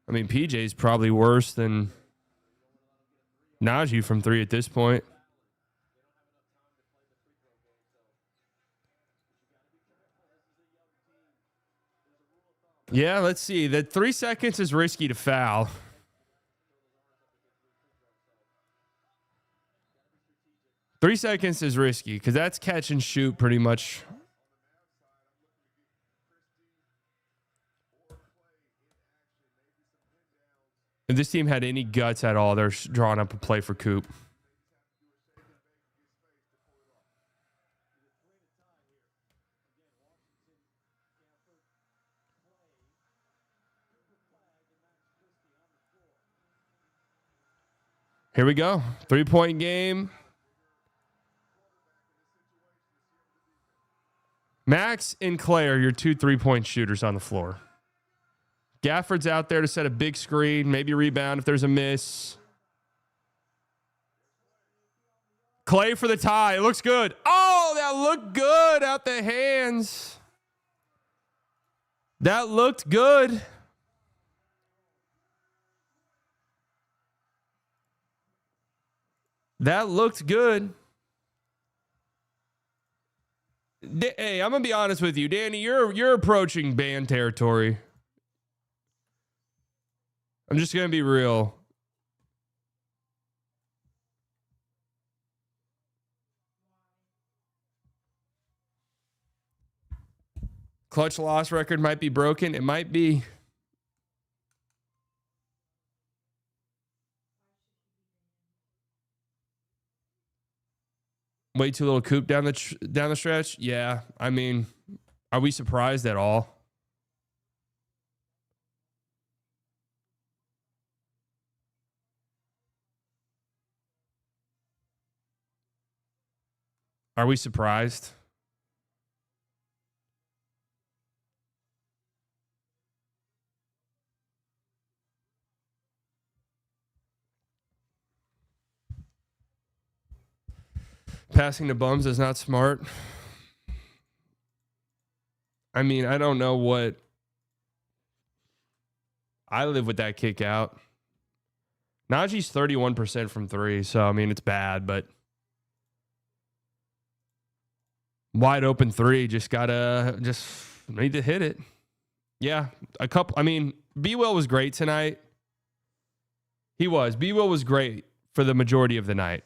I mean, PJ's probably worse than Najee from three at this point. Yeah, let's see. The 3 seconds is risky to foul. Three seconds is risky because that's catch and shoot pretty much. If this team had any guts at all, they're drawing up a play for Coop. Here we go. 3-point game. Max and Clay are your two 3-point shooters on the floor. Gafford's out there to set a big screen, maybe rebound if there's a miss. Clay for the tie. It looks good. Oh, that looked good out the hands. That looked good. That looked good. Hey, I'm going to be honest with you. Danny, you're approaching band territory. I'm just going to be real. Clutch loss record might be broken. It might be. Way too little Coop down the stretch. Yeah, I mean, are we surprised at all? Are we surprised? Passing to bums is not smart. I mean, I don't know what. I live with that kick out. Najee's 31% from three, so I mean, it's bad, but wide open three, just need to hit it. Yeah, a couple. I mean, B-Will was great tonight. He was. B-Will was great for the majority of the night.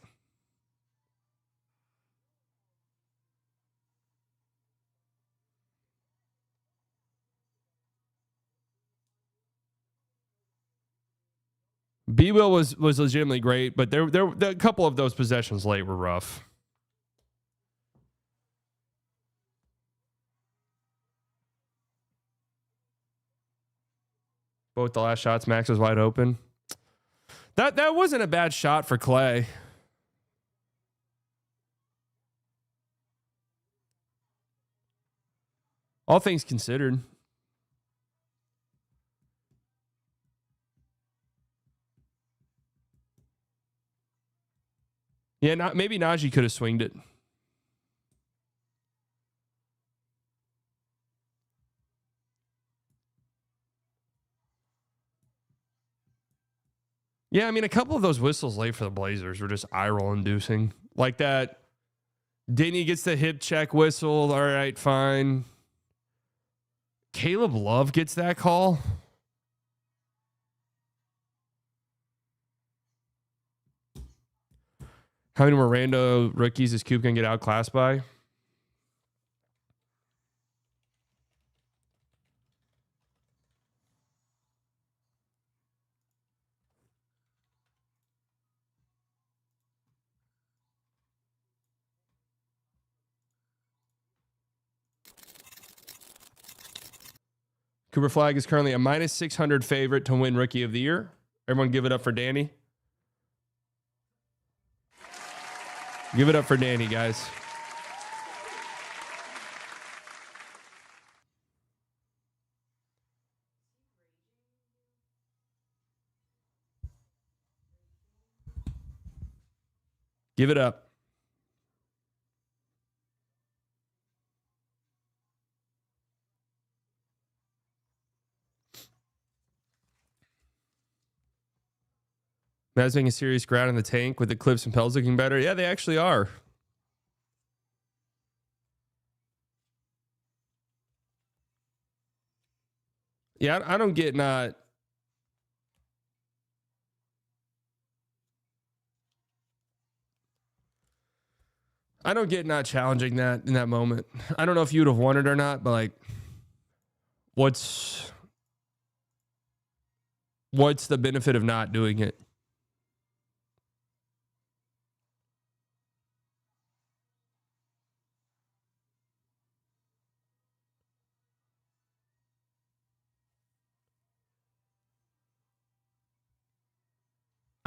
B-Will was legitimately great, but there a couple of those possessions late were rough. Both the last shots, Max was wide open. That wasn't a bad shot for Clay. All things considered. Yeah, maybe Najee could have swinged it. Yeah, I mean, a couple of those whistles late for the Blazers were just eye-roll inducing. Like that, Denny gets the hip check whistle. All right, fine. Caleb Love gets that call. How many more rando rookies is Coop going to get outclassed by? Cooper Flagg is currently a minus 600 favorite to win Rookie of the Year. Everyone give it up for Danny. Give it up for Danny, guys. Give it up. Mavs making a serious ground in the tank with the Clips and Pels looking better. Yeah, they actually are. Yeah, I don't get not. I don't get not challenging that in that moment. I don't know if you would have won it or not, but like, what's the benefit of not doing it?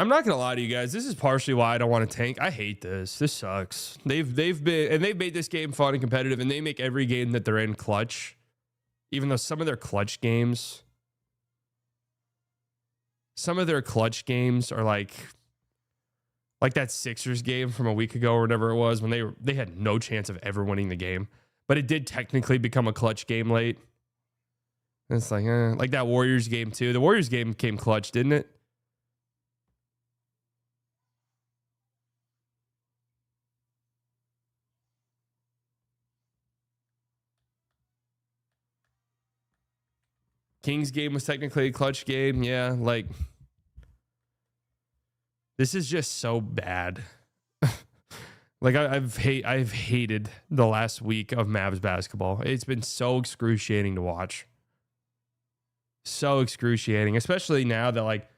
I'm not gonna lie to you guys. This is partially why I don't want to tank. I hate this. This sucks. They've made this game fun and competitive, and they make every game that they're in clutch. Even though some of their clutch games are like that Sixers game from a week ago or whatever it was when they had no chance of ever winning the game, but it did technically become a clutch game late. And it's like that Warriors game too. The Warriors game came clutch, didn't it? Kings game was technically a clutch game. Yeah, like this is just so bad. Like I've hated the last week of Mavs basketball. It's been so excruciating to watch. So excruciating, especially now that like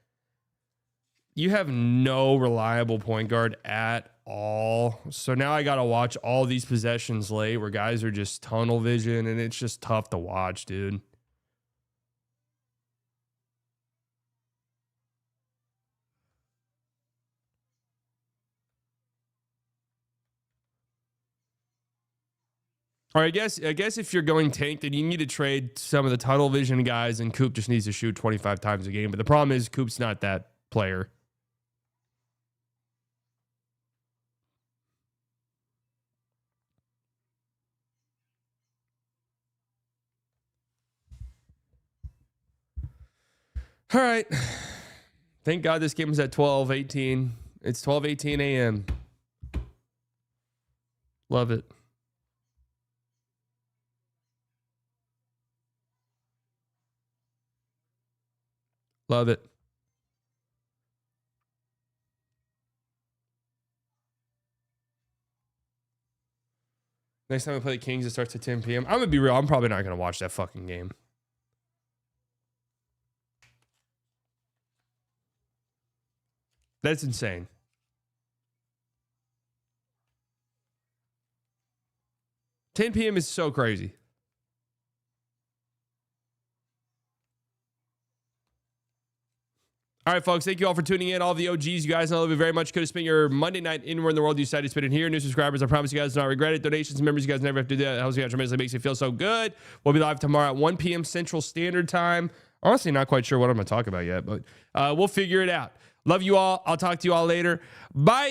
you have no reliable point guard at all. So now I got to watch all these possessions late where guys are just tunnel vision, and it's just tough to watch, dude. Or I guess if you're going tank, then you need to trade some of the tunnel vision guys, and Coop just needs to shoot 25 times a game. But the problem is Coop's not that player. All right. Thank God this game is at 12:18. It's 12:18 a.m. Love it. Love it. Next time we play the Kings, it starts at 10 p.m. I'm going to be real. I'm probably not going to watch that fucking game. That's insane. $10 p.m. is so crazy. All right, folks. Thank you all for tuning in. All of the OGs, you guys, I love you very much. Could have spent your Monday night anywhere in the world you decided to spend it here. New subscribers, I promise you guys do not regret it. Donations, members, you guys never have to do that. It helps you out tremendously. Makes you feel so good. We'll be live tomorrow at 1 p.m. Central Standard Time. Honestly, not quite sure what I'm going to talk about yet, but we'll figure it out. Love you all. I'll talk to you all later. Bye.